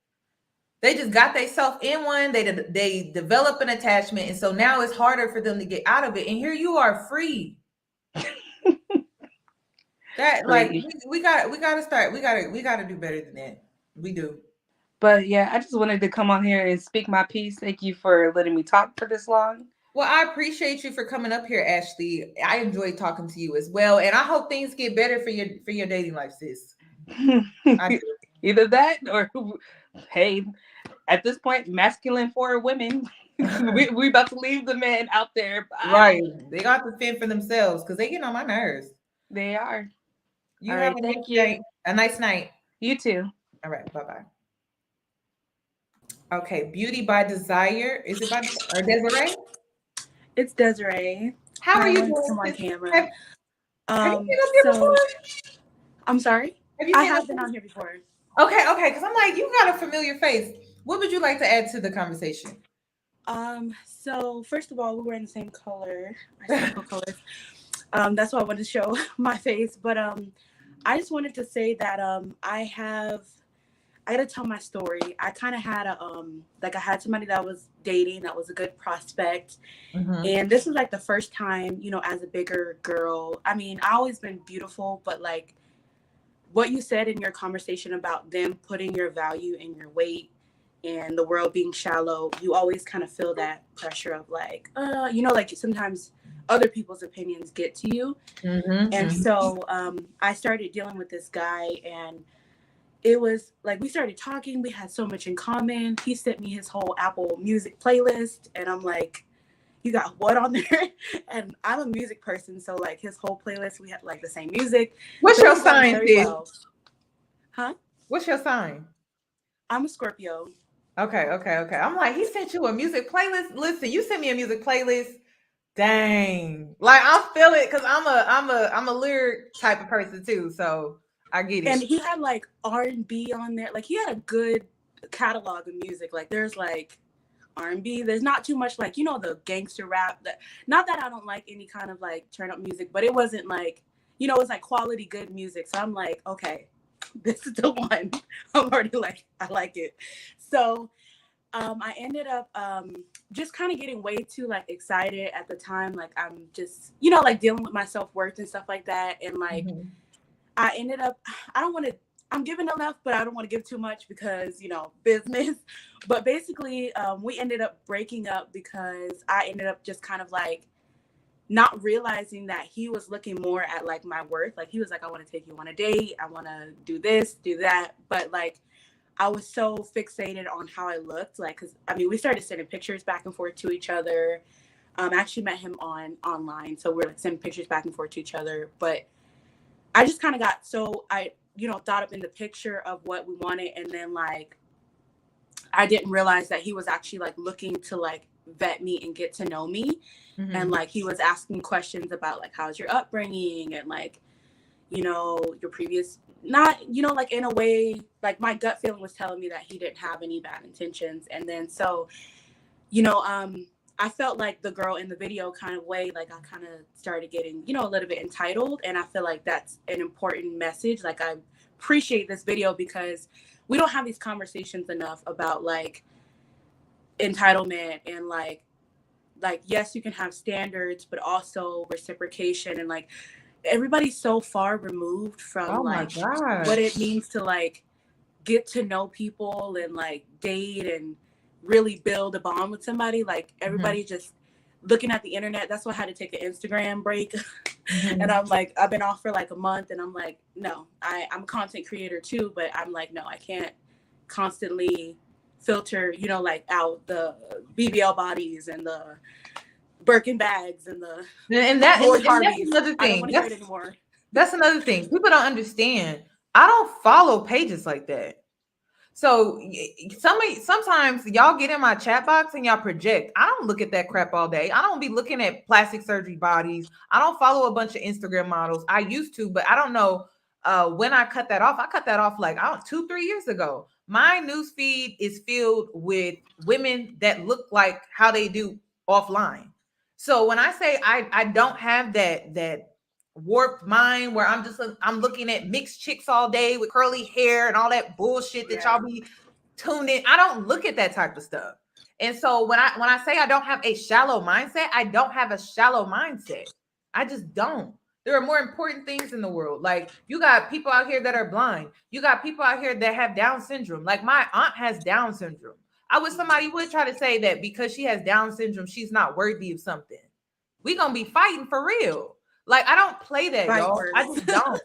They just got themselves in one. They develop an attachment, and so now it's harder for them to get out of it. And here you are free. That like we gotta start. We gotta do better than that. We do.
But yeah, I just wanted to come on here and speak my piece. Thank you for letting me talk for this long.
Well, I appreciate you for coming up here, Ashley. I enjoyed talking to you as well, and I hope things get better for your dating life, sis. I do.
Either that or hey, at this point, masculine for women. we about to leave the men out there. Bye.
Right. They got to fend for themselves because they get on my nerves.
They are.
You have a nice night.
You too.
All right. Bye-bye. Okay. Beauty by Desire. Is it by or Desiree?
It's Desiree.
How are you
doing?
doing?
To my camera.
Have you been up here before?
I'm sorry? I have been on here before.
Okay. Because I'm like, you got a familiar face. What would you like to add to the conversation?
So first of all, we're wearing the same color, our circle colors. That's why I wanted to show my face. But I just wanted to say that I gotta tell my story. I kind of had I had somebody that I was dating that was a good prospect. Mm-hmm. And this was like the first time, as a bigger girl. I mean, I always been beautiful, but like what you said in your conversation about them putting your value in your weight and the world being shallow, you always kind of feel that pressure of like, like sometimes other people's opinions get to you. Mm-hmm. And so I started dealing with this guy, and it was like we started talking. We had so much in common. He sent me his whole Apple Music playlist, and I'm like, you got what on there? And I'm a music person, so like his whole playlist, we had like the same music.
What's your sign, sis?
Huh?
What's your sign?
I'm a Scorpio.
Okay. I'm like, he sent you a music playlist. Listen, you sent me a music playlist Dang. Like I feel it because I'm a lyric type of person too. So I get it.
And he had like R&B on there. Like he had a good catalog of music. Like there's like R&B. There's not too much like, the gangster rap. Not that I don't like any kind of like turn up music, but it wasn't like, it was like quality good music. So I'm like, okay, this is the one. I'm already like, I like it. So I ended up just kind of getting way too like excited at the time. Like I'm just, like dealing with my self-worth and stuff like that. And like I ended up, I'm giving enough, but I don't want to give too much because, business. But basically, we ended up breaking up because I ended up just kind of like not realizing that he was looking more at like my worth. Like he was like, I want to take you on a date. I want to do this, do that. But like, I was so fixated on how I looked. Like, cause we started sending pictures back and forth to each other. I actually met him online. So we're like sending pictures back and forth to each other. But I just kind of got thought up in the picture of what we wanted. And then like, I didn't realize that he was actually like looking to like vet me and get to know me. And like, he was asking questions about like, how's your upbringing? And like, your previous, not, like in a way, like my gut feeling was telling me that he didn't have any bad intentions. And then, so, I felt like the girl in the video kind of way, like I kind of started getting, a little bit entitled. And I feel like that's an important message. Like I appreciate this video because we don't have these conversations enough about like entitlement and like, yes, you can have standards, but also reciprocation. And like, everybody's so far removed from like what it means to like get to know people and like date and really build a bond with somebody. Like everybody just looking at the internet. That's why I had to take an Instagram break. And I'm like, I've been off for like a month and I'm like, no, I'm a content creator too, but I'm like, no, I can't constantly filter, like out the BBL bodies and the Birkin bags and
that's another thing. That's another thing. People don't understand. I don't follow pages like that. So sometimes y'all get in my chat box and y'all project. I don't look at that crap all day. I don't be looking at plastic surgery bodies. I don't follow a bunch of Instagram models. I used to, but I don't know when I cut that off. I cut that off like 2-3 years ago. My news feed is filled with women that look like how they do offline. So when I say I don't have that warped mind where I'm looking at mixed chicks all day with curly hair and all that bullshit that y'all be tuned in. I don't look at that type of stuff. And so when I say I don't have a shallow mindset, I don't have a shallow mindset. I just don't. There are more important things in the world. Like you got people out here that are blind. You got people out here that have Down syndrome. Like my aunt has Down syndrome. I wish somebody would try to say that because she has Down syndrome, she's not worthy of something. We gonna be fighting for real. Like I don't play that, y'all. I just don't.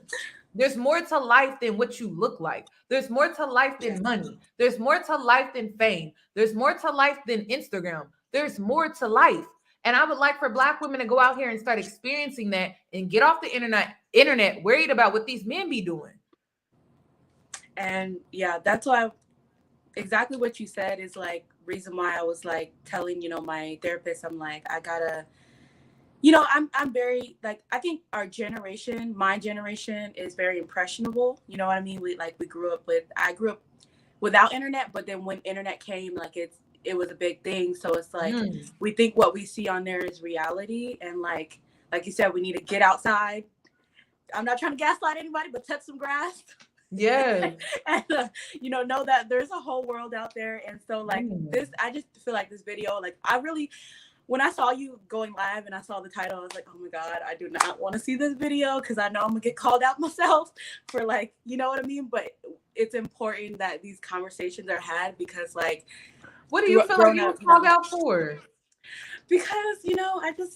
There's more to life than what you look like. There's more to life than money. There's more to life than fame. There's more to life than Instagram. There's more to life. And I would like for Black women to go out here and start experiencing that and get off the internet worried about what these men be doing.
And yeah, that's why exactly what you said is like reason why I was like telling, my therapist, I'm like, I gotta, I'm very like, I think my generation is very impressionable. You know what I mean? I grew up without internet, but then when internet came, like it was a big thing. So it's like, we think what we see on there is reality. And like you said, we need to get outside. I'm not trying to gaslight anybody, but touch some grass.
Yeah.
And, know that there's a whole world out there. And so like I just feel like this video, like when I saw you going live and I saw the title, I was like, oh my God, I do not want to see this video because I know I'm gonna get called out myself for like, you know what I mean? But it's important that these conversations are had because like,
what do you feel like you were called out for?
Because,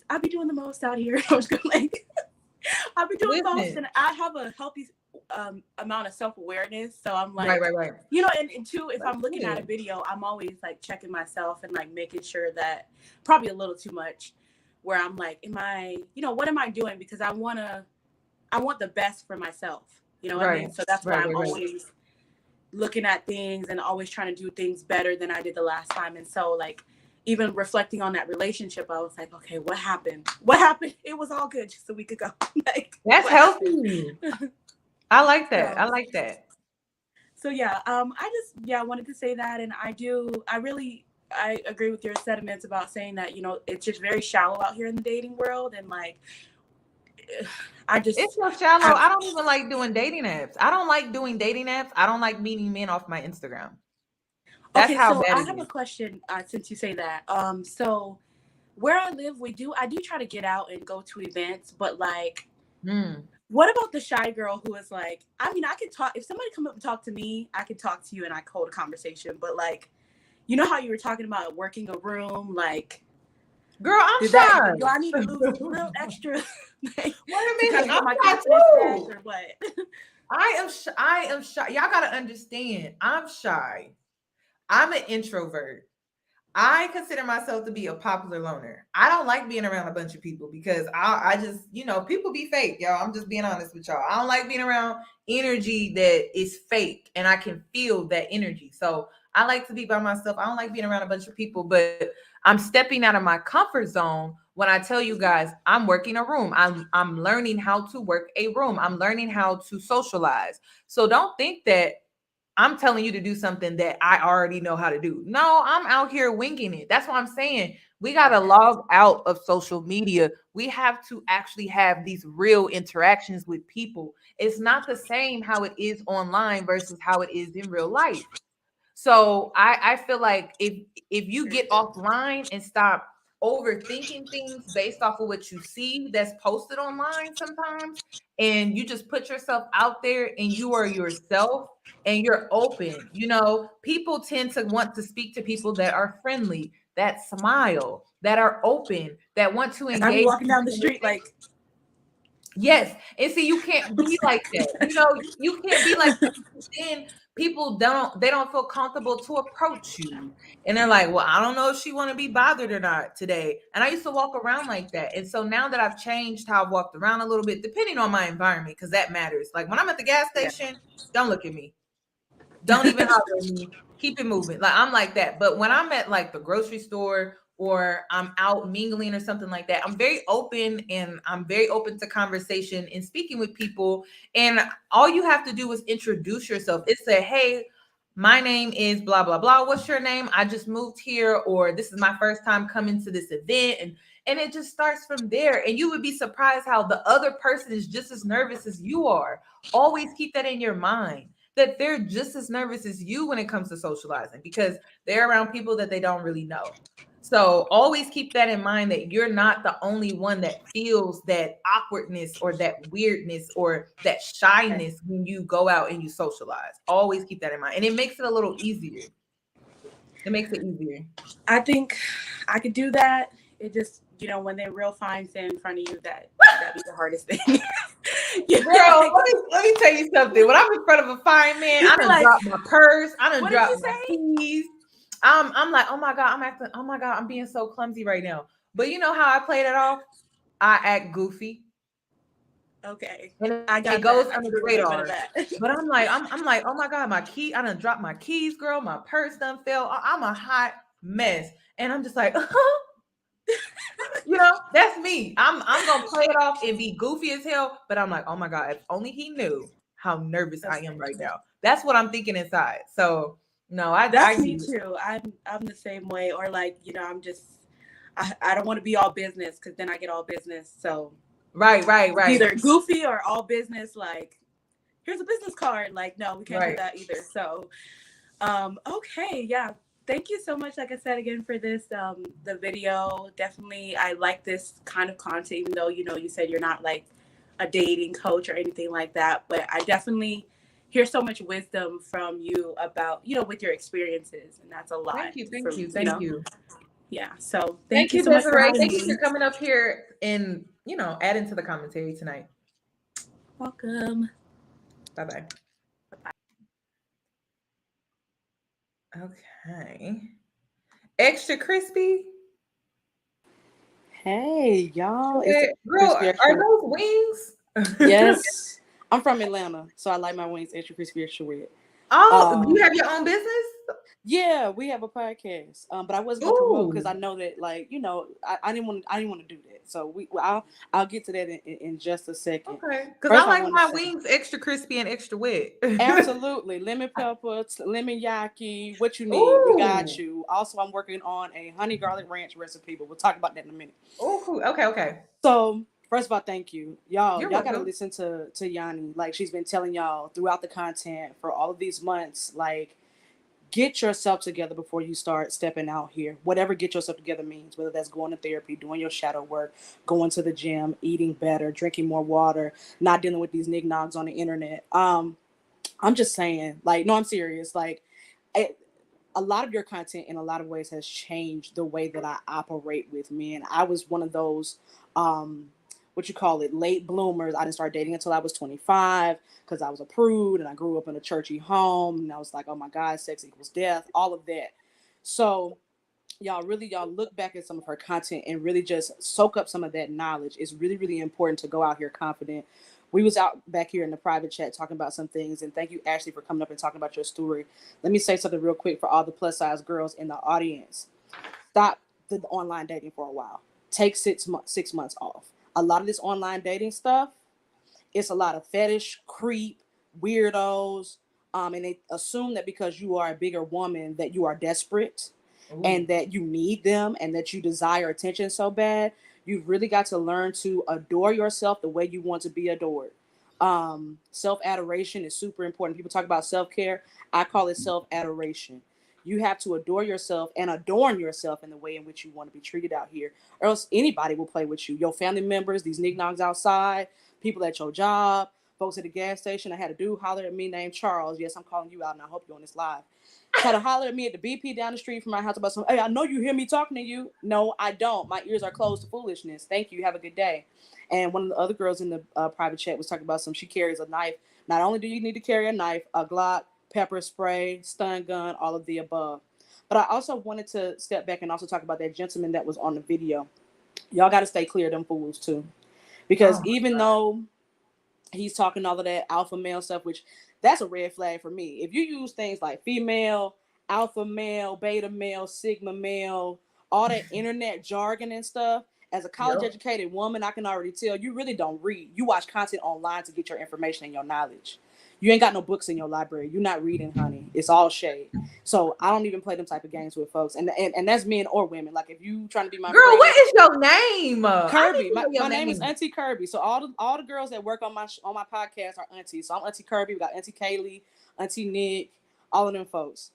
I be doing the most out here. I was like, I be doing the most and I have a healthy amount of self-awareness. So I'm like,
right.
And two, if I'm looking at a video, I'm always like checking myself and like making sure that probably a little too much where I'm like, what am I doing? Because I want the best for myself. You know what I mean? So that's why I'm always looking at things and always trying to do things better than I did the last time. And so like, even reflecting on that relationship, I was like, okay, what happened? What happened? It was all good just a week ago. Like,
That's healthy. I like that.
So,
I like that.
So yeah, I wanted to say that, and I agree with your sentiments about saying that, you know, it's just very shallow out here in the dating world, and like,
it's so shallow. I don't even like doing dating apps. I don't like doing dating apps. I don't like meeting men off my Instagram. That's
okay,
how
so
bad
I
it
have
is.
a question since you say that. So where I live, I do try to get out and go to events, but like, what about the shy girl who is like, I mean, I can talk, if somebody come up and talk to me, I can talk to you and I can hold a conversation, but like, you know how you were talking about working a room, like,
girl, I'm shy.
Do I need to lose a little extra? Like,
what do you mean?
I'm my
shy
confidence back
too.
or what?
I am shy. Y'all gotta understand. I'm shy. I'm an introvert. I consider myself to be a popular loner. I don't like being around a bunch of people because I just, you know, people be fake, y'all. I'm just being honest with y'all. I don't like being around energy that is fake, and I can feel that energy. So I like to be by myself. I don't like being around a bunch of people, but I'm stepping out of my comfort zone when I tell you guys I'm working a room. I'm learning how to work a room. I'm learning how to socialize. So don't think that I'm telling you to do something that I already know how to do. No, I'm out here winging it. That's what I'm saying. We got to log out of social media. We have to actually have these real interactions with people. It's not the same how it is online versus how it is in real life. So I feel like if you get offline and stop overthinking things based off of what you see that's posted online sometimes, and you just put yourself out there and you are yourself and you're open, you know, people tend to want to speak to people that are friendly, that smile, that are open, that want to
I be
engage.
walking down the street like,
yes. And see, you can't be like that. You know, you can't be like that. Then people don't feel comfortable to approach you. And they're like, well, I don't know if she want to be bothered or not today. And I used to walk around like that. And so now that I've changed how I've walked around a little bit, depending on my environment, because that matters. Like when I'm at the gas station, don't look at me. Don't even holler at me. Keep it moving. Like I'm like that. But when I'm at like the grocery store or I'm out mingling or something like that, I'm very open and I'm very open to conversation and speaking with people. And all you have to do is introduce yourself. It's say, hey, my name is blah, blah, blah. What's your name? I just moved here, or this is my first time coming to this event. And it just starts from there. And you would be surprised how the other person is just as nervous as you are. Always keep that in your mind, that they're just as nervous as you when it comes to socializing, because they're around people that they don't really know. So always keep that in mind, that you're not the only one that feels that awkwardness or that weirdness or that shyness when you go out and you socialize. Always keep that in mind. And it makes it a little easier. It makes it easier.
I think I could do that. It just, you know, when they're real fine standing in front of you, that'd be the hardest thing.
Girl, let me tell you something. When I'm in front of a fine man, I done dropped my purse. I done dropped my keys. I'm like, oh my God, I'm being so clumsy right now. But you know how I play that off? I act goofy.
Okay.
And
I got
it goes
that.
under the radar. But I'm like, oh my God, I done dropped my keys, girl. My purse done fell. I'm a hot mess. And I'm just like, you know, that's me. I'm gonna play it off and be goofy as hell. But I'm like, oh my God, if only he knew how nervous I am right now. That's what I'm thinking inside. So no,
that's me too. I'm the same way. Or like, you know, I'm just I don't want to be all business, because then I get all business. So
right.
Either goofy or all business, like here's a business card. Like, no, we can't do that either. So okay, yeah. Thank you so much, like I said again, for this the video. Definitely I like this kind of content, even though, you know, you said you're not like a dating coach or anything like that, but I definitely hear so much wisdom from you about, you know, with your experiences, and that's a lot.
Thank you.
Yeah, so
thank
you
you
so much for having
Desiree.
me.
Thank you for coming up here and, you know, adding to the commentary tonight.
Welcome.
Bye-bye. Okay. Extra crispy.
Hey, y'all. It's
Yeah, girl, are those wings?
Yes. I'm from Atlanta, so I like my wings extra crispy, extra red.
Oh, do you have your own business?
Yeah, we have a podcast. But I wasn't gonna promote because I know that, like, you know, I didn't want to do that. So I'll get to that in just a second.
Okay, because I
First,
like
want
my
to say,
wings extra crispy and extra wet.
absolutely, lemon pepper, lemon yaki, what you need, we got
Ooh.
you. Also, I'm working on a honey garlic ranch recipe, but we'll talk about that in a minute.
Ooh. Okay.
So first of all, thank you, y'all.
You're
Y'all gotta
welcome.
listen to Yoni. Like, she's been telling y'all throughout the content for all of these months. Like, get yourself together before you start stepping out here. Whatever get yourself together means, whether that's going to therapy, doing your shadow work, going to the gym, eating better, drinking more water, not dealing with these nignogs on the internet. I'm just saying, like, no, I'm serious. Like, a lot of your content in a lot of ways has changed the way that I operate with men. I was one of those, what you call it, late bloomers. I didn't start dating until I was 25 because I was a prude and I grew up in a churchy home. And I was like, oh my God, sex equals death, all of that. So y'all look back at some of her content and really just soak up some of that knowledge. It's really, really important to go out here confident. We was out back here in the private chat talking about some things, and thank you, Ashley, for coming up and talking about your story. Let me say something real quick for all the plus size girls in the audience. Stop the online dating for a while. Take 6 months off. A lot of this online dating stuff, it's a lot of fetish, creep, weirdos, and they assume that because you are a bigger woman that you are desperate. Ooh. And that you need them and that you desire attention so bad. You've really got to learn to adore yourself the way you want to be adored. Self-adoration is super important. People talk about self-care. I call it self-adoration. You have to adore yourself and adorn yourself in the way in which you want to be treated out here, or else anybody will play with you. Your family members, these nignogs outside, people at your job, folks at the gas station. I had a dude holler at me named Charles. Yes, I'm calling you out, and I hope you're on this live. Had to holler at me at the BP down the street from my house about some, hey, I know you hear me talking to you. No, I don't. My ears are closed to foolishness. Thank you. Have a good day. And one of the other girls in the private chat was talking about she carries a knife. Not only do you need to carry a knife, a Glock, pepper spray, stun gun, all of the above. But I also wanted to step back and also talk about that gentleman that was on the video. Y'all got to stay clear of them fools too. Because even though he's talking all of that alpha male stuff, which that's a red flag for me. If you use things like female, alpha male, beta male, sigma male, all that internet jargon and stuff, as a college educated woman, I can already tell you really don't read. You watch content online to get your information and your knowledge. You ain't got no books in your library. You're not reading, honey. It's all shade. So I don't even play them type of games with folks. And that's men or women. Like, if you trying to be my
girl,
friend,
what is your name?
Kirby. My name is Auntie Kirby. So all the girls that work on my podcast are aunties. So I'm Auntie Kirby. We got Auntie Kaylee, Auntie Nick, all of them folks.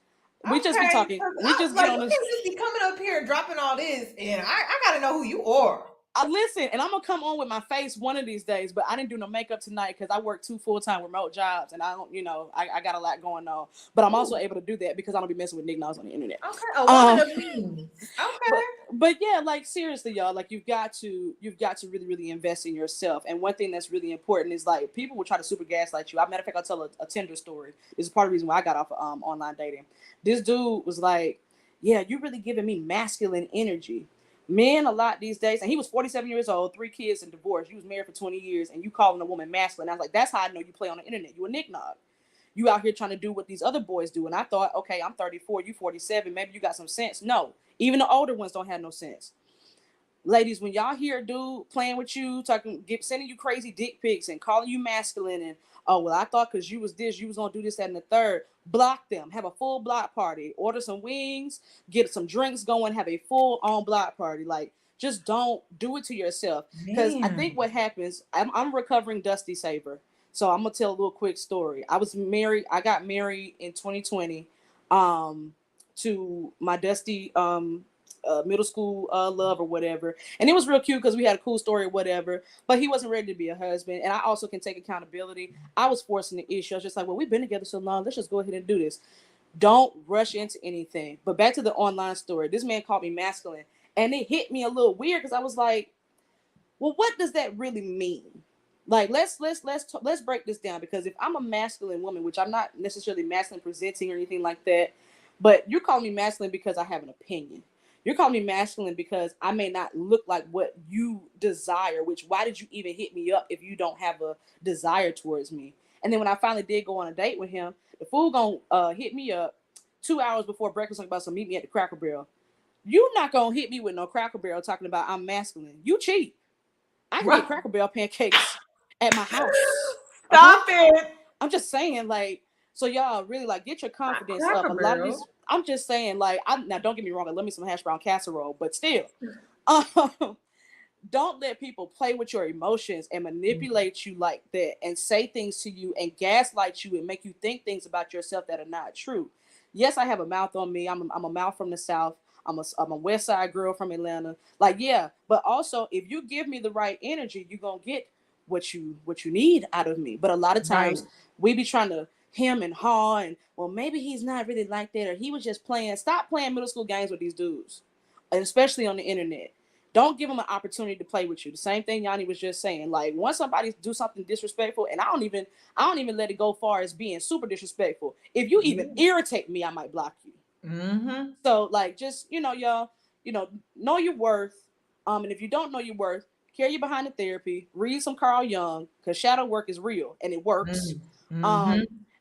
We just be talking. We just
like,
get on
you
this.
can just be coming up here and dropping all this, and I gotta know who you are.
Listen, and I'm gonna come on with my face one of these days, but I didn't do no makeup tonight because I work 2 full-time remote jobs, and I don't, I got a lot going on. But I'm also able to do that because I don't be messing with nignogs on the internet.
Okay, a woman of means. Okay,
but yeah, like, seriously, y'all, like, you've got to really, really invest in yourself. And one thing that's really important is, like, people will try to super gaslight you. Matter of fact, I'll tell a Tinder story. This is part of the reason why I got off of online dating. This dude was like, "Yeah, you're really giving me masculine energy." Men a lot these days, and he was 47 years old, 3 kids, and divorced. You was married for 20 years, and you calling a woman masculine. I was like, that's how I know you play on the internet. You a nicknog. You out here trying to do what these other boys do. And I thought, okay, I'm 34, you 47, maybe you got some sense. No, even the older ones don't have no sense. Ladies, when y'all hear a dude playing with you, sending you crazy dick pics and calling you masculine, and oh, well, I thought because you was this, you was gonna do this, that, and the third. Block them. Have a full block party. Order some wings. Get some drinks going. Have a full on block party. Like, just don't do it to yourself. Because I think what happens, I'm a recovering Dusty Saver. So I'm gonna tell a little quick story. I got married in 2020 to my Dusty middle school love or whatever, and it was real cute because we had a cool story or whatever, but he wasn't ready to be a husband, and I also can take accountability. I was forcing the issue. I was just like, well, we've been together so long, let's just go ahead and do this. Don't rush into anything. But back to the online story, this man called me masculine, and it hit me a little weird because I was like, well, what does that really mean? Like, let's break this down, because if I'm a masculine woman, which I'm not necessarily masculine presenting or anything like that, but you're calling me masculine because I have an opinion. You're calling me masculine because I may not look like what you desire, which, why did you even hit me up if you don't have a desire towards me? And then when I finally did go on a date with him, the fool gonna hit me up,
2 hours before breakfast talking about some meet me at the Cracker Barrel. You not gonna hit me with no Cracker Barrel talking about I'm masculine. You cheat. I can get Cracker Barrel pancakes at my house.
Stop it.
I'm just saying, like, so y'all really like get your confidence up. A lot
Barrel.
of these, I'm just saying, like, now don't get me wrong, I love me some hash brown casserole, but still, don't let people play with your emotions and manipulate you like that and say things to you and gaslight you and make you think things about yourself that are not true. Yes, I have a mouth on me. I'm a mouth from the South. I'm a West Side girl from Atlanta. Like, yeah, but also if you give me the right energy, you're gonna get what you need out of me. But a lot of times we be trying to hem and haw and well, maybe he's not really like that, or he was just playing. Stop playing middle school games with these dudes, and especially on the internet. Don't give them an opportunity to play with you. The same thing Yoni was just saying. Like, once somebody do something disrespectful, and I don't even let it go far as being super disrespectful. If you even irritate me, I might block you. So, like, just y'all, know your worth. And if you don't know your worth, carry you behind the therapy. Read some Carl Jung, because shadow work is real and it works.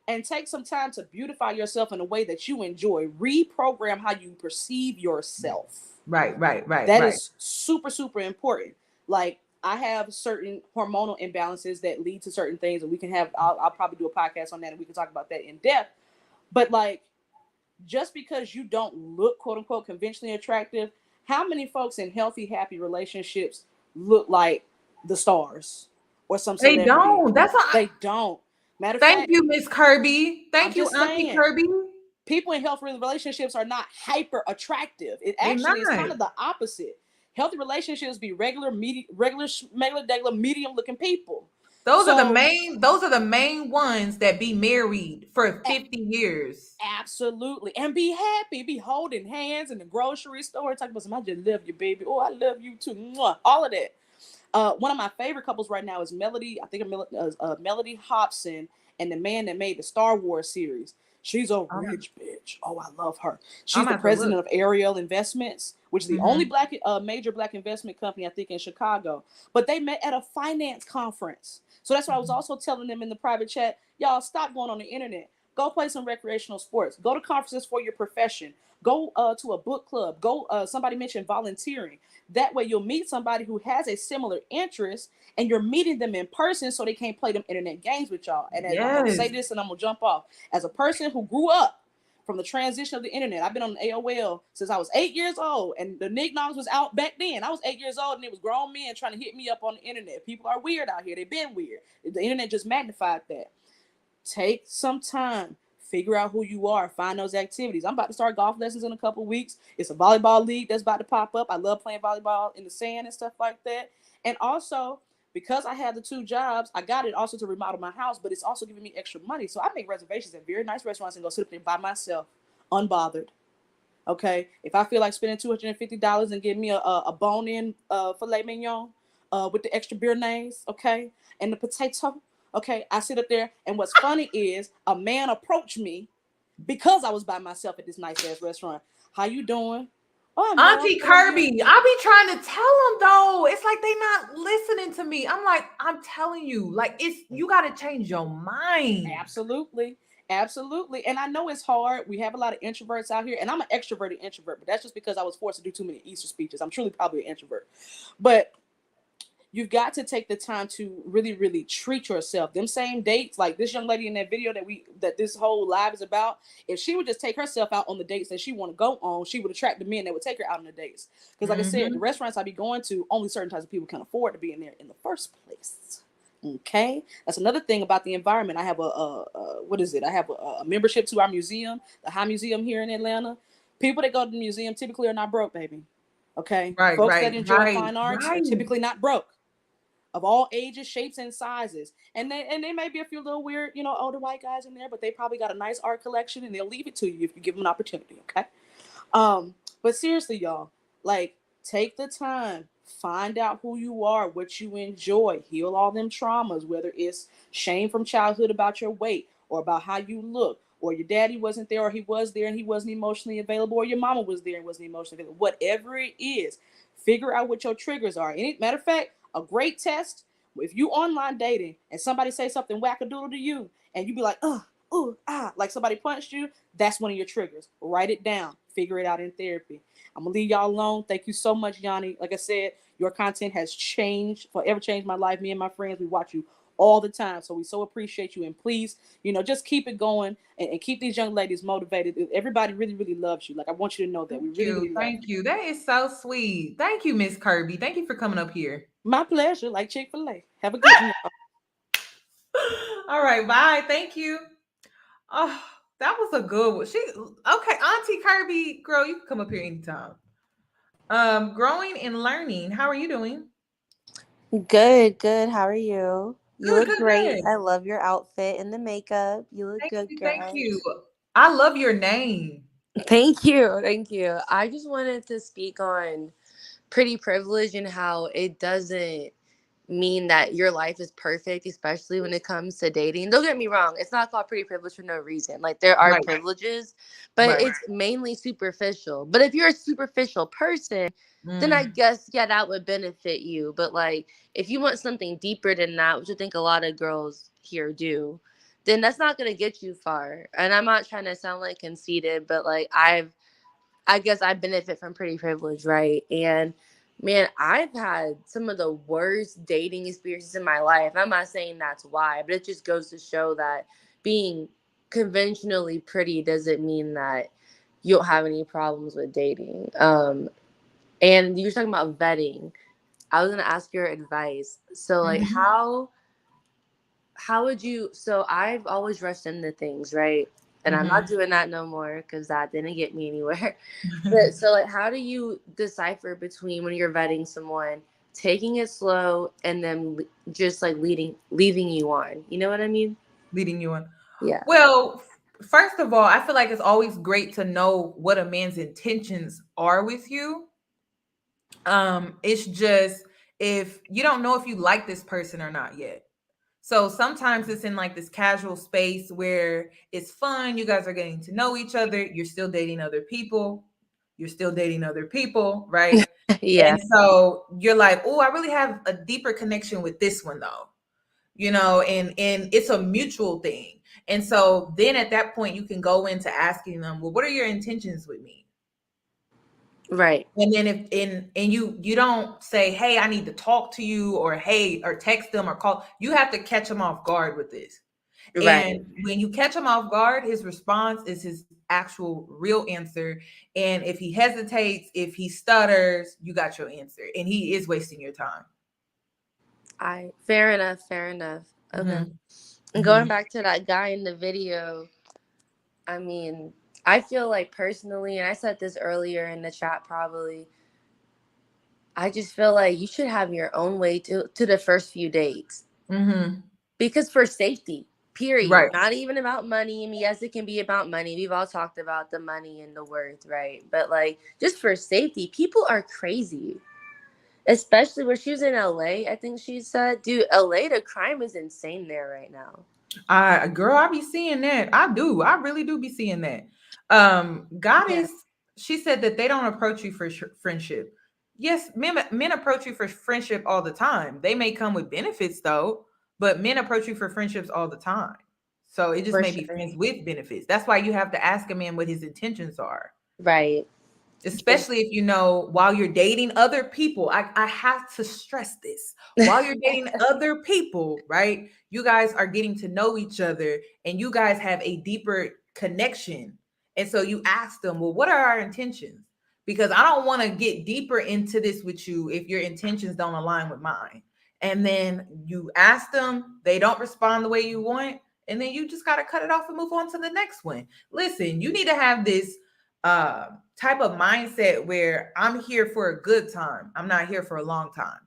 And take some time to beautify yourself in a way that you enjoy. Reprogram how you perceive yourself.
Right.
That is super, super important. Like, I have certain hormonal imbalances that lead to certain things, and we can have, I'll probably do a podcast on that and we can talk about that in depth. But like, just because you don't look quote unquote conventionally attractive, how many folks in healthy, happy relationships look like the stars or some celebrity?
They don't. That's why
they don't. Matter of
Thank
fact,
you, Miss Kirby. Thank you, Auntie Kirby.
People in healthy relationships are not hyper attractive. It actually is kind of the opposite. Healthy relationships be regular, medium looking people.
Those are the main ones that be married for 50 years.
Absolutely. And be happy, be holding hands in the grocery store, talking about some, I just love you, baby. Oh, I love you too. Mwah. All of that. One of my favorite couples right now is Melody. I think Melody Hobson and the man that made the Star Wars series. She's a rich bitch. Oh, I love her. She's the president of Ariel Investments, which is the only major black investment company, I think, in Chicago. But they met at a finance conference. So that's what I was also telling them in the private chat. Y'all, stop going on the internet. Go play some recreational sports. Go to conferences for your profession. Go to a book club. Go. Somebody mentioned volunteering. That way you'll meet somebody who has a similar interest and you're meeting them in person so they can't play them internet games with y'all. And I'm going to say this and I'm going to jump off. As a person who grew up from the transition of the internet, I've been on AOL since I was 8 years old, and the Nicknoms was out back then. I was 8 years old and it was grown men trying to hit me up on the internet. People are weird out here. They've been weird. The internet just magnified that. Take some time. Figure out who you are. Find those activities. I'm about to start golf lessons in a couple weeks. It's a volleyball league that's about to pop up. I love playing volleyball in the sand and stuff like that. And also, because I had the 2 jobs, I got it also to remodel my house, but it's also giving me extra money. So I make reservations at very nice restaurants and go sit up there by myself, unbothered. Okay? If I feel like spending $250 and getting me a bone-in filet mignon with the extra béarnaise, okay, and the potato, okay, I sit up there, and what's funny is a man approached me because I was by myself at this nice ass restaurant. How you doing? Oh,
Auntie Kirby, I be trying to tell them though. It's like they not listening to me. I'm like, I'm telling you, like you got to change your mind.
Absolutely. And I know it's hard. We have a lot of introverts out here, and I'm an extroverted introvert, but that's just because I was forced to do too many Easter speeches. I'm truly probably an introvert, but you've got to take the time to really, really treat yourself. Them same dates, like this young lady in that video that this whole live is about, if she would just take herself out on the dates that she want to go on, she would attract the men that would take her out on the dates. Because like I said, the restaurants I be going to, only certain types of people can afford to be in there in the first place. Okay, that's another thing about the environment. I have I have a membership to our museum, the High Museum here in Atlanta. People that go to the museum typically are not broke, baby. Okay, folks that enjoy fine arts are typically not broke. Of all ages, shapes, and sizes. And they may be a few little weird, older white guys in there, but they probably got a nice art collection and they'll leave it to you if you give them an opportunity, okay? But seriously, y'all, like, take the time, find out who you are, what you enjoy, heal all them traumas, whether it's shame from childhood about your weight or about how you look, or your daddy wasn't there, or he was there and he wasn't emotionally available, or your mama was there and wasn't emotionally available. Whatever it is, figure out what your triggers are. Matter of fact, a great test, if you online dating and somebody say something wackadoodle to you and you be like, ooh, ah, like somebody punched you, that's one of your triggers. Write it down. Figure it out in therapy. I'm going to leave y'all alone. Thank you so much, Yoni. Like I said, your content has changed, forever changed my life. Me and my friends, we watch you all the time. So we so appreciate you. And please, just keep it going and keep these young ladies motivated. Everybody really, really loves you. Like, I want you to know that. We really, really love you.
Thank you. That is so sweet. Thank you, Miss Kirby. Thank you for coming up here.
My pleasure. Like Chick-fil-A. Have a good one.
All right. Bye. Thank you. Oh, that was a good one. Okay, Auntie Kirby, girl, you can come up here anytime. Growing and learning. How are you doing?
Good, good. How are you? You
Good,
look
good,
great.
good.
I love your outfit and the makeup. You look good,
Thank
girl.
you. I love your name.
Thank you. Thank you. I just wanted to speak on pretty privilege and how it doesn't mean that your life is perfect, especially when it comes to dating. Don't get me wrong, it's not called pretty privilege for no reason. Like, there are
Right.
privileges, but
Right.
it's mainly superficial. But if you're a superficial person, then I guess, yeah, that would benefit you. But like, if you want something deeper than that, which I think a lot of girls here do, then that's not gonna get you far. And I'm not trying to sound like conceited, but like, I guess I benefit from pretty privilege, right? And man, I've had some of the worst dating experiences in my life. I'm not saying that's why, but it just goes to show that being conventionally pretty doesn't mean that you don't have any problems with dating. And you were talking about vetting. I was gonna ask your advice. So like, how would you? So I've always rushed into things, right? And I'm not doing that no more because that didn't get me anywhere. But so like, how do you decipher between when you're vetting someone, taking it slow, and then just like leaving you on? You know what I mean?
Leading you on.
Yeah.
Well, first of all, I feel like it's always great to know what a man's intentions are with you. It's just if you don't know if you like this person or not yet. So sometimes it's in like this casual space where it's fun. You guys are getting to know each other. You're still dating other people. You're still dating other people, right?
Yeah.
And so you're like, oh, I really have a deeper connection with this one though, and it's a mutual thing. And so then at that point you can go into asking them, well, what are your intentions with me?
Right.
And then and you don't say, hey, I need to talk to you, or hey, or text them or call. You have to catch them off guard with this.
Right.
And when you catch him off guard, his response is his actual real answer. And if he hesitates, if he stutters, you got your answer. And he is wasting your time.
Fair enough. Fair enough. Okay. And going back to that guy in the video, I mean, I feel like personally, and I said this earlier in the chat probably, I just feel like you should have your own way to the first few dates. Because for safety, period.
Right.
Not even about money. I mean, yes, it can be about money. We've all talked about the money and the worth, right? But like, just for safety, people are crazy. Especially where she was in LA, I think she said. Dude, LA, the crime is insane there right now.
Girl, I be seeing that. I do. I really do be seeing that. Goddess, she said that they don't approach you for friendship. Yes, men approach you for friendship all the time. They may come with benefits though, but men approach you for friendships all the time. So it just may be friends with benefits. That's why you have to ask a man what his intentions are.
Right.
Especially if you know while you're dating other people. I have to stress this. While you're dating other people, right? You guys are getting to know each other and you guys have a deeper connection. And so you ask them, well, what are our intentions? Because I don't want to get deeper into this with you if your intentions don't align with mine. And then you ask them, they don't respond the way you want. And then you just got to cut it off and move on to the next one. Listen, you need to have this type of mindset where I'm here for a good time. I'm not here for a long time.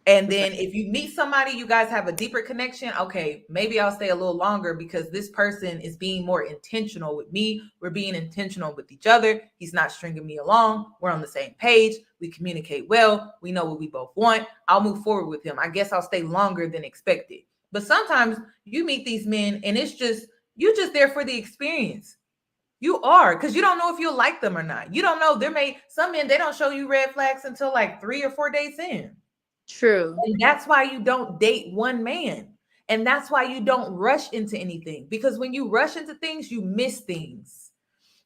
And then if you meet somebody, you guys have a deeper connection. Okay, maybe I'll stay a little longer because this person is being more intentional with me. We're being intentional with each other. He's not stringing me along. We're on the same page. We communicate well. We know what we both want. I'll move forward with him. I guess I'll stay longer than expected. But sometimes you meet these men and it's just, you're just there for the experience. You are, because you don't know if you'll like them or not. You don't know. Some men, they don't show you red flags until like 3 or 4 days in.
True.
And that's why you don't date one man. And that's why you don't rush into anything, because when you rush into things, you miss things.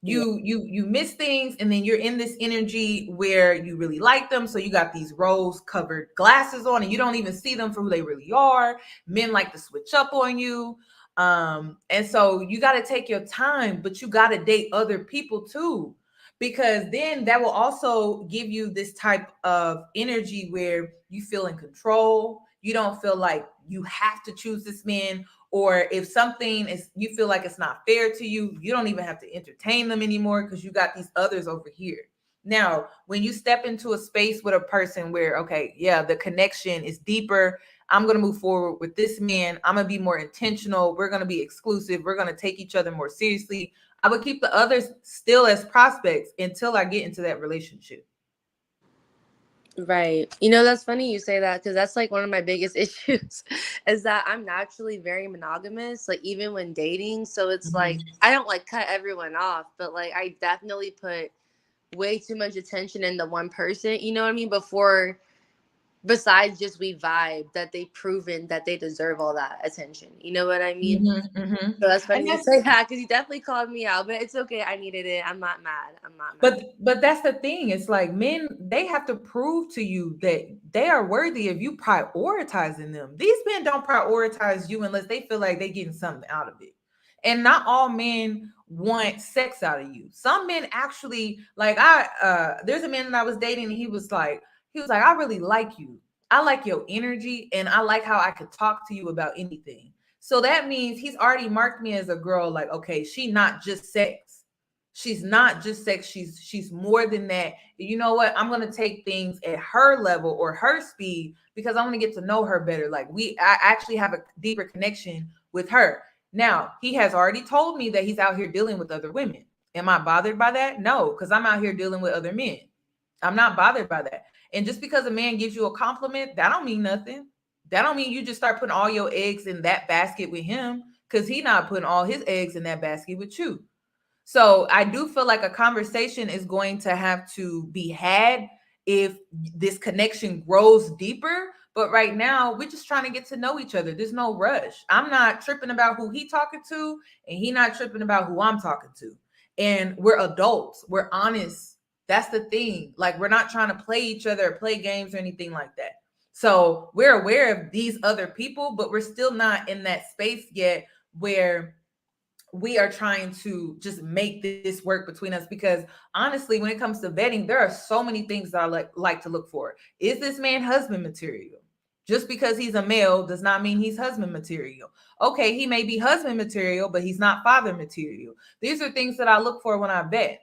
You miss things, and then you're in this energy where you really like them, so you got these rose covered glasses on and you don't even see them for who they really are. Men like to switch up on you, and so you got to take your time, but you got to date other people too, because then that will also give you this type of energy where you feel in control. You don't feel like you have to choose this man, or if something is, you feel like it's not fair to you, you don't even have to entertain them anymore because you got these others over here. Now, when you step into a space with a person where, okay, yeah, the connection is deeper, I'm going to move forward with this man, I'm going to be more intentional, we're going to be exclusive, we're going to take each other more seriously, I would keep the others still as prospects until I get into that relationship.
Right. You know, that's funny you say that, because that's like one of my biggest issues is that I'm naturally very monogamous, like even when dating. So it's like, I don't like cut everyone off, but like I definitely put way too much attention into one person, you know what I mean? Besides just we vibe, that they've proven that they deserve all that attention. You know what I mean? So that's funny you say that, because you definitely called me out, but it's okay. I needed it. I'm not mad.
But that's the thing. It's like men, they have to prove to you that they are worthy of you prioritizing them. These men don't prioritize you unless they feel like they're getting something out of it. And not all men want sex out of you. Some men actually, like there's a man that I was dating, and he was like, I really like you. I like your energy, and I like how I could talk to you about anything. So that means he's already marked me as a girl, like, okay, she not just sex. She's not just sex. She's more than that. You know what? I'm gonna take things at her level or her speed, because I want to get to know her better. Like I actually have a deeper connection with her. Now, he has already told me that he's out here dealing with other women. Am I bothered by that? No, because I'm out here dealing with other men. I'm not bothered by that. And just because a man gives you a compliment, that don't mean nothing. That don't mean you just start putting all your eggs in that basket with him, because he not putting all his eggs in that basket with you. So I do feel like a conversation is going to have to be had if this connection grows deeper. But right now, we're just trying to get to know each other. There's no rush. I'm not tripping about who he talking to, and he not tripping about who I'm talking to. And we're adults. We're honest. That's the thing. Like, we're not trying to play each other or play games or anything like that. So we're aware of these other people, but we're still not in that space yet where we are trying to just make this work between us. Because honestly, when it comes to vetting, there are so many things that I like to look for. Is this man husband material? Just because he's a male does not mean he's husband material. Okay, he may be husband material, but he's not father material. These are things that I look for when I vet.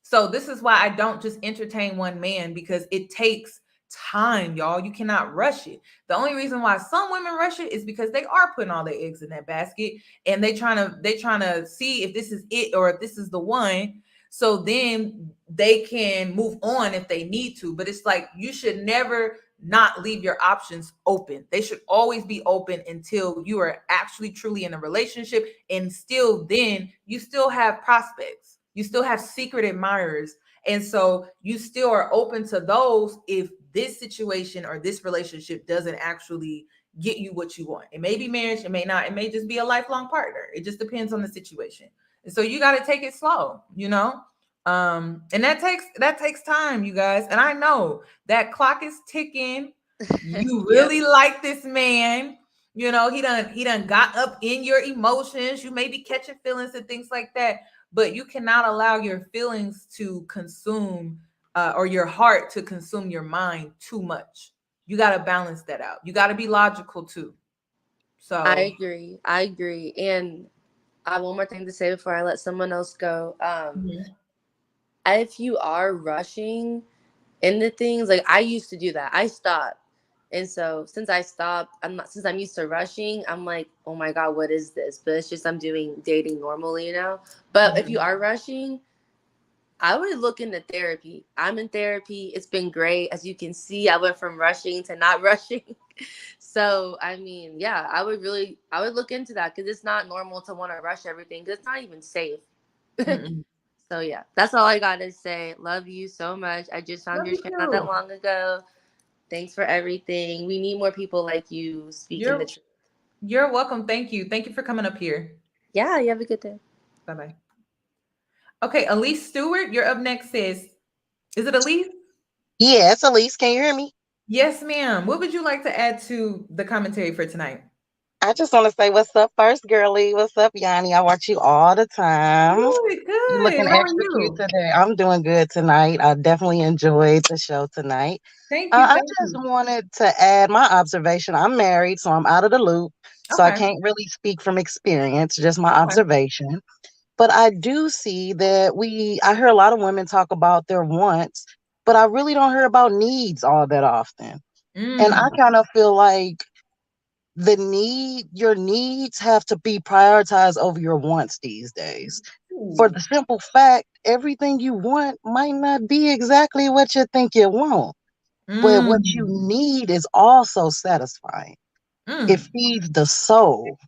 So this is why I don't just entertain one man, because it takes time, y'all. You cannot rush it. The only reason why some women rush it is because they are putting all their eggs in that basket, and they trying to see if this is it or if this is the one. So then they can move on if they need to. But it's like, you should never not leave your options open. They should always be open until you are actually truly in a relationship. And still then you still have prospects. You still have secret admirers. And so you still are open to those if this situation or this relationship doesn't actually get you what you want. It may be marriage, it may not, it may just be a lifelong partner. It just depends on the situation. And so you got to take it slow, you know? And that takes time, you guys. And I know that clock is ticking. You really like this man. You know, he done got up in your emotions. You may be catching feelings and things like that, but you cannot allow your feelings to consume or your heart to consume your mind too much. You got to balance that out. You got to be logical too. So
I agree. And I have one more thing to say before I let someone else go. If you are rushing into things, like I used to do that, I stopped. And so since I stopped, since I'm used to rushing, I'm like, oh my God, what is this? But it's just I'm doing dating normally, you know? But if you are rushing, I would look into therapy. I'm in therapy. It's been great. As you can see, I went from rushing to not rushing. So, I mean, yeah, I would look into that, because it's not normal to want to rush everything, because it's not even safe. So, yeah, that's all I got to say. Love you so much. I just found your shit not that long ago. Thanks for everything. We need more people like you speaking the truth.
You're welcome. Thank you. Thank you for coming up here.
Yeah, you have a good day.
Bye-bye. Okay, Elise Stewart, you're up next, sis. Is it Elise?
Yes, Elise, can you hear me?
Yes, ma'am. What would you like to add to the commentary for tonight?
I just want to say what's up first, girly. What's up, Yanni? I watch you all the time.
Good,
You
good.
looking
How are
extra cute
you?
today. I'm doing good tonight. I definitely enjoyed the show tonight.
Thank you.
I
Thank
just
you.
wanted to add my observation. I'm married, so I'm out of the loop. So I
Okay.
can't really speak from experience, just my
Okay.
observation. But I do see that I hear a lot of women talk about their wants, but I really don't hear about needs all that often. And I
Mm.
kind of feel like your needs have to be prioritized over your wants these days. For
Ooh.
the simple fact, everything you want might not be exactly what you think you want, but what you
Mm.
need is also satisfying. It
Mm.
feeds the soul.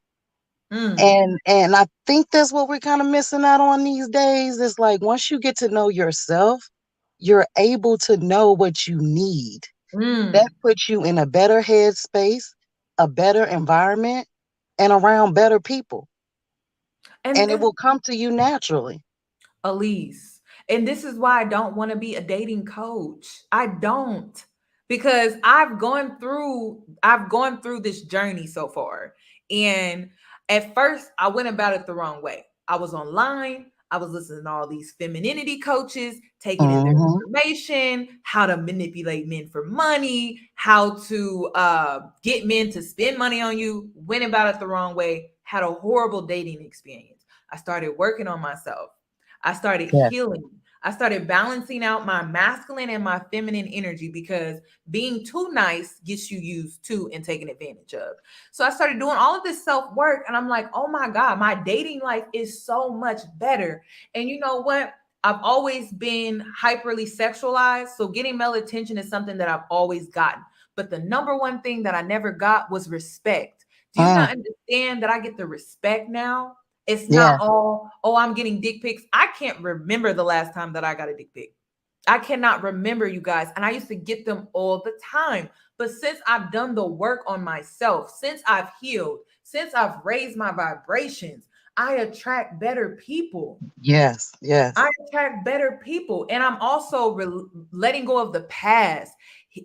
Mm.
And I think that's what we're kind of missing out on these days. It's like once you get to know yourself, you're able to know what you need. That
Mm.
puts you in a better headspace, a better environment, and around better people. And it
And
will come to you naturally.
Elise. And this is why I don't want to be a dating coach. I don't. Because I've gone through this journey so far. And at first I went about it the wrong way. I was online, I was listening to all these femininity coaches, taking in their
Mhm.
information, how to manipulate men for money, how to get men to spend money on you. Went about it the wrong way, had a horrible dating experience. I started working on myself. I started
Yes.
healing. I started balancing out my masculine and my feminine energy because being too nice gets you used to and taken advantage of. So I started doing all of this self work and I'm like, oh my God, my dating life is so much better. And you know what? I've always been hyperly sexualized. So getting male attention is something that I've always gotten. But the number one thing that I never got was respect. Do you
Mm,
not understand that I get the respect now? It's not
yeah.
all, oh, I'm getting dick pics. I can't remember the last time that I got a dick pic. I cannot remember, you guys. And I used to get them all the time. But since I've done the work on myself, since I've healed, since I've raised my vibrations, I attract better people.
Yes. Yes.
I attract better people. And I'm also letting go of the past,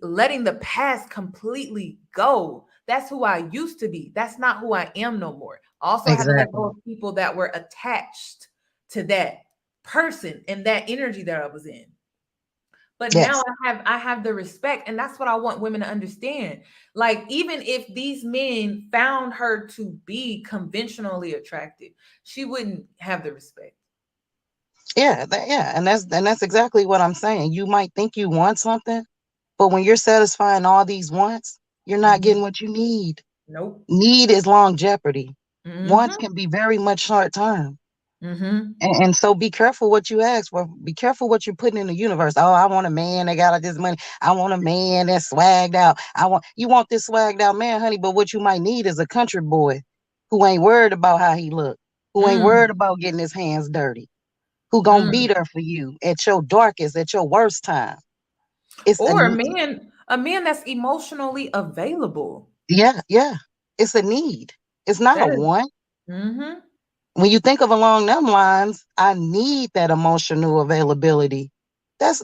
letting the past completely go. That's who I used to be. That's not who I am no more. I also had to let go
Exactly.
of people that were attached to that person and that energy that I was in. But now
Yes.
I have the respect, and that's what I want women to understand. Like, even if these men found her to be conventionally attractive, she wouldn't have the respect.
Yeah. Yeah. And that's exactly what I'm saying. You might think you want something, but when you're satisfying all these wants, you're not
Mhm.
getting what you need.
Nope.
Need is long jeopardy. Wants
Mhm.
can be very much short term.
Mhm.
And so be careful what you ask for. Be careful what you're putting in the universe. Oh, I want a man that got all this money. I want a man that's swagged out. You want this swagged out man, honey, but what you might need is a country boy who ain't worried about how he look, who ain't
Mm.
worried about getting his hands dirty, who gonna be
Mm.
there for you at your darkest, at your worst time. It's a
Or a man that's emotionally available.
Yeah, yeah. It's a need. It's not a
That is.
want.
Mhm.
When you think of along them lines, I need that emotional availability. That's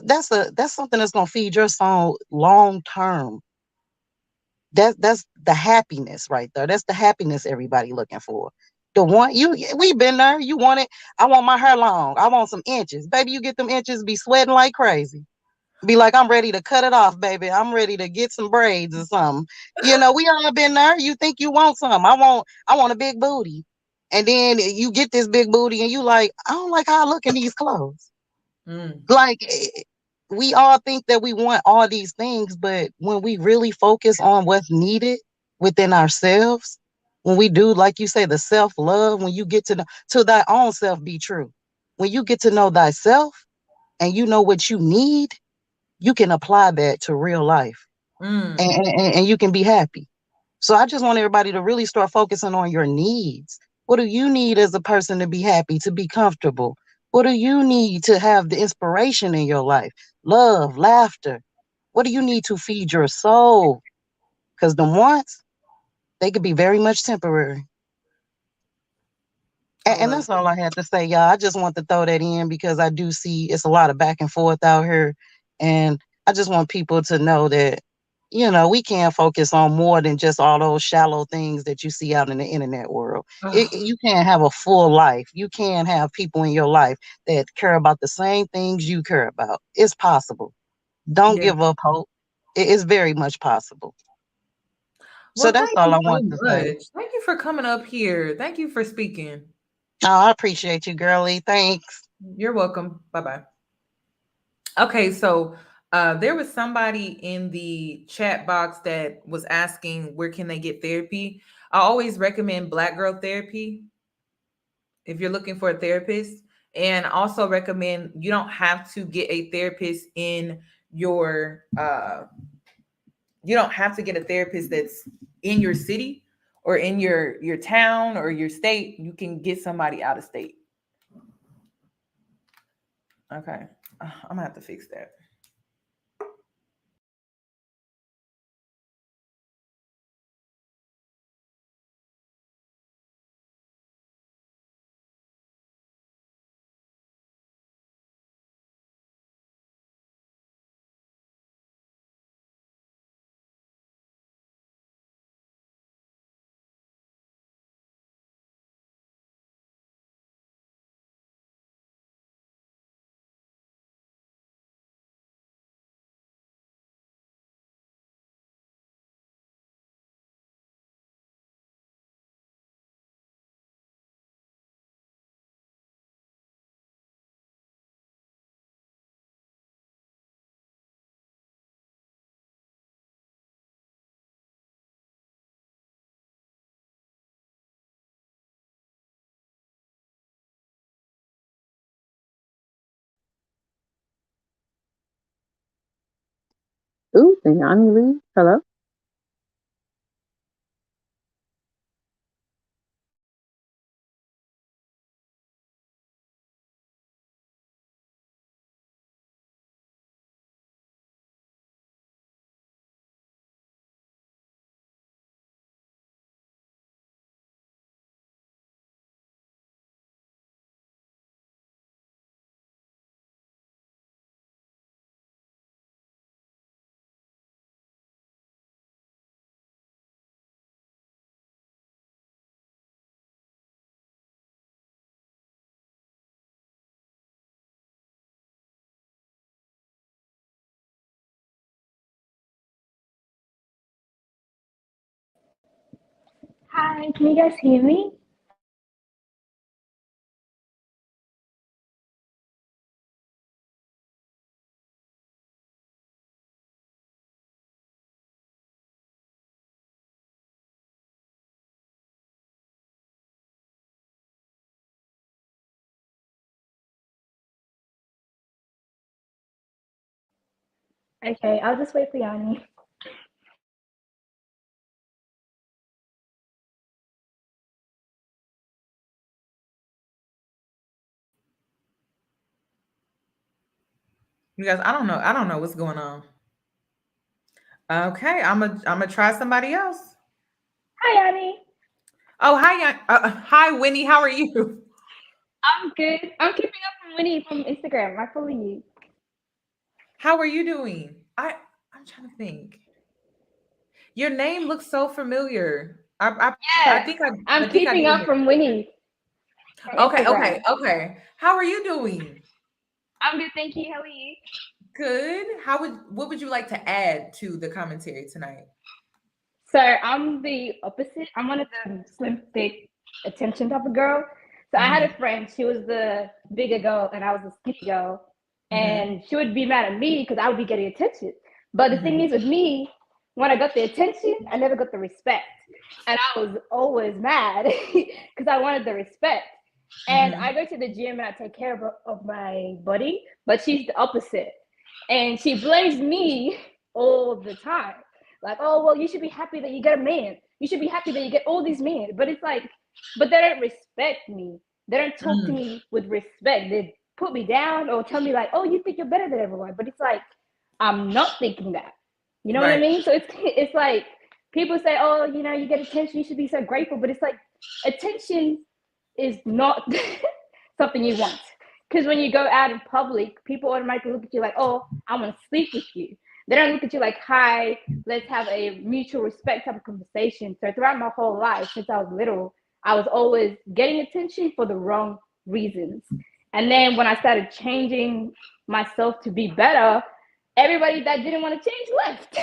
something that's gonna feed your soul long term. That's the happiness right there. That's the happiness everybody looking for. The one we been there. You want it. I want my hair long. I want some inches. Baby, you get them inches, be sweating like crazy. Be like, I'm ready to cut it off, baby. I'm ready to get some braids or something. We all been there. You think you want some. I want a big booty. And then you get this big booty and you like, I don't like how I look in these clothes.
Mm.
Like we all think that we want all these things, but when we really focus on what's needed within ourselves, when we do, like you say, the self-love, when you get to thy own self be true. When you get to know thyself and you know what you need, you can apply that to real life and,
Mm.
and you can be happy. So I just want everybody to really start focusing on your needs. What do you need as a person to be happy, to be comfortable? What do you need to have the inspiration in your life? Love, laughter. What do you need to feed your soul? Because the wants, They could be very much temporary. And that's all I had to say, y'all. I just want to throw that in because I do see it's a lot of back and forth out here. And I just want people to know that, we can focus on more than just all those shallow things that you see out in the internet world. You can have a full life. You can have people in your life that care about the same things you care about. It's possible. Don't give up hope. It is very much possible.
Well,
So that's
thank
all
you
I
so
want to say.
much. Thank you for coming up here. Thank you for speaking.
Oh, I appreciate you, girlie. Thanks.
You're welcome. Bye-bye. Okay, so there was somebody in the chat box that was asking where can they get therapy. I always recommend Black Girl Therapy if you're looking for a therapist, and also recommend you don't have to get a therapist in your you don't have to get a therapist that's in your city or in your town or your state. You can get somebody out of state. Okay, I'm gonna have to fix that.
Ooh, did Yanni leave? Hello?
Hi, can you guys hear me? Okay, I'll just wait for Yanni.
You guys, I don't know what's going on. Okay, I'm gonna try somebody else.
Hi, Yanni.
Oh, hi, Winnie. How are you?
I'm good. I'm keeping up from Winnie from Instagram. I follow you.
How are you doing? I'm trying to think. Your name looks so familiar. I
Yeah,
think
I'm
I think I
keeping
know
up
you.
from Winnie from
Okay.
Instagram.
How are you doing?
I'm good, thank you. How are you?
Good. What would you like to add to the commentary tonight?
So I'm the opposite. I'm one of the slim, thick, attention type of girl. So I had a friend. She was the bigger girl, and I was the skinny girl. And she would be mad at me because I would be getting attention. But the thing is, with me, when I got the attention, I never got the respect, and I was always mad because I wanted the respect. And I go to the gym and I take care of my body, but she's the opposite, and she blames me all the time. Like, oh, well, you should be happy that you get a man. You should be happy that you get all these men. But it's like, but they don't respect me. They don't talk to me with respect. They put me down or tell me like, oh, you think you're better than everyone. But it's like, I'm not thinking that. You know what I
Right.
mean? So it's like people say, oh, you know, you get attention, you should be so grateful. But it's like, attention is not something you want. Because when you go out in public, people automatically look at you like, oh, I want to sleep with you. They don't look at you like, hi, let's have a mutual respect type of conversation. So throughout my whole life, since I was little, I was always getting attention for the wrong reasons. And then when I started changing myself to be better, everybody that didn't want to change left.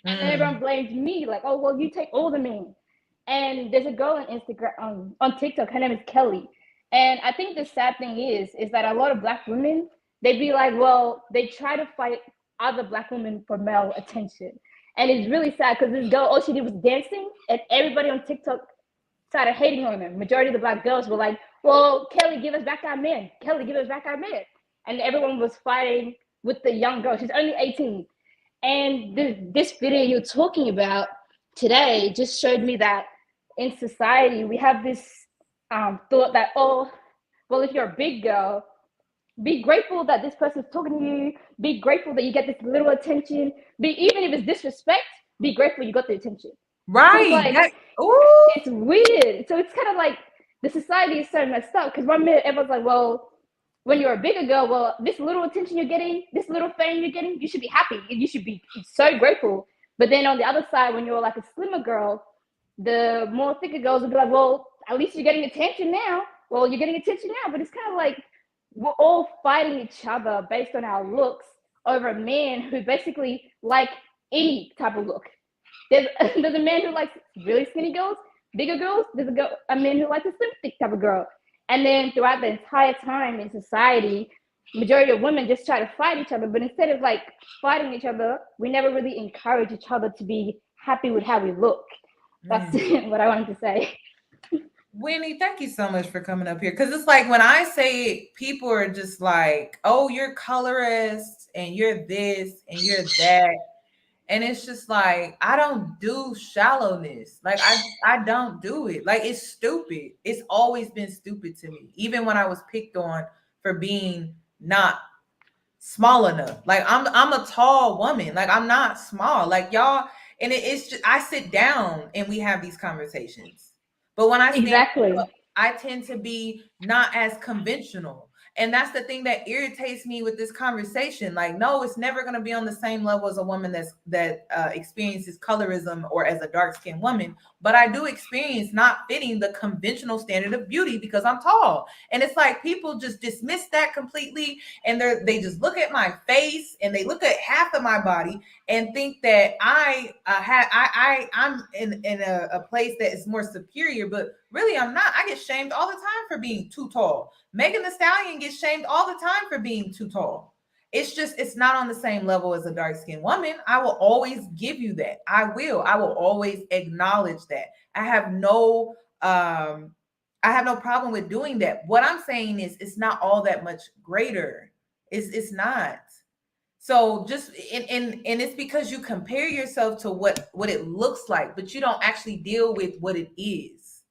And then everyone blamed me, like, oh, well, you take all the men. And there's a girl on Instagram, on TikTok, her name is Kelly. And I think the sad thing is that a lot of Black women, they'd be like, well, they try to fight other Black women for male attention. And it's really sad because this girl, all she did was dancing, and everybody on TikTok started hating on her. Majority of the Black girls were like, well, Kelly, give us back our men. Kelly, give us back our men. And everyone was fighting with the young girl. She's only 18. And this video you're talking about today just showed me that in society, we have this thought that, oh, well, if you're a big girl, be grateful that this person's talking to you. Be grateful that you get this little attention. Even if it's disrespect, be grateful you got the attention.
Right.
So it's weird. So it's kind of like the society is so messed up because 1 minute everyone's like, well, when you're a bigger girl, well, this little attention you're getting, this little fame you're getting, you should be happy. You should be so grateful. But then on the other side, when you're like a slimmer girl, the more thicker girls will be like, well, at least you're getting attention now. Well, you're getting attention now. But it's kind of like we're all fighting each other based on our looks over a man who basically like any type of look. There's a man who likes really skinny girls, bigger girls. There's a man who likes a slim, thick type of girl. And then throughout the entire time in society, majority of women just try to fight each other. But instead of like fighting each other, we never really encourage each other to be happy with how we look. That's what I wanted to say.
Winnie, thank you so much for coming up here. Because it's like when I say it, people are just like, oh, you're colorist and you're this and you're that. And it's just like, I don't do shallowness. Like, I don't do it. Like, it's stupid. It's always been stupid to me. Even when I was picked on for being not small enough. Like, I'm a tall woman. Like, I'm not small. Like, y'all, and it's just, I sit down and we have these conversations. But when I stand up, I tend to be not as conventional. And that's the thing that irritates me with this conversation. Like, no, it's never going to be on the same level as a woman that experiences colorism or as a dark-skinned woman. But I do experience not fitting the conventional standard of beauty because I'm tall. And it's like people just dismiss that completely. And they just look at my face and they look at half of my body and think that I'm in a place that is more superior. But really, I'm not. I get shamed all the time for being too tall. Megan Thee Stallion gets shamed all the time for being too tall. It's not on the same level as a dark-skinned woman. I will always give you that. I will always acknowledge that. I have no problem with doing that. What I'm saying is it's not all that much greater. It's not. So just and it's because you compare yourself to what it looks like, but you don't actually deal with what it is.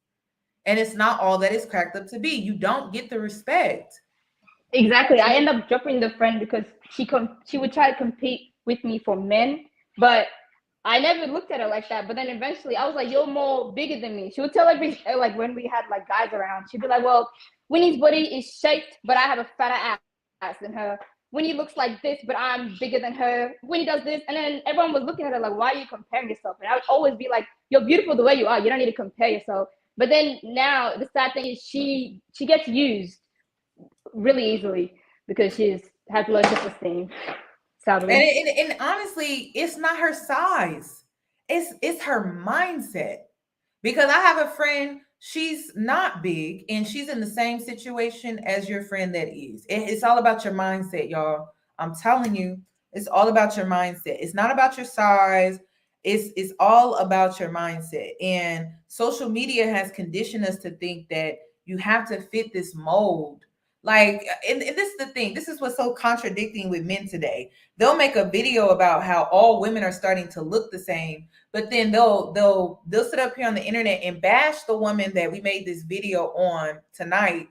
And it's not all that it's cracked up to be. You don't get the respect.
Exactly. I end up dropping the friend because she would try to compete with me for men, but I never looked at her like that. But then eventually I was like, you're more bigger than me. She would tell like when we had like guys around, she'd be like, well, Winnie's body is shaped, but I have a fatter ass than her. Winnie looks like this, but I'm bigger than her. Winnie does this. And then everyone was looking at her like, why are you comparing yourself? And I would always be like, you're beautiful the way you are. You don't need to compare yourself. But then now the sad thing is she gets used really easily because she has low self-esteem. Sadly.
And honestly, it's not her size. It's her mindset. Because I have a friend, she's not big and she's in the same situation as your friend that is. It's all about your mindset, y'all. I'm telling you, it's all about your mindset. It's not about your size. It's all about your mindset. And social media has conditioned us to think that you have to fit this mold. Like, and this is the thing. This is what's so contradicting with men today. They'll make a video about how all women are starting to look the same, but then they'll sit up here on the internet and bash the woman that we made this video on tonight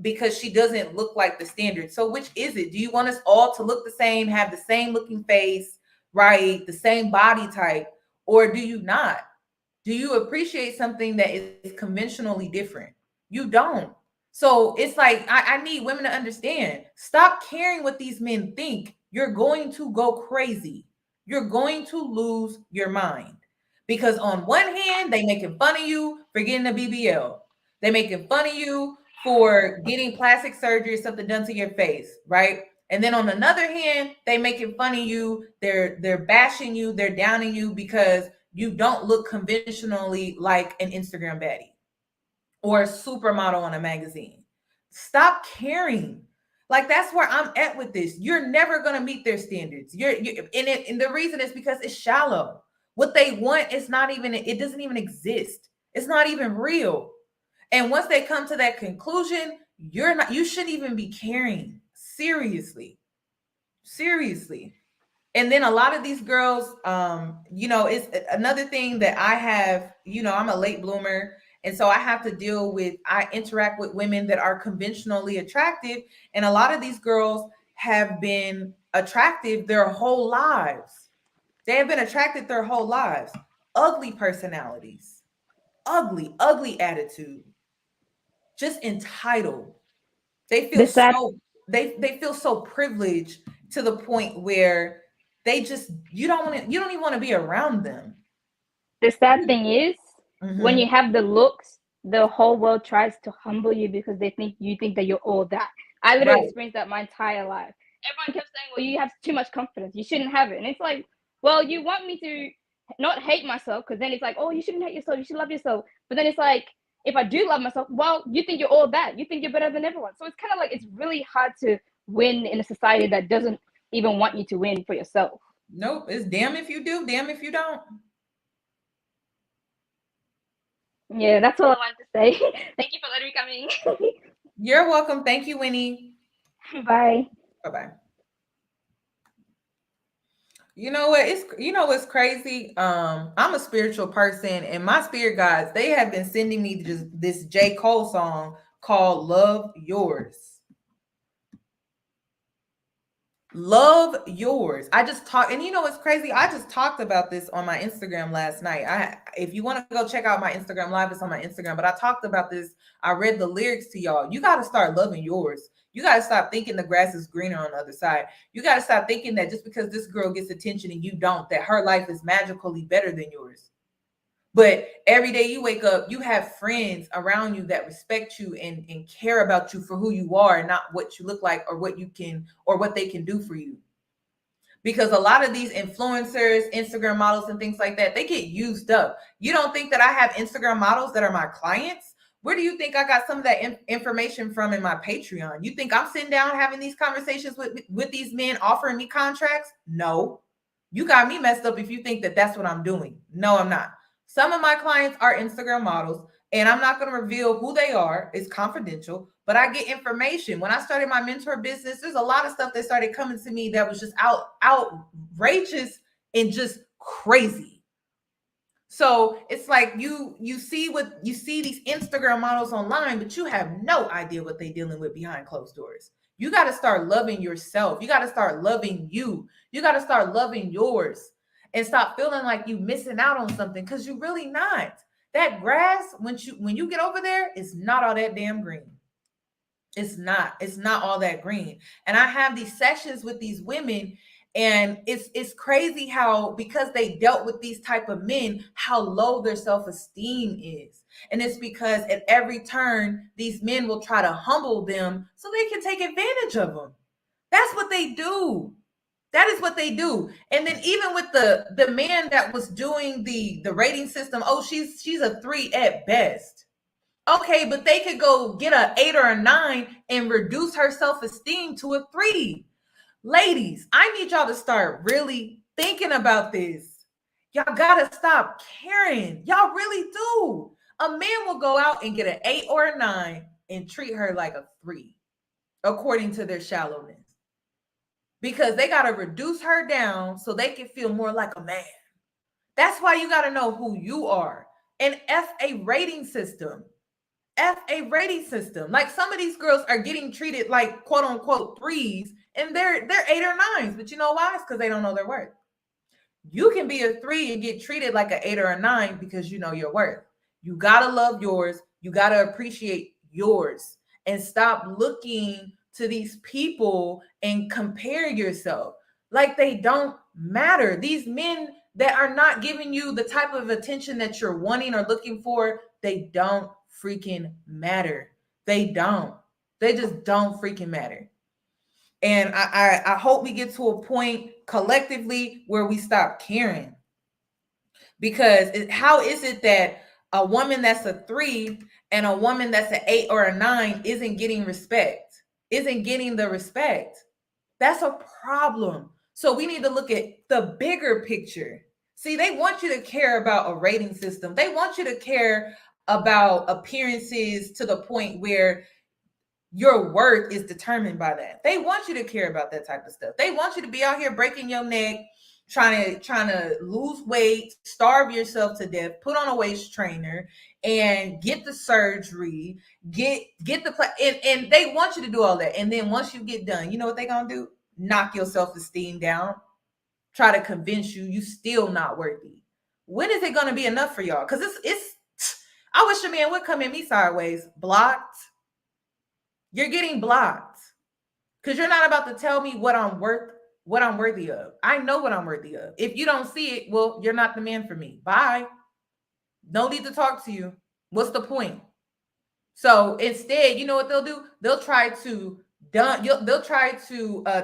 because she doesn't look like the standard. So which is it? Do you want us all to look the same, have the same looking face, right? The same body type? Or do you not? Do you appreciate something that is conventionally different? You don't. So it's like, I need women to understand, stop caring what these men think. You're going to go crazy. You're going to lose your mind. Because on one hand, they making fun of you for getting a BBL. They making fun of you for getting plastic surgery or something done to your face, right? And then on another hand, they making fun of you. They're bashing you. They're downing you because you don't look conventionally like an Instagram baddie or a supermodel on a magazine. Stop caring. Like, that's where I'm at with this. You're never gonna meet their standards. And the reason is because it's shallow. What they want is not even, it doesn't even exist. It's not even real. And once they come to that conclusion, you shouldn't even be caring. Seriously. And then a lot of these girls, it's another thing that I have, I'm a late bloomer. And so I interact with women that are conventionally attractive. And a lot of these girls have been attractive their whole lives. They have been attracted their whole lives. Ugly personalities, ugly attitude, just entitled. They feel they feel so privileged to the point where they just, you don't even want to be around them.
The sad thing is, when you have the looks, the whole world tries to humble you because they think that you're all that. I literally experienced that my entire life. Everyone kept saying, well, you have too much confidence. You shouldn't have it. And it's like, well, you want me to not hate myself, because then it's like, oh, you shouldn't hate yourself. You should love yourself. But then it's like, if I do love myself, well, you think you're all that. You think you're better than everyone. So it's kind of like, it's really hard to win in a society that doesn't even want you to win for yourself.
Nope. It's damn if you do, damn if you don't.
Yeah, that's all I wanted to say. Thank you for letting me come in.
You're welcome. Thank you, Winnie.
Bye.
Bye-bye. You know what's crazy? I'm a spiritual person, and my spirit guides, they have been sending me this J. Cole song called Love Yours. Love Yours. I just talked, and you know what's crazy? I just talked about this on my Instagram last night. If you want to go check out my Instagram live, it's on my Instagram, but I talked about this. I read the lyrics to y'all. You got to start loving yours. You got to stop thinking the grass is greener on the other side. You got to stop thinking that just because this girl gets attention and you don't, that her life is magically better than yours. But every day you wake up, you have friends around you that respect you and care about you for who you are and not what you look like or what you can or what they can do for you. Because a lot of these influencers, Instagram models and things like that, they get used up. You don't think that I have Instagram models that are my clients? Where do you think I got some of that information from in my Patreon? You think I'm sitting down having these conversations with these men offering me contracts? No. You got me messed up if you think that that's what I'm doing. No, I'm not. Some of my clients are Instagram models, and I'm not going to reveal who they are. It's confidential, but I get information. When I started my mentor business, there's a lot of stuff that started coming to me that was just outrageous and just crazy. So it's like you see these Instagram models online, but you have no idea what they're dealing with behind closed doors. You got to start loving yourself. You got to start loving you. You got to start loving yours. And stop feeling like you missing out on something, because you're really not. That grass, when you get over there, it's not all that damn green. It's not all that green. And I have these sessions with these women, and it's crazy how, because they dealt with these type of men, how low their self-esteem is. And it's because at every turn, these men will try to humble them so they can take advantage of them. That's what they do. That is what they do. And then even with the man that was doing the rating system, oh, she's a 3 at best. Okay, but they could go get an 8 or a 9 and reduce her self-esteem to a 3. Ladies, I need y'all to start really thinking about this. Y'all gotta stop caring. Y'all really do. A man will go out and get an 8 or a 9 and treat her like a 3, according to their shallowness. Because they got to reduce her down so they can feel more like a man. That's why you got to know who you are. And F a rating system. F a rating system. Like, some of these girls are getting treated like quote unquote 3s, and they're 8 or 9s. But you know why? It's because they don't know their worth. You can be a 3 and get treated like an 8 or a 9 because you know your worth. You got to love yours. You got to appreciate yours and stop looking to these people and compare yourself like they don't matter. These men that are not giving you the type of attention that you're wanting or looking for, they don't freaking matter. They don't. They just don't freaking matter. And I hope we get to a point collectively where we stop caring. Because how is it that a woman that's a 3 and a woman that's an 8 or a 9 isn't getting respect, isn't getting the respect? That's a problem. So we need to look at the bigger picture. See, they want you to care about a rating system. They want you to care about appearances to the point where your worth is determined by that. They want you to care about that type of stuff. They want you to be out here breaking your neck, trying to lose weight, starve yourself to death, put on a waist trainer, and get the surgery, get the and they want you to do all that. And then once you get done, you know what they're gonna do? Knock your self-esteem down, try to convince you still not worthy. When is it gonna be enough for y'all? Because it's I wish a man would come at me sideways. Blocked. You're getting blocked because you're not about to tell me what I'm worthy of. I know what I'm worthy of. If you don't see it, well, you're not the man for me. Bye. No need to talk to you. What's the point? So instead, you know what they'll do? They'll try to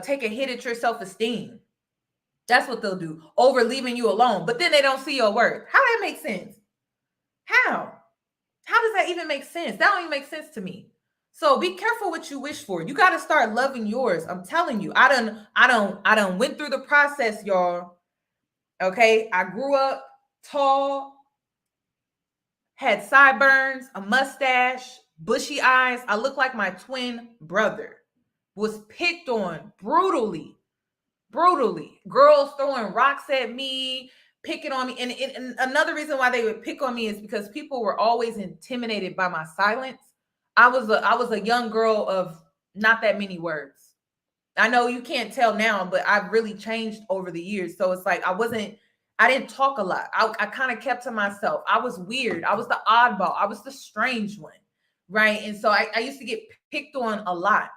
take a hit at your self-esteem. That's what they'll do, over leaving you alone. But then they don't see your worth. How that make sense? How does that even make sense? That don't even make sense to me. So be careful what you wish for. You got to start loving yours. I'm telling you, I done went through the process, y'all. Okay. I grew up tall, had sideburns, a mustache, bushy eyes. I look like my twin brother. Was picked on brutally. Girls throwing rocks at me, picking on me. And another reason why they would pick on me is because people were always intimidated by my silence. I was a young girl of not that many words. I know you can't tell now, but I've really changed over the years. So it's like I didn't talk a lot. I kind of kept to myself. I was weird. I was the oddball. I was the strange one, right? And so I used to get picked on a lot.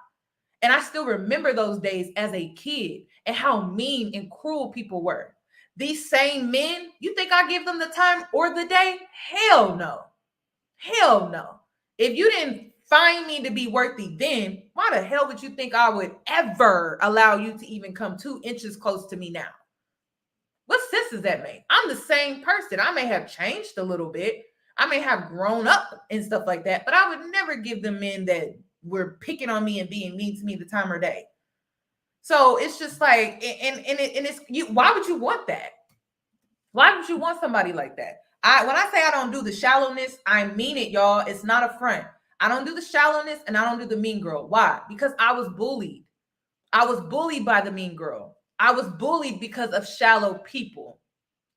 And I still remember those days as a kid and how mean and cruel people were. These same men, you think I give them the time or the day? Hell no. Hell no. If you didn't find me to be worthy then, why the hell would you think I would ever allow you to even come 2 inches close to me now? What sense does that make? I'm the same person. I may have changed a little bit. I may have grown up and stuff like that, but I would never give the men that were picking on me and being mean to me the time or day. So it's just like, and it's you. Why would you want that? Why would you want somebody like that? When I say I don't do the shallowness, I mean it, y'all. It's not a front. I don't do the shallowness and I don't do the mean girl. Why? Because I was bullied. I was bullied by the mean girl. I was bullied because of shallow people.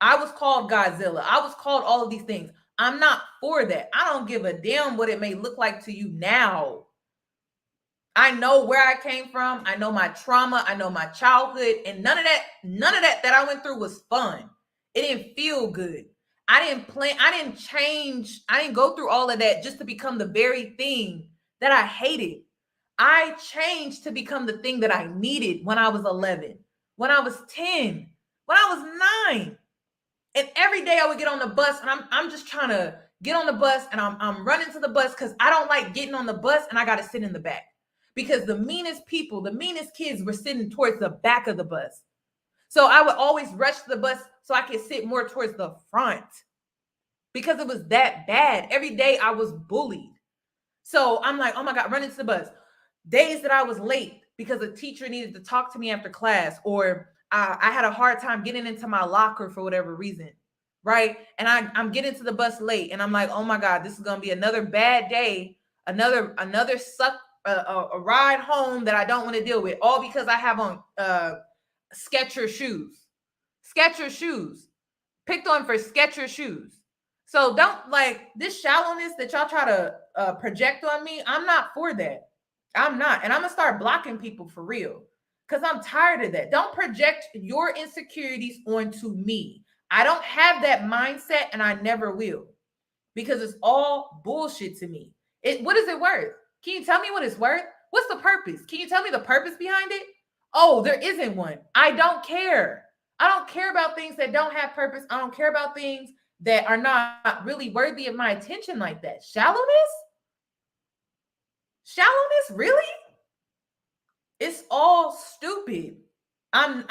I was called Godzilla. I was called all of these things. I'm not for that. I don't give a damn what it may look like to you now. I know where I came from. I know my trauma. I know my childhood. And none of that I went through was fun. It didn't feel good. I didn't change. I didn't go through all of that just to become the very thing that I hated. I changed to become the thing that I needed when I was 11, when I was 10, when I was 9. And every day I would get on the bus and I'm just trying to get on the bus and I'm running to the bus because I don't like getting on the bus and I got to sit in the back. Because the meanest people, the meanest kids were sitting towards the back of the bus. So I would always rush to the bus so I could sit more towards the front because it was that bad. Every day I was bullied. So I'm like, oh my God, running to the bus. Days that I was late because a teacher needed to talk to me after class, or I had a hard time getting into my locker for whatever reason, right? And I'm getting to the bus late and I'm like, oh my God, this is going to be another bad day, another a ride home that I don't want to deal with, all because I have on Skechers shoes. Picked on for Skechers shoes. So don't, like, this shallowness that y'all try to project on me. I'm not for that. I'm not. And I'm going to start blocking people for real. because I'm tired of that. Don't project your insecurities onto me. I don't have that mindset, and I never will, because it's all bullshit to me. What is it worth? Can you tell me what it's worth? What's the purpose? Can you tell me the purpose behind it? Oh, there isn't one. I don't care. I don't care about things that don't have purpose. I don't care about things that are not really worthy of my attention like that. Shallowness? Shallowness, really? It's all stupid. I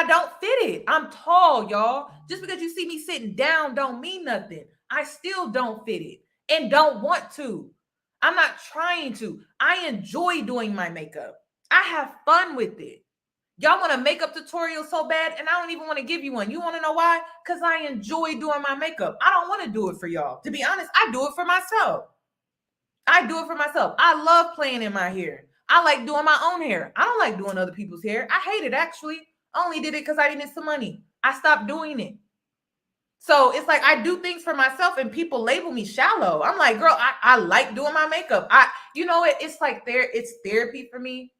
don't fit it. I'm tall, y'all. Just because you see me sitting down don't mean nothing. I still don't fit it and don't want to. I'm not trying to. I enjoy doing my makeup. I have fun with it. Y'all want a makeup tutorial so bad, and I don't even want to give you one. You want to know why? Because I enjoy doing my makeup. I don't want to do it for y'all. To be honest, I do it for myself. I do it for myself. I love playing in my hair. I like doing my own hair. I don't like doing other people's hair. I hate it, actually. I only did it because I needed some money. I stopped doing it. So it's like I do things for myself, and people label me shallow. I'm like, girl, I like doing my makeup. It's like it's therapy for me.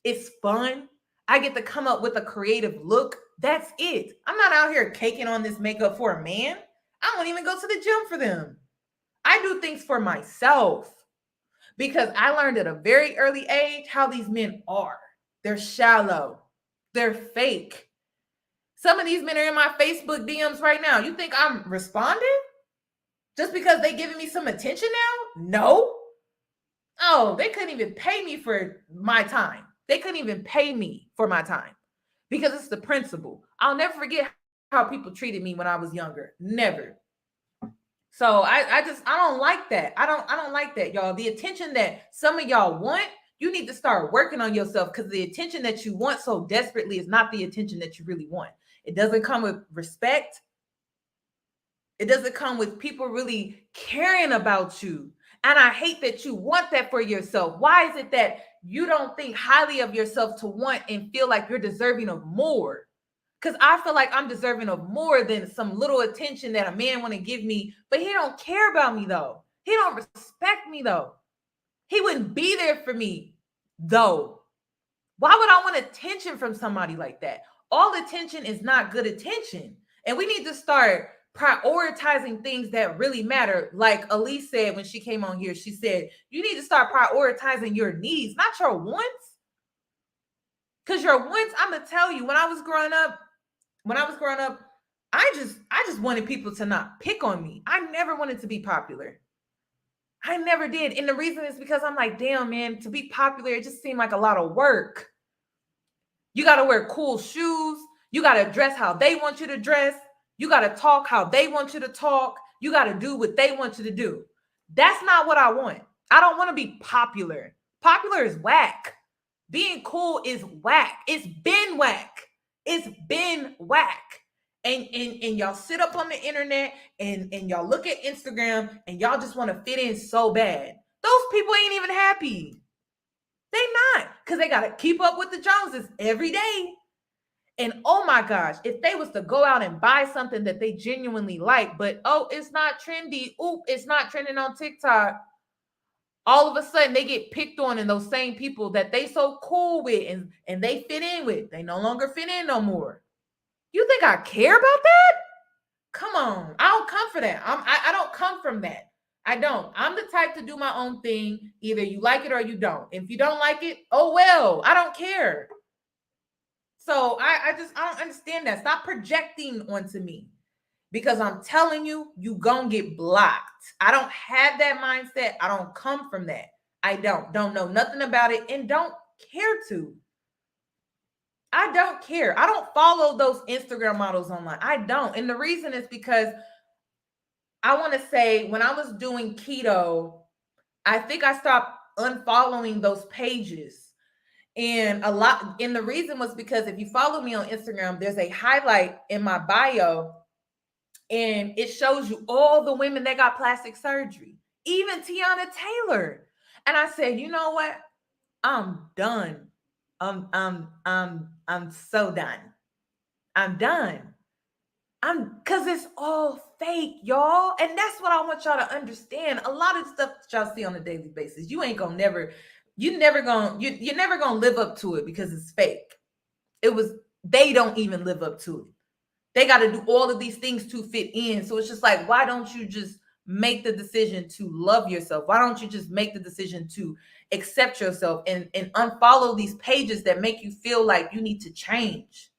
It's fun. I get to come up with a creative look. That's it. I'm not out here caking on this makeup for a man. I don't even go to the gym for them. I do things for myself because I learned at a very early age how these men are. They're shallow. They're fake. Some of these men are in my Facebook DMs right now. You think I'm responding just because they giving me some attention now? No. Oh, they couldn't even pay me for my time. They couldn't even pay me for my time because it's the principle. I'll never forget how people treated me when I was younger. Never. So I don't like that. I don't like that, y'all. The attention that some of y'all want, you need to start working on yourself, because the attention that you want so desperately is not the attention that you really want. It doesn't come with respect. It doesn't come with people really caring about you. And I hate that you want that for yourself. Why is it that you don't think highly of yourself to want and feel like you're deserving of more? Because I feel like I'm deserving of more than some little attention that a man want to give me, but he don't care about me though. He don't respect me though. He wouldn't be there for me though. Why would I want attention from somebody like that? All attention is not good attention. And we need to start prioritizing things that really matter. Like Elise said when she came on here, she said, you need to start prioritizing your needs, not your wants. Because your wants, I'm going to tell you, when I was growing up, I just wanted people to not pick on me. I never wanted to be popular. I never did. And the reason is because I'm like, damn, man, to be popular, it just seemed like a lot of work. You got to wear cool shoes. You got to dress how they want you to dress. You got to talk how they want you to talk. You got to do what they want you to do. That's not what I want. I don't want to be popular. Popular is whack. Being cool is whack. It's been whack. It's been whack. And y'all sit up on the internet and y'all look at Instagram and y'all just want to fit in so bad. Those people ain't even happy. They not, because they got to keep up with the Joneses every day. And oh my gosh, if they was to go out and buy something that they genuinely like, but oh, it's not trendy. Oop, it's not trending on TikTok. All of a sudden they get picked on, and those same people that they so cool with and they fit in with, they no longer fit in no more. You think I care about that? Come on. I don't come for that. I don't come from that. I don't. I'm the type to do my own thing. Either you like it or you don't. If you don't like it, oh well, I don't care. So I don't understand that. Stop projecting onto me, because I'm telling you, you gonna get blocked. I don't have that mindset. I don't come from that. I don't know nothing about it and don't care to. I don't care. I don't follow those Instagram models online. I don't. And the reason is because I want to say when I was doing keto, I think I stopped unfollowing those pages. And the reason was because if you follow me on Instagram, there's a highlight in my bio and it shows you all the women that got plastic surgery, even Tiana Taylor. And I said, you know what? I'm done. I'm so done. I'm done. Because it's all fake, y'all. And that's what I want y'all to understand. A lot of stuff that y'all see on a daily basis, you ain't gonna never you're never gonna live up to it because it's fake. They don't even live up to it. They got to do all of these things to fit in. So it's just like, why don't you just make the decision to love yourself? Why don't you just make the decision to accept yourself and unfollow these pages that make you feel like you need to change?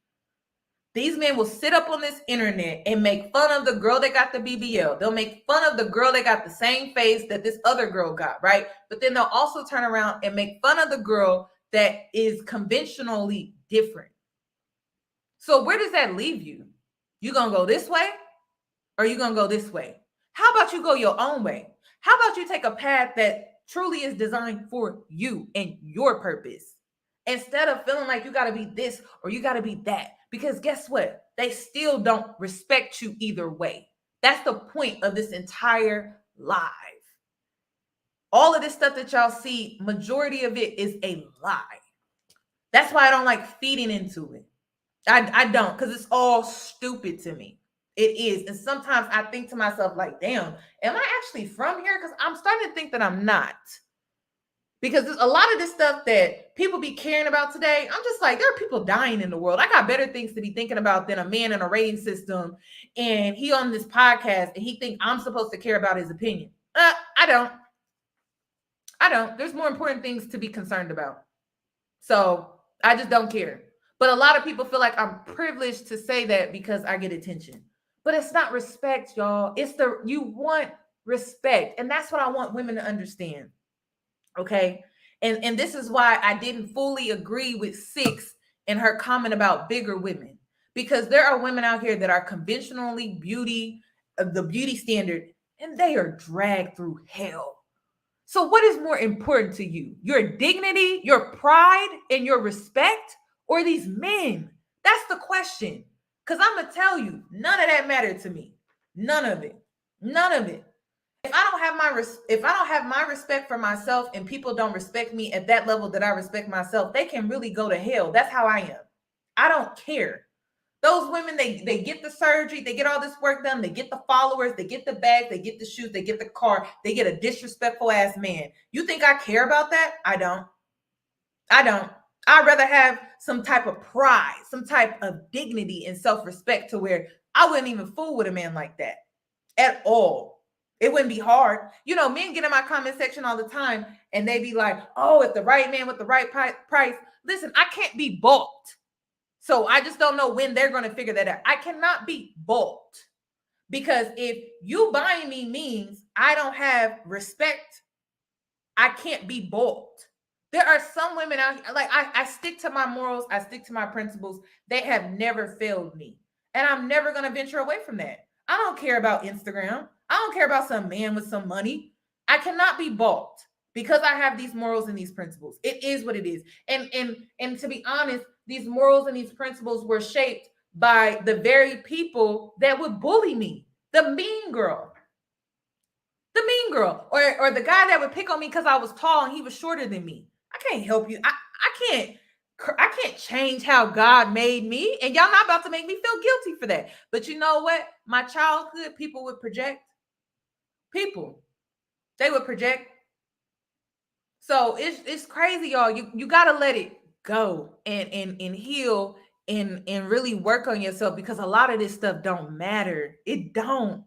These men will sit up on this internet and make fun of the girl that got the BBL. They'll make fun of the girl that got the same face that this other girl got, right? But then they'll also turn around and make fun of the girl that is conventionally different. So where does that leave you? You gonna go this way or you gonna go this way? How about you go your own way? How about you take a path that truly is designed for you and your purpose, instead of feeling like you gotta be this or you gotta be that? Because guess what? They still don't respect you either way. That's the point of this entire live. All of this stuff that y'all see, majority of it is a lie. That's why I don't like feeding into it. I don't, because it's all stupid to me. It is. And sometimes I think to myself, like, damn, am I actually from here? Because I'm starting to think that I'm not. Because there's a lot of this stuff that people be caring about today. I'm just like, there are people dying in the world. I got better things to be thinking about than a man in a rating system. And he on this podcast and he think I'm supposed to care about his opinion. I don't. There's more important things to be concerned about. So I just don't care. But a lot of people feel like I'm privileged to say that because I get attention. But it's not respect, y'all. You want respect. And that's what I want women to understand. Okay. And this is why I didn't fully agree with Six in her comment about bigger women. Because there are women out here that are conventionally the beauty standard, and they are dragged through hell. So what is more important to you? Your dignity, your pride, and your respect? Or these men? That's the question. Because I'm going to tell you, none of that mattered to me. None of it. None of it. If I don't have my respect for myself and people don't respect me at that level that I respect myself, they can really go to hell. That's how I am. I don't care. Those women, they get the surgery, they get all this work done, they get the followers, they get the bag, they get the shoes, they get the car, they get a disrespectful ass man. You think I care about that? I don't. I'd rather have some type of pride, some type of dignity and self-respect to where I wouldn't even fool with a man like that at all. It wouldn't be hard. You know, men get in my comment section all the time and they be like, oh, if the right man with the right price. Listen, I can't be bought. So I just don't know when they're going to figure that out. I cannot be bought, because if you buying me means I don't have respect, I can't be bought. There are some women out here, like I stick to my morals, I stick to my principles. They have never failed me. And I'm never going to venture away from that. I don't care about Instagram. I don't care about some man with some money. I cannot be bought because I have these morals and these principles. It is what it is. And to be honest, these morals and these principles were shaped by the very people that would bully me. The mean girl. The mean girl. Or the guy that would pick on me because I was tall and he was shorter than me. I can't help you. I can't change how God made me, and y'all not about to make me feel guilty for that. But you know what? My childhood, people would project. They would project. So it's crazy, y'all. You gotta let it go and heal and really work on yourself, because a lot of this stuff don't matter. It don't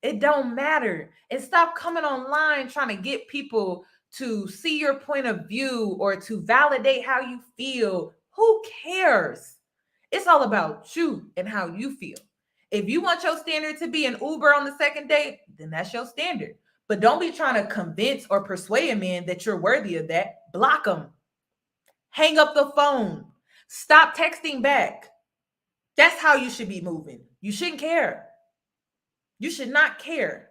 matter. And stop coming online trying to get people to see your point of view or to validate how you feel. Who cares? It's all about you and how you feel. If you want your standard to be an Uber on the second date, then that's your standard. But don't be trying to convince or persuade a man that you're worthy of that. Block them. Hang up the phone. Stop texting back. That's how you should be moving. You shouldn't care. You should not care.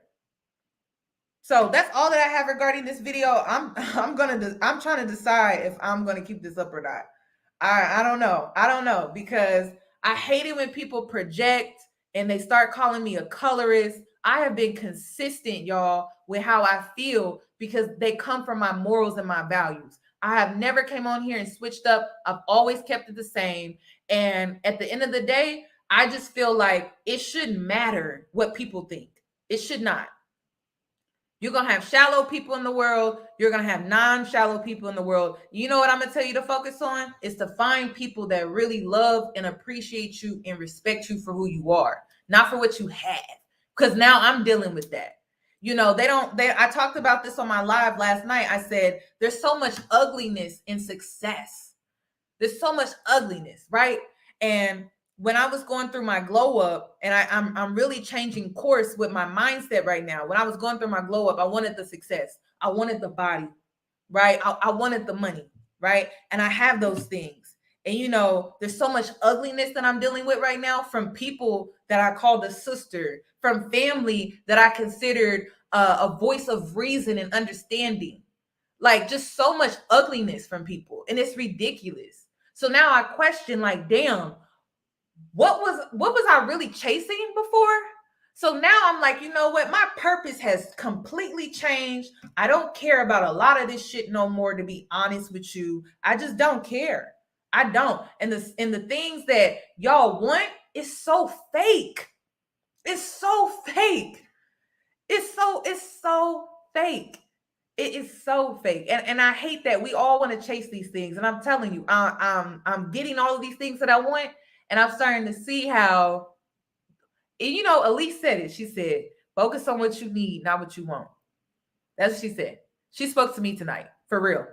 So that's all that I have regarding this video. I'm trying to decide if I'm gonna keep this up or not. I don't know, because I hate it when people project and they start calling me a colorist. I have been consistent, y'all, with how I feel, because they come from my morals and my values. I have never came on here and switched up. I've always kept it the same. And at the end of the day, I just feel like it shouldn't matter what people think. It should not. You're going to have shallow people in the world. You're going to have non-shallow people in the world. You know what I'm going to tell you to focus on? Is to find people that really love and appreciate you and respect you for who you are, not for what you have. Because now I'm dealing with that. You know, I talked about this on my live last night. I said, there's so much ugliness in success. There's so much ugliness, right? And when I was going through my glow up, and I'm really changing course with my mindset right now. When I was going through my glow up, I wanted the success. I wanted the body, right? I wanted the money, right? And I have those things. And you know, there's so much ugliness that I'm dealing with right now from people that I called a sister, from family that I considered a voice of reason and understanding. Like just so much ugliness from people, and it's ridiculous. So now I question, like, damn, what was I really chasing before? So now I'm like, you know what? My purpose has completely changed. I don't care about a lot of this shit no more, to be honest with you. I just don't care. I don't. And the things that y'all want is so fake. It's so fake. It's so fake. It is so fake. And I hate that we all want to chase these things. And I'm telling you, I'm getting all of these things that I want. And I'm starting to see how, you know, Elise said it. She said, focus on what you need, not what you want. That's what she said. She spoke to me tonight, for real.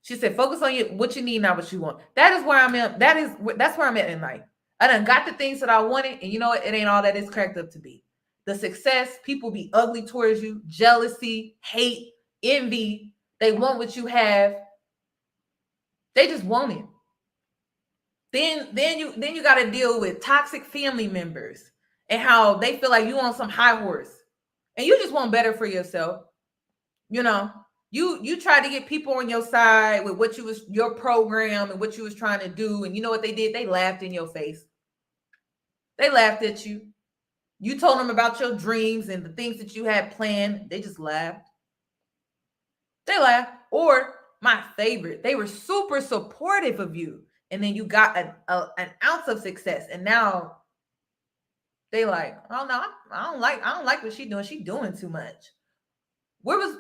She said, focus on what you need, not what you want. That is where I'm at. That's where I'm at in life. I done got the things that I wanted. And you know what? It ain't all that it's cracked up to be. The success, people be ugly towards you, jealousy, hate, envy. They want what you have. They just want it. Then you got to deal with toxic family members and how they feel like you on some high horse, and you just want better for yourself. You know, you try to get people on your side with what your program and what you was trying to do, and you know what they did? They laughed in your face. They laughed at you. You told them about your dreams and the things that you had planned. They just laughed. They laughed. Or my favorite, they were super supportive of you. And then you got an ounce of success. And now they like, oh no, I don't like what she's doing. She's doing too much. Really?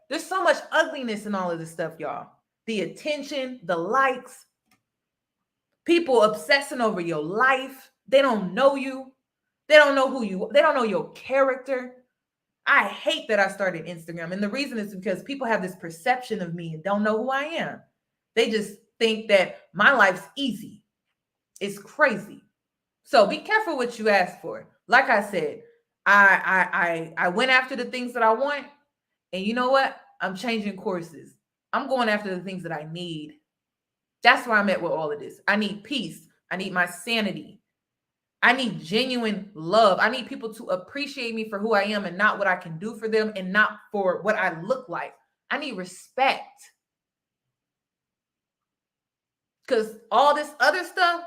There's so much ugliness in all of this stuff, y'all. The attention, the likes, people obsessing over your life. They don't know you. They don't know who you are. They don't know your character. I hate that I started Instagram. And the reason is because people have this perception of me and don't know who I am. They just think that my life's easy. It's crazy. So be careful what you ask for. Like I said, I went after the things that I want. And you know what? I'm changing courses. I'm going after the things that I need. That's where I'm at with all of this. I need peace. I need my sanity. I need genuine love. I need people to appreciate me for who I am and not what I can do for them and not for what I look like. I need respect. Because all this other stuff,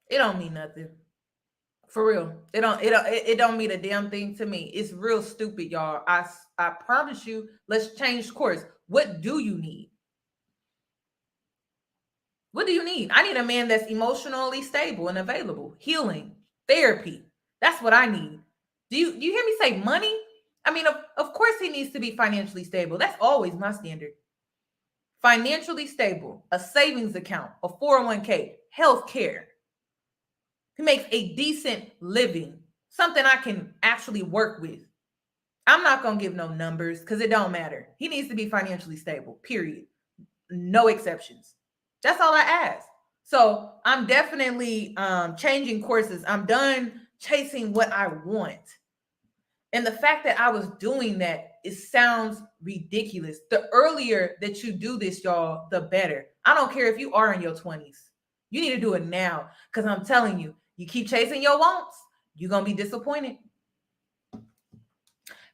it don't mean nothing. For real. It don't mean a damn thing to me. It's real stupid, y'all. I promise you, let's change course. What do you need? What do you need? I need a man that's emotionally stable and available, healing, therapy. That's what I need. Do you hear me say money? I mean, of course he needs to be financially stable. That's always my standard. Financially stable, a savings account, a 401k, health care. He makes a decent living, something I can actually work with. I'm not going to give no numbers because it don't matter. He needs to be financially stable, period. No exceptions. That's all I ask. So I'm definitely changing courses. I'm done chasing what I want. And the fact that I was doing that, it sounds ridiculous. The earlier that you do this, y'all, the better. I don't care if you are in your 20s. You need to do it now because I'm telling you, you keep chasing your wants, you're going to be disappointed.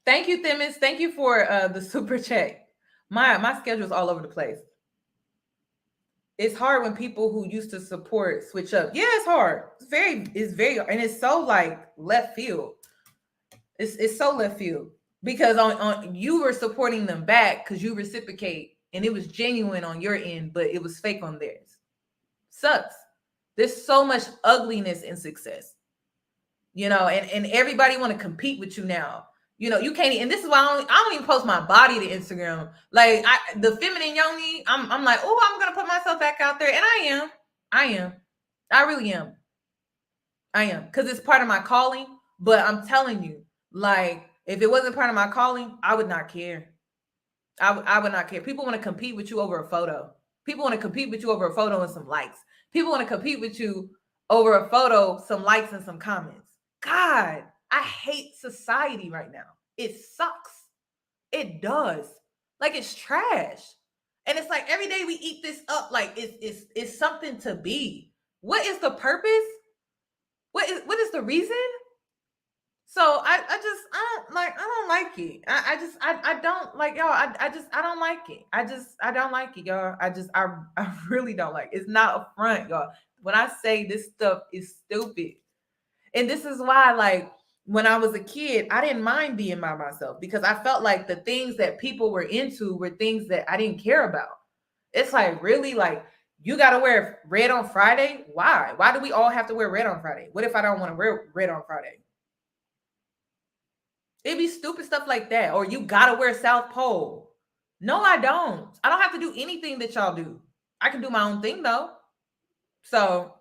Thank you, Themis. Thank you for the super chat. My schedule's all over the place. It's hard when people who used to support switch up. Yeah, it's hard. It's very, and it's so like left field. It's so left field because on you were supporting them back because you reciprocate and it was genuine on your end, but it was fake on theirs. Sucks. There's so much ugliness in success, you know, and everybody want to compete with you now. You know, you can't, and this is why I don't even post my body to Instagram. Like the feminine Yoni, I'm like, oh, I'm gonna put myself back out there, and I really am, because it's part of my calling. But I'm telling you, like, if it wasn't part of my calling, I would not care. I would not care. People want to compete with you over a photo. People want to compete with you over a photo and some likes. People want to compete with you over a photo, some likes, and some comments. God, I hate society right now. It sucks. It does. Like, it's trash. And it's like every day we eat this up like it's something to be. What is the purpose? What is the reason? So I don't like it. I don't like, y'all. I don't like it. I don't like it, y'all. I really don't like it. It's not a front, y'all. When I say this stuff is stupid. And this is why, like, when I was a kid, I didn't mind being by myself because I felt like the things that people were into were things that I didn't care about. It's like, really, like, you got to wear red on Friday? Why? Why do we all have to wear red on Friday? What if I don't want to wear red on Friday? It'd be stupid stuff like that. Or you got to wear South Pole. No, I don't. I don't have to do anything that y'all do. I can do my own thing, though. So,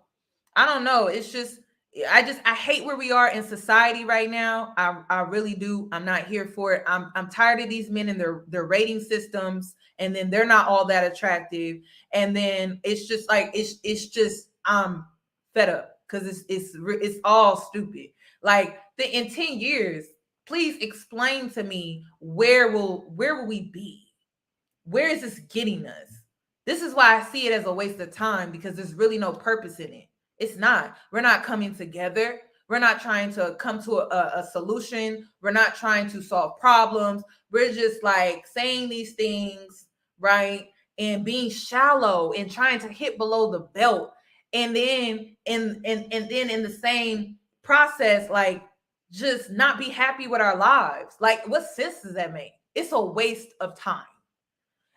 I don't know. It's just, I hate where we are in society right now. I really do. I'm not here for it. I'm tired of these men and their rating systems, and then they're not all that attractive. And then it's just like, it's just, I'm fed up because it's all stupid. Like, in 10 years, please explain to me where will we be? Where is this getting us? This is why I see it as a waste of time, because there's really no purpose in it. It's not. We're not coming together. We're not trying to come to a solution. We're not trying to solve problems. We're just like saying these things, right? And being shallow and trying to hit below the belt. And then and then in the same process, like, just not be happy with our lives. Like, what sense does that make? It's a waste of time.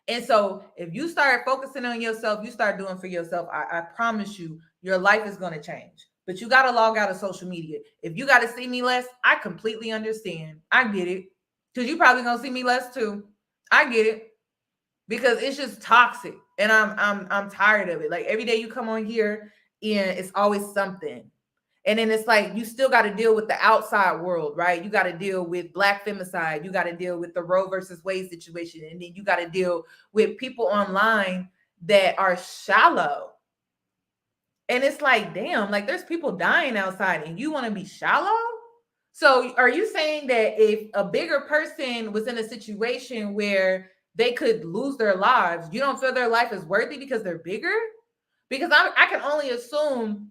And so if you start focusing on yourself, you start doing for yourself, I promise you, your life is going to change. But you got to log out of social media. If you got to see me less, I completely understand. I get it. Because you probably going to see me less too. I get it. Because it's just toxic. And I'm tired of it. Like, every day you come on here and it's always something. And then it's like, you still got to deal with the outside world, right? You got to deal with Black femicide. You got to deal with the Roe versus Wade situation. And then you got to deal with people online that are shallow. And it's like, damn, like, there's people dying outside and you want to be shallow? So are you saying that if a bigger person was in a situation where they could lose their lives, you don't feel their life is worthy because they're bigger? Because I can only assume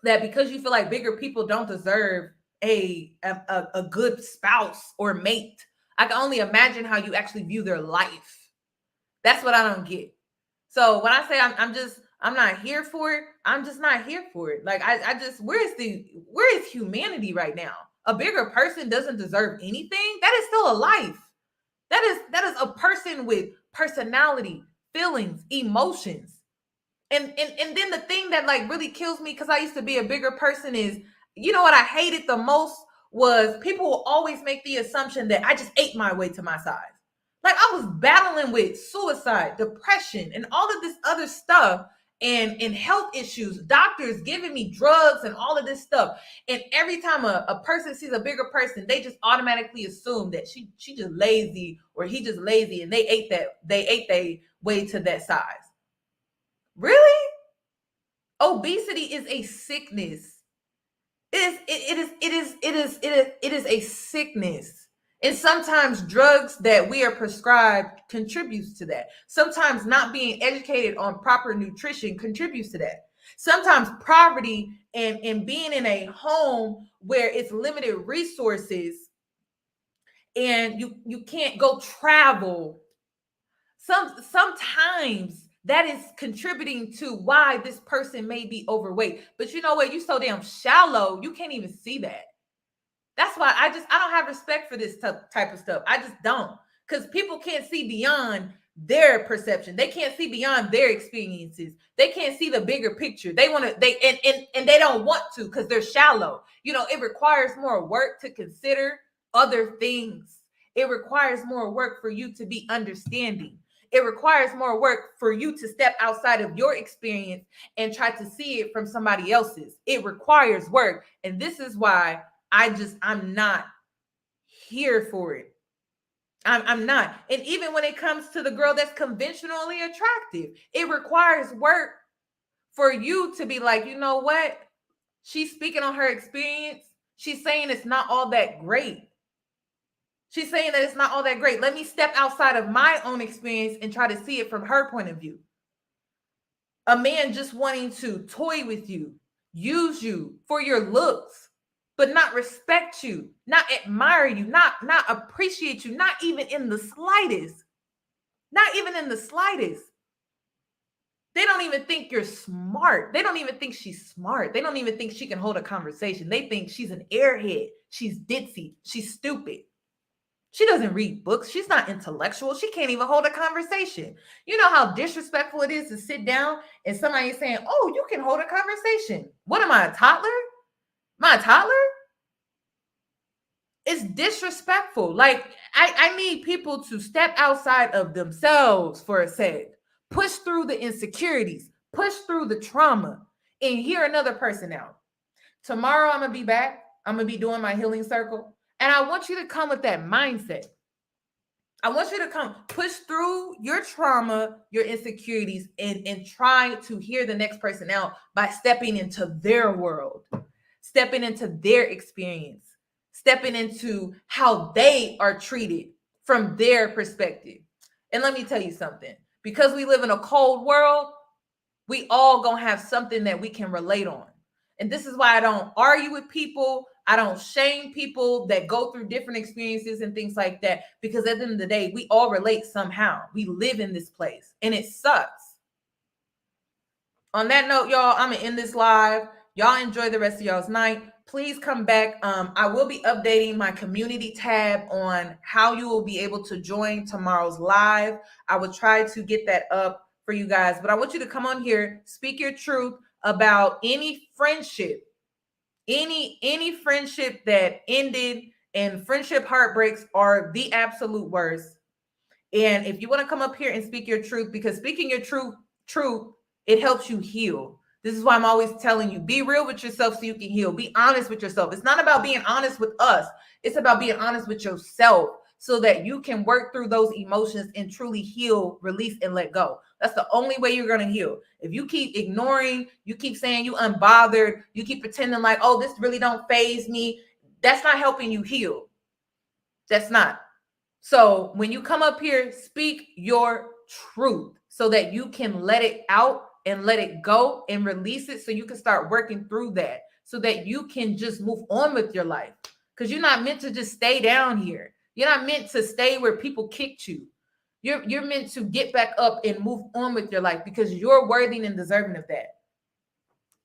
that because you feel like bigger people don't deserve a good spouse or mate. I can only imagine how you actually view their life. That's what I don't get. So when I say I'm not here for it, I'm just not here for it. Like, I just, where is humanity right now? A bigger person doesn't deserve anything. That is still a life. That is a person with personality, feelings, emotions. And then the thing that, like, really kills me, because I used to be a bigger person, is, you know what I hated the most was people will always make the assumption that I just ate my way to my size. Like, I was battling with suicide, depression, and all of this other stuff, and health issues, doctors giving me drugs and all of this stuff. And every time a person sees a bigger person, they just automatically assume that she just lazy, or he just lazy, and they ate their way to that size. Really? Obesity is a sickness. It is a sickness. And sometimes drugs that we are prescribed contributes to that. Sometimes not being educated on proper nutrition contributes to that. Sometimes poverty and being in a home where it's limited resources and you can't go travel. Sometimes that is contributing to why this person may be overweight. But you know what? You're so damn shallow, you can't even see that. That's why I don't have respect for this type of stuff. I just don't. Because people can't see beyond their perception. They can't see beyond their experiences. They can't see the bigger picture. They want to, and they don't want to, because they're shallow. You know, it requires more work to consider other things. It requires more work for you to be understanding. It requires more work for you to step outside of your experience and try to see it from somebody else's. It requires work. And this is why I'm not here for it. I'm not. And even when it comes to the girl that's conventionally attractive, it requires work for you to be like, you know what? She's speaking on her experience. She's saying it's not all that great. She's saying that it's not all that great. Let me step outside of my own experience and try to see it from her point of view. A man just wanting to toy with you, use you for your looks, but not respect you, not admire you, not appreciate you, not even in the slightest. Not even in the slightest. They don't even think you're smart. They don't even think she's smart. They don't even think she can hold a conversation. They think she's an airhead. She's ditzy. She's stupid. She doesn't read books. She's not intellectual. She can't even hold a conversation. You know how disrespectful it is to sit down and somebody is saying, oh, you can hold a conversation. What am I, a toddler? Am I a toddler? It's disrespectful. Like, I need people to step outside of themselves for a sec. Push through the insecurities. Push through the trauma and hear another person out. Tomorrow, I'm going to be back. I'm going to be doing my healing circle. And I want you to come with that mindset. I want you to come push through your trauma, your insecurities, and try to hear the next person out by stepping into their world, stepping into their experience, stepping into how they are treated from their perspective. And let me tell you something. Because we live in a cold world, we all gonna have something that we can relate on. And this is why I don't argue with people. I don't shame people that go through different experiences and things like that, because at the end of the day, we all relate somehow. We live in this place and it sucks. On that note, y'all, I'm gonna end this live. Y'all enjoy the rest of y'all's night. Please come back. I will be updating my community tab on how you will be able to join tomorrow's live. I will try to get that up for you guys, but I want you to come on here, speak your truth about any friendship, any friendship that ended, and friendship heartbreaks are the absolute worst. And if you want to come up here and speak your truth, because speaking your truth, it helps you heal. This is why I'm always telling you, be real with yourself so you can heal. Be honest with yourself. It's not about being honest with us. It's about being honest with yourself so that you can work through those emotions and truly heal, release, and let go. That's the only way you're going to heal. If you keep ignoring, you keep saying you unbothered, you keep pretending like, oh, this really don't faze me, that's not helping you heal. That's not. So when you come up here, speak your truth so that you can let it out and let it go and release it, so you can start working through that, so that you can just move on with your life. Because you're not meant to just stay down here. You're not meant to stay where people kicked you. You're meant to get back up and move on with your life, because you're worthy and deserving of that.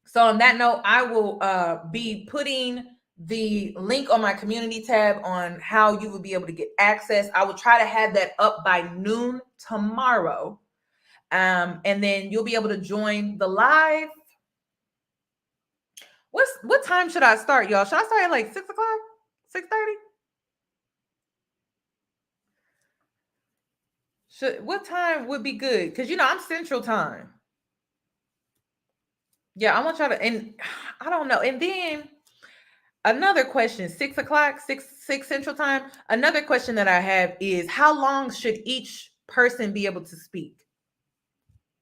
So on that note, I will be putting the link on my community tab on how you will be able to get access. I will try to have that up by noon tomorrow. And then you'll be able to join the live. What time should I start, y'all? Should I start at like 6 o'clock? 6:30? What time would be good? Because I'm Central Time. Yeah, I want y'all to, and I don't know. And then another question, 6 o'clock, 6 Central Time. Another question that I have is, how long should each person be able to speak?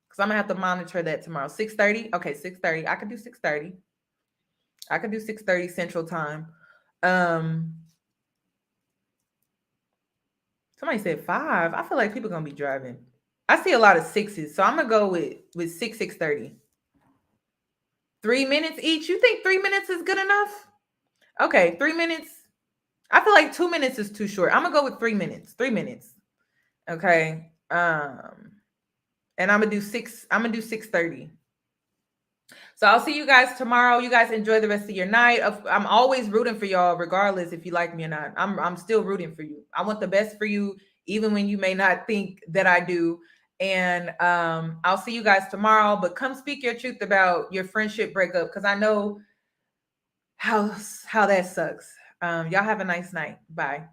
Because I'm gonna have to monitor that tomorrow. 6:30. Okay, 6:30. I can do 6:30. I can do 6:30 Central Time. Somebody said 5. I feel like people are gonna be driving. I see a lot of 6s, so I'm gonna go with 6:30. 3 minutes each. You think 3 minutes is good enough? Okay, 3 minutes. I feel like 2 minutes is too short. I'm gonna go with 3 minutes. 3 minutes. Okay. And I'm gonna do 6:30. So I'll see you guys tomorrow. You guys enjoy the rest of your night. I'm always rooting for y'all, regardless if you like me or not. I'm still rooting for you. I want the best for you, even when you may not think that I do. And I'll see you guys tomorrow. But come speak your truth about your friendship breakup, because I know how that sucks. Y'all have a nice night. Bye.